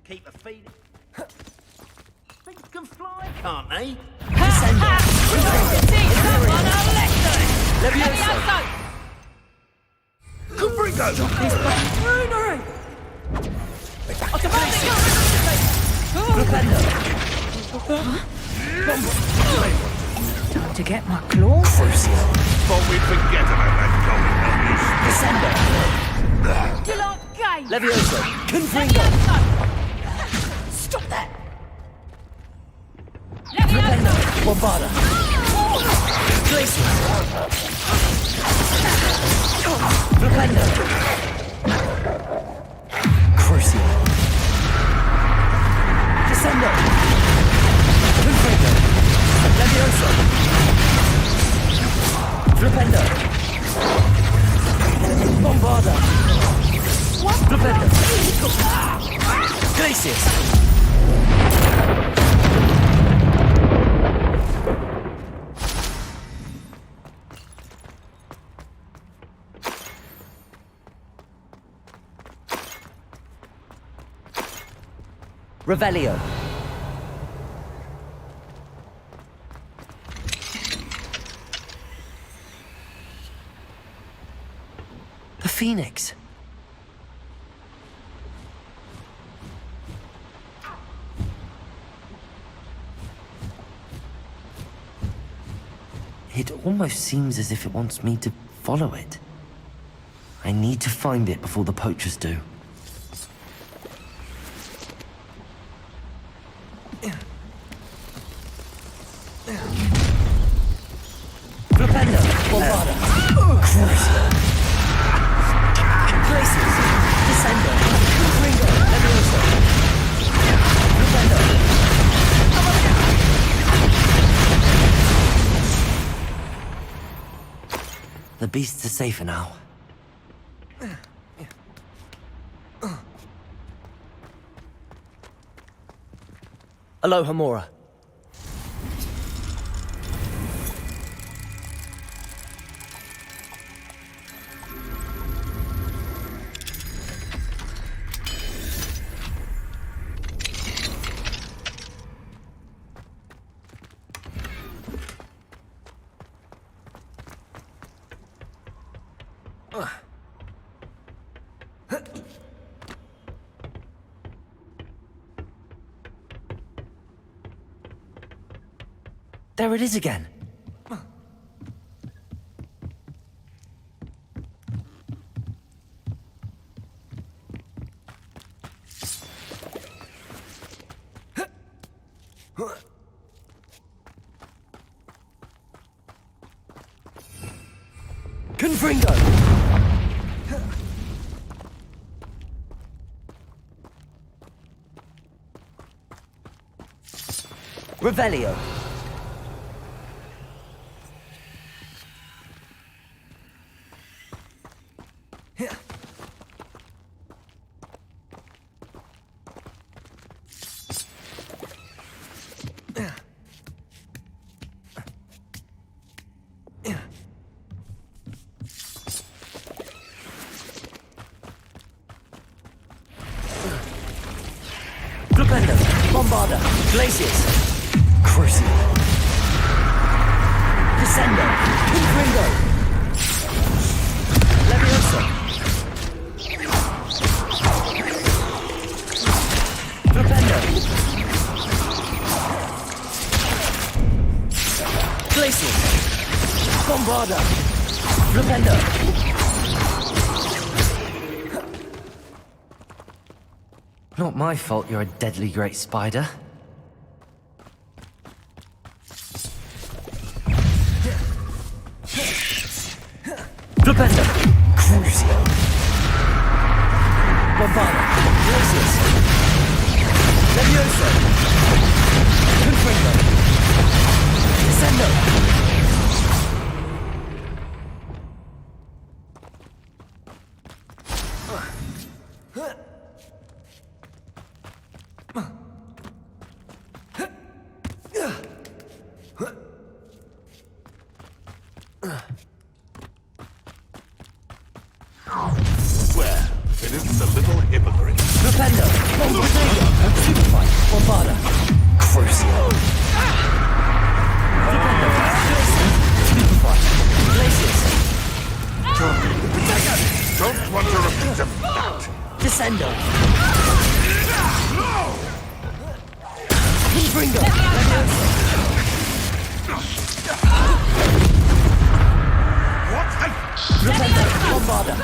Keep a feed. Things can fly, can't they? Levioso. Confringo! Time to get my claws. Thought we'd forget about that goblin. Descendo. You lot gay! Levioso. Confringo. Stop that! Flipendo. Bombarda. Glacius. Flipendo. Crucio. Descendo. Confringo. Levioso. Flipendo. Bombarda. Flipendo. Glacius. Revelio. The Phoenix. It almost seems as if it wants me to follow it. I need to find it before the poachers do. Flipendo. Bombarda. Crucio. Glacius. Descendo. Confringo. Levioso. Flipendo. The beasts are safer now. Aloha Mora. There it is again. Confringo! Revelio. Flipendo, Bombarda, Glaciers, Crucible, Descendo, Confringo, Leviosa, Flipendo, Glaciers, Bombarda, Flipendo. Not my fault you're a deadly great spider. Flipendo! Crucio! Bombarda! Glacius! Levioso! Confringo! Descendo! Swear, it isn't a little hypocrite. Flipendo! Bombarda! Superfight! Bombarda! Crucio! Flipendo! Superfight! Glacius! Don't want to repeat of that. Descendo! Confringo! What? Flipendo! Bombarda!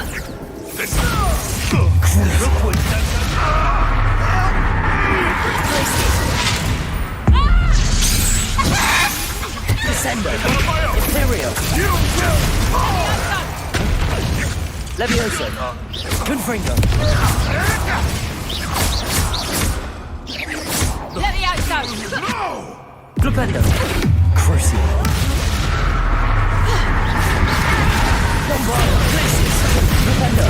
Descendo! Imperio! Levioso! Confringo! Levioso! Flipendo! Crucio! Bombarda! Glacius! Flipendo!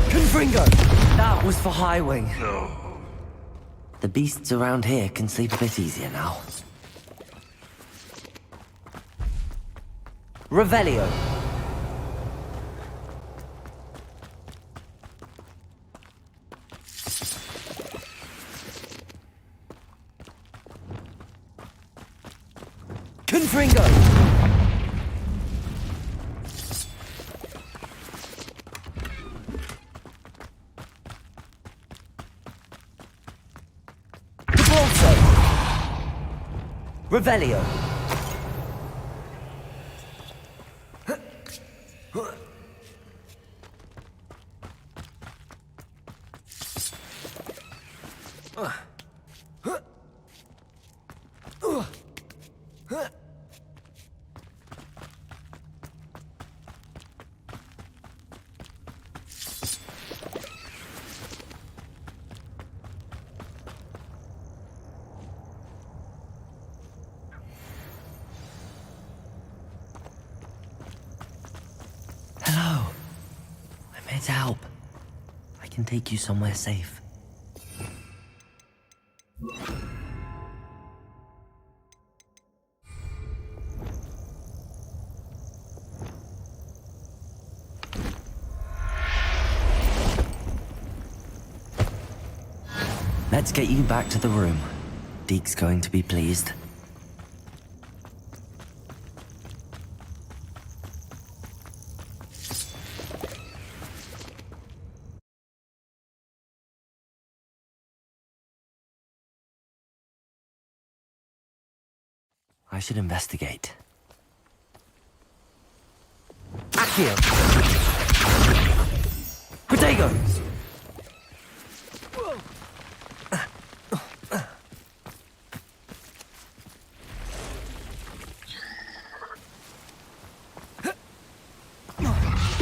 Confringo! That was for High Wing. The beasts around here can sleep a bit easier now. Revelio. Confringo! Gibraltar! Revelio. Hello. I'm here to help. I can take you somewhere safe. Let's get you back to the room. Deke's going to be pleased. I should investigate. Accio! Protego!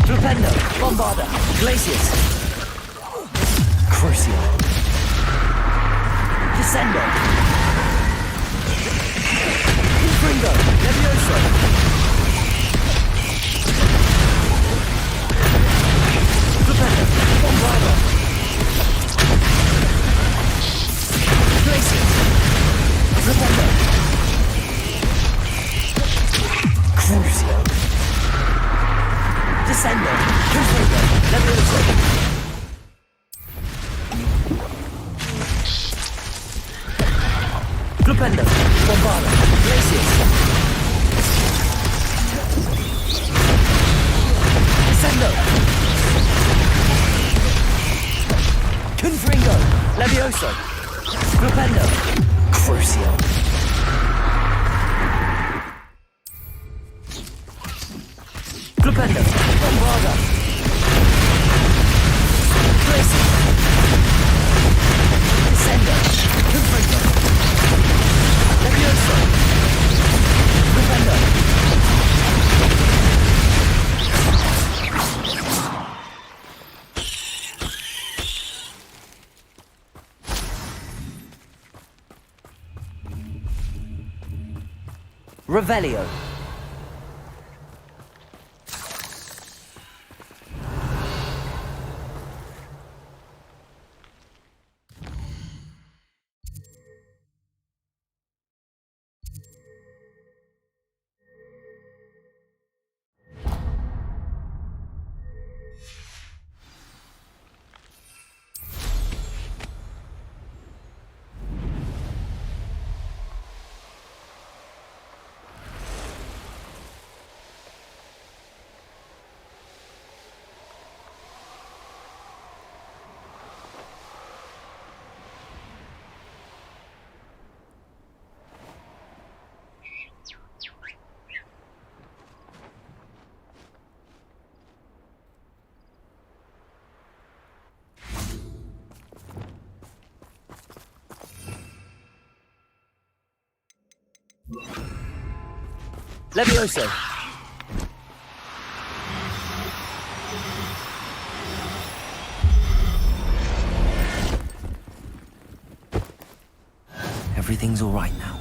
Flipendo! Bombarda! Glacius! Crucio! Descendo! Infringo! Levioso! Flipendo! Bombarda! Glacius! Flipendo! Crucio! Descendo! Confringo! Levioso! Flipendo! Bombarda! Glacius! Descendo! Confringo! Levioso! Flipendo! Crucio! Flipendo! Bombarda! Glacius! Descendo! Confringo! Levioso! Flipendo! Revelio. Levioso! Everything's all right now.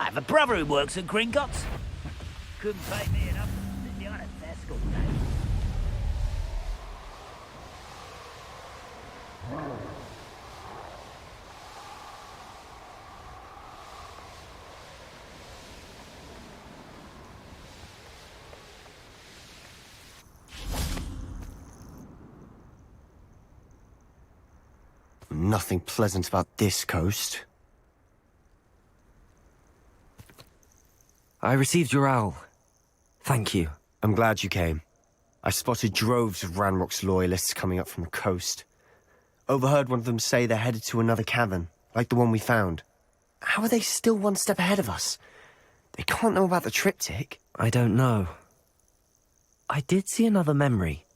I have a brother who works at Gringotts. Couldn't pay me enough to sit behind a desk all day. Nothing pleasant about this coast. I received your owl. Thank you. I'm glad you came. I spotted droves of Ranrock's loyalists coming up from the coast. Overheard one of them say they're headed to another cavern, like the one we found. How are they still one step ahead of us? They can't know about the triptych. I don't know. I did see another memory.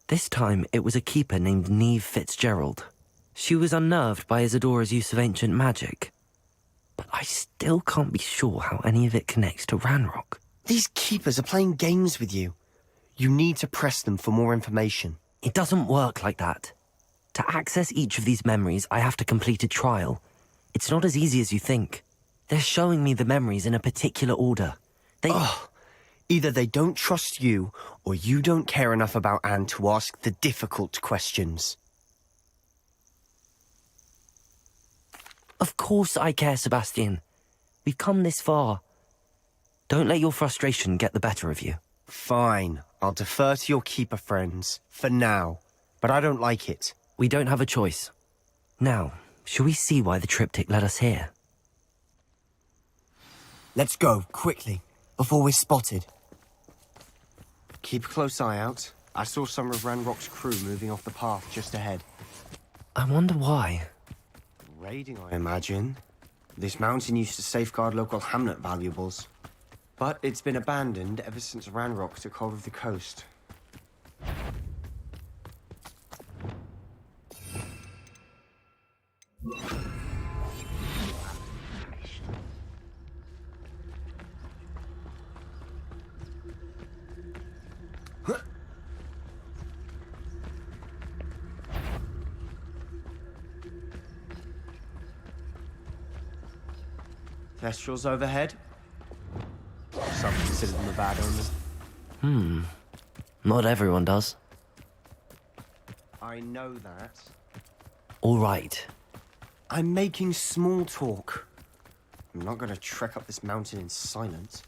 This time, it was a keeper named Neve Fitzgerald. She was unnerved by Isadora's use of ancient magic. But I still can't be sure how any of it connects to Ranrock. These keepers are playing games with you. You need to press them for more information. It doesn't work like that. To access each of these memories, I have to complete a trial. It's not as easy as you think. They're showing me the memories in a particular order. Either they don't trust you, or you don't care enough about Anne to ask the difficult questions. Of course I care, Sebastian. We've come this far. Don't let your frustration get the better of you. Fine. I'll defer to your keeper friends, for now. But I don't like it. We don't have a choice. Now, shall we see why the triptych led us here? Let's go, quickly, before we're spotted. Keep a close eye out. I saw some of Ranrock's crew moving off the path just ahead. I wonder why. Raiding, I imagine. This mountain used to safeguard local hamlet valuables. But it's been abandoned ever since Ranrock took hold of the coast. Thestrals overhead. Some consider them a bad omen. Not everyone does. I know that. All right. I'm making small talk. I'm not going to trek up this mountain in silence.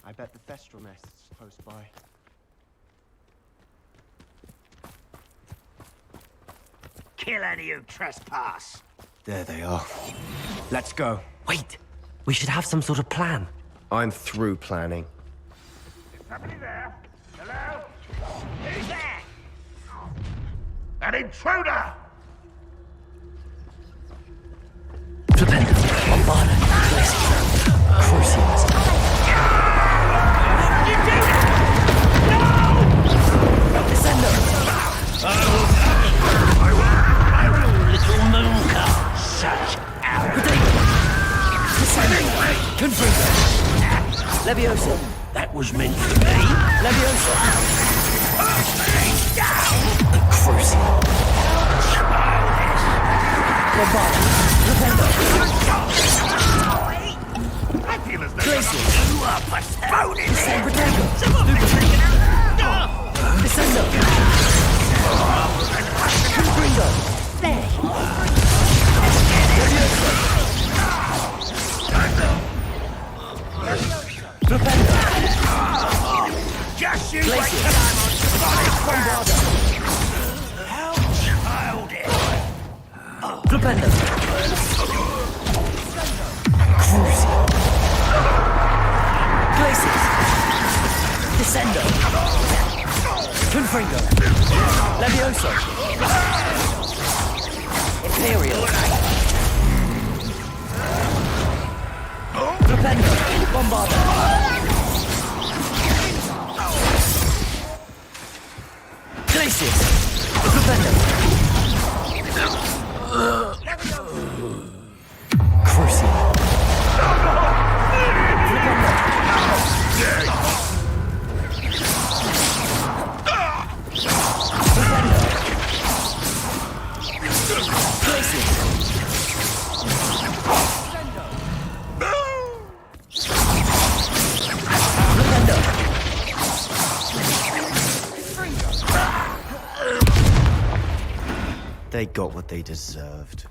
I bet the Thestral nest's close by. Kill any who trespass. There they are. Let's go. Wait! We should have some sort of plan. I'm through planning. Is somebody there? Hello? Who's there? An intruder! Leviosa. That was meant for me. Leviosa. Crucial. I feel as though you are postponing it. Some of it. Descendo. Just you wait till I'm on solid ground. How childish. Flipendo. Glacius. Descendo. Confringo. Levioso. Imperial. Flipendo. Bombardo. Glacius! Flipendo! Crucial! Flipendo! Flipendo! Glacius! They got what they deserved.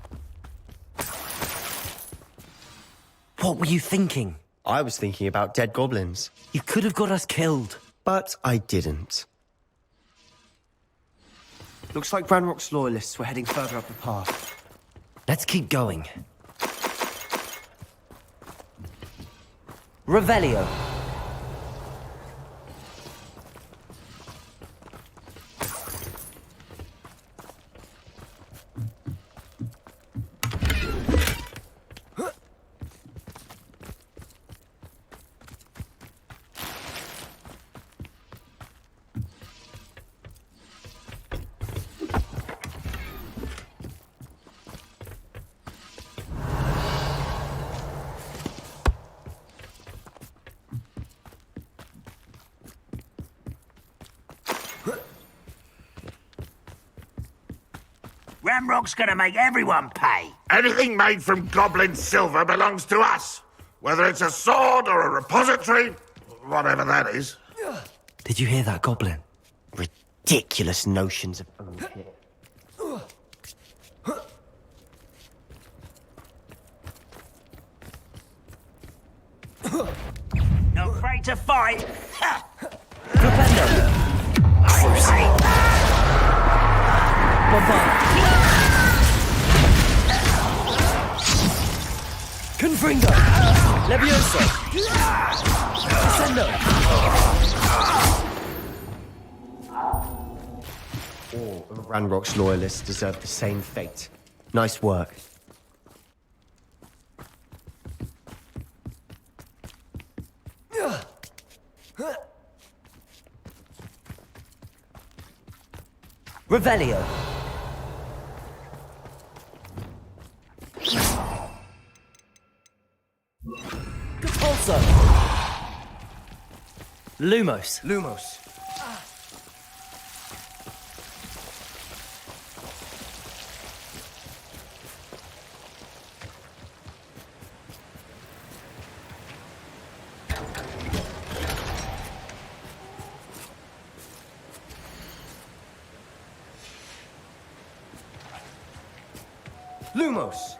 What were you thinking? I was thinking about dead goblins. You could have got us killed. But I didn't. Looks like Ranrock's loyalists were heading further up the path. Let's keep going. Revelio. Ramrock's gonna make everyone pay. Anything made from goblin silver belongs to us. Whether it's a sword or a repository, whatever that is. Did you hear that, Goblin? Ridiculous notions of ownership. Not afraid to fight. Confringo! Levioso! Descendo! All of Ranrock's loyalists deserve the same fate. Nice work. Revelio. Compulso. Lumos. Lumos. Lumos.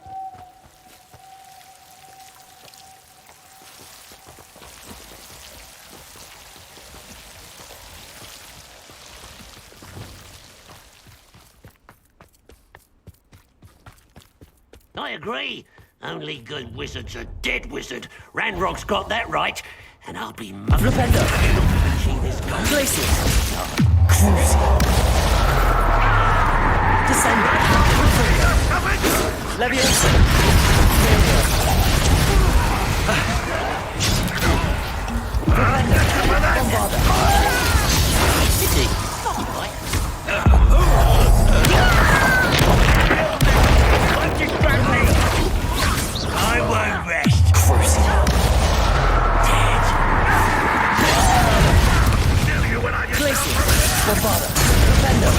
I agree. Only good wizard's a dead wizard. Ranrock's got that right. And I'll be Flipendo. this gold. Glacius. Cruising. Descendo. Levioso. Bombarda. I won't rest. Glacius. Bombarda. Flipendo.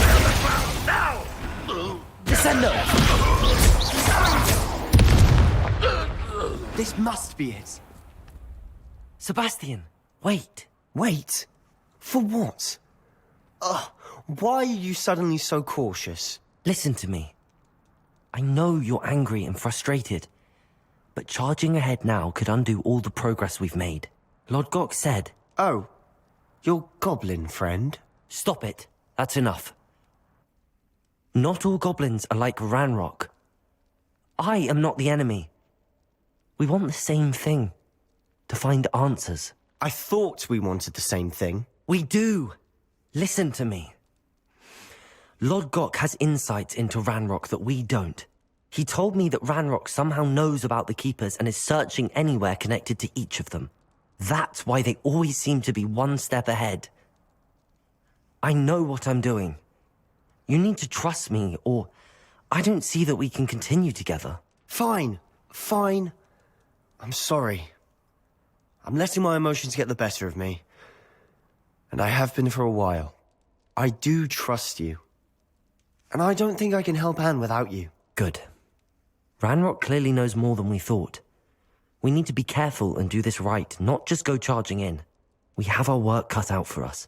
Descendo. This must be it. Sebastian, wait. Wait? For what? Why are you suddenly so cautious? Listen to me. I know you're angry and frustrated, but charging ahead now could undo all the progress we've made. Lord Gok said... Oh, your goblin friend? Stop it. That's enough. Not all goblins are like Ranrock. I am not the enemy. We want the same thing. To find answers. I thought we wanted the same thing. We do. Listen to me. Lord Gok has insights into Ranrock that we don't. He told me that Ranrock somehow knows about the Keepers and is searching anywhere connected to each of them. That's why they always seem to be one step ahead. I know what I'm doing. You need to trust me, or I don't see that we can continue together. Fine. I'm sorry. I'm letting my emotions get the better of me. And I have been for a while. I do trust you. And I don't think I can help Anne without you. Good. Ranrock clearly knows more than we thought. We need to be careful and do this right, not just go charging in. We have our work cut out for us.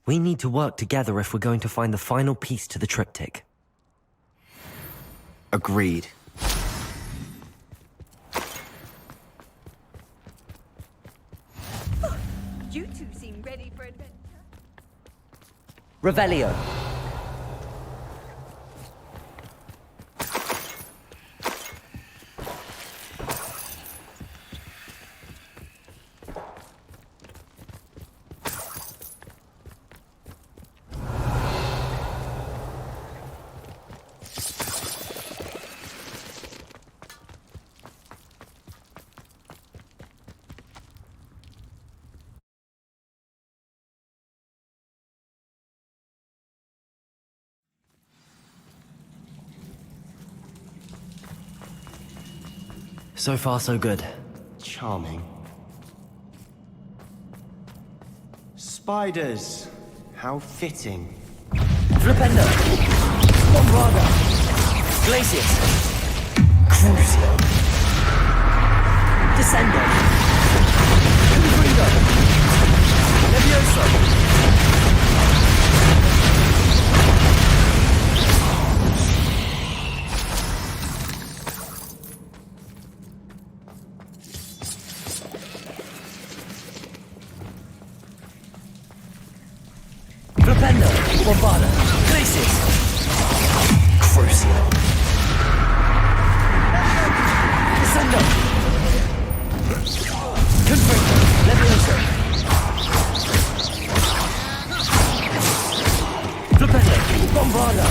We need to work together if we're going to find the final piece to the triptych. Agreed. You two seem ready for adventure. Revelio. So far, so good. Charming. Spiders. How fitting. Flipendo. Bombarda. Glacius. Crucio. Descendo. Confringo. Levioso. Flipendo. Bombarda. Glacius. Crucio. Descendo. Confringo. Levioso. Flipendo. Bombarda.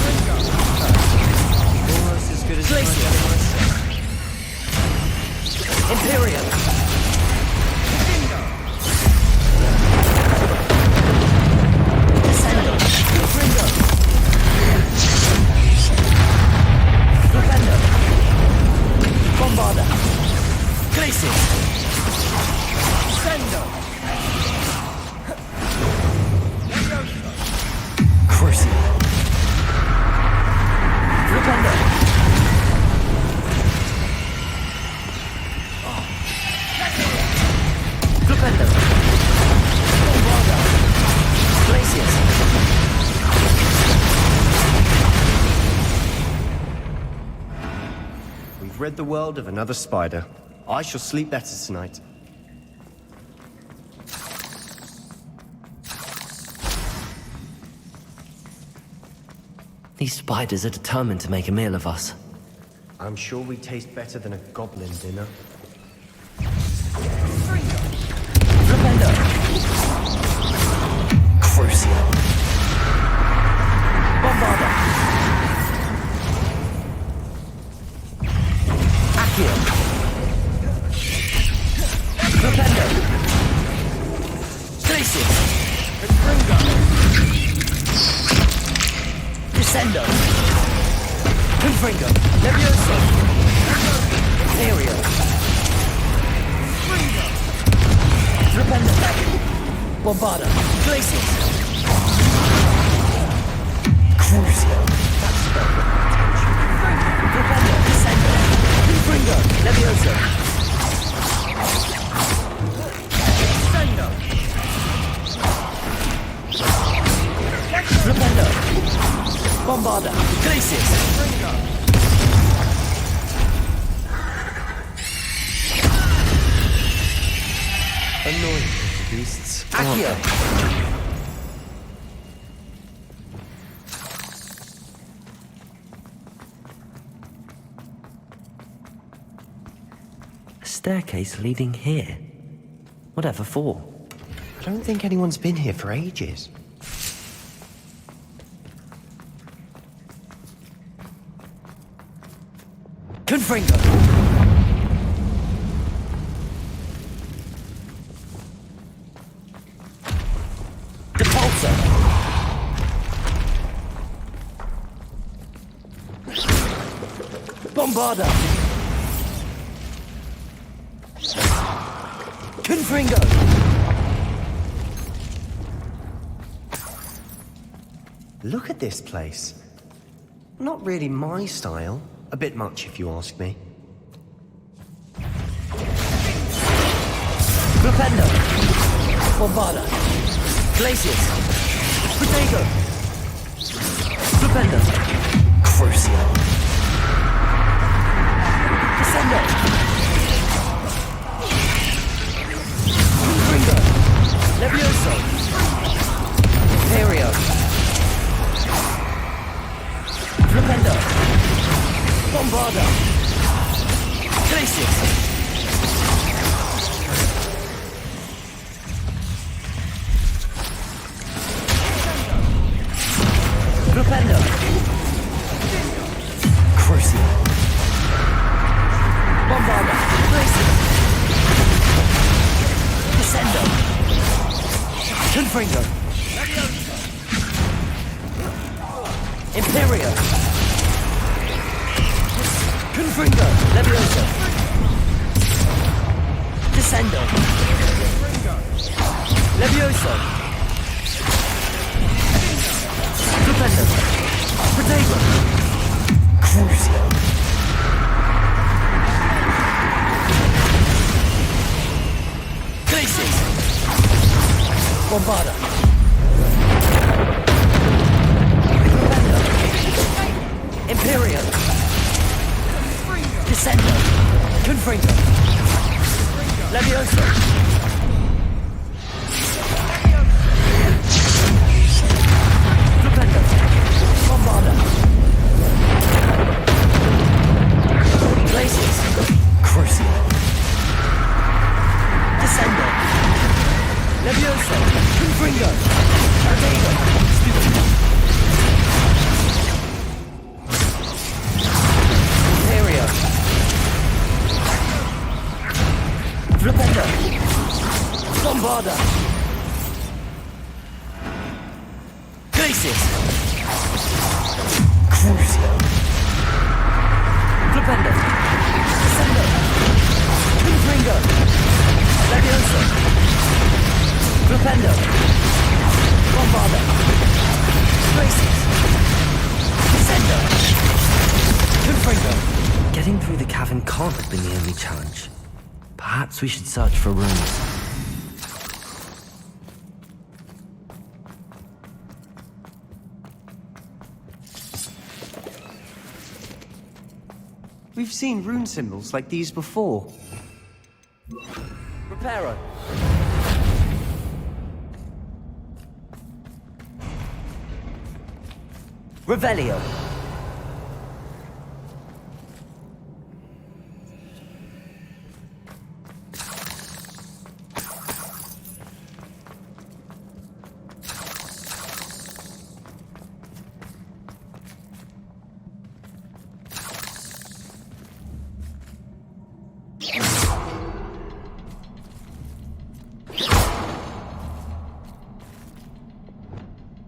Almost as good as Glacius. Imperial. Descendo. Confringo. Flipendo. Bombarda. Glacius. Descendo. Crucio. Flipendo. Flipendo. Bombarda. Glacius. We've rid the world of another spider. I shall sleep better tonight. These spiders are determined to make a meal of us. I'm sure we taste better than a goblin dinner. Flipendo. Crucio. Bombarda. Accio. Flipendo. Glacius. Confringo. Descendo. Confringo. Levioso. Imperial. Flipendo. Bombarda. Glacius. Crucio. Flipendo. Descendo. Confringo. Levioso. Descendo. Flipendo. Bombarda. Glacius. Annoying beasts. Accio. A staircase leading here. Whatever for? I don't think anyone's been here for ages. Confringo. Depulso. Bombarda. Confringo. Look at this place. Not really my style. A bit much, if you ask me. Flipendo. Bombarda. Glacius. Potato. Flipendo. Crucio. Descendo. Confringo. Levioso. Imperio. Flipendo. Bombarda. Glacius. Flipendo. Crucio. Bombarda. Glacius. Descendo. Confringo. Imperio. Confringo. Levioso. Descendo. Levioso. Flipendo. Protego. Crucio. Glacius. Bombarda. Imperio. Descendo. Confringo. Levioso. Flipendo. Bombarda. Glacius. Crucio. Descendo. Levioso. Confringo. Ardego. Imperio. Flipendo. Bombarda. Glacius. Crucio. Flipendo. Descendo. Confringo. Levioso. Flipendo. Bombarda. Glacius. Descendo. Confringo. Getting through the cavern can't have been the only challenge. Perhaps we should search for rooms. We've seen rune symbols like these before. Reparo. Revelio.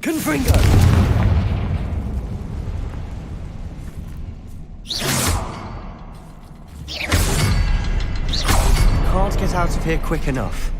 Confringo. Can't get out of here quick enough.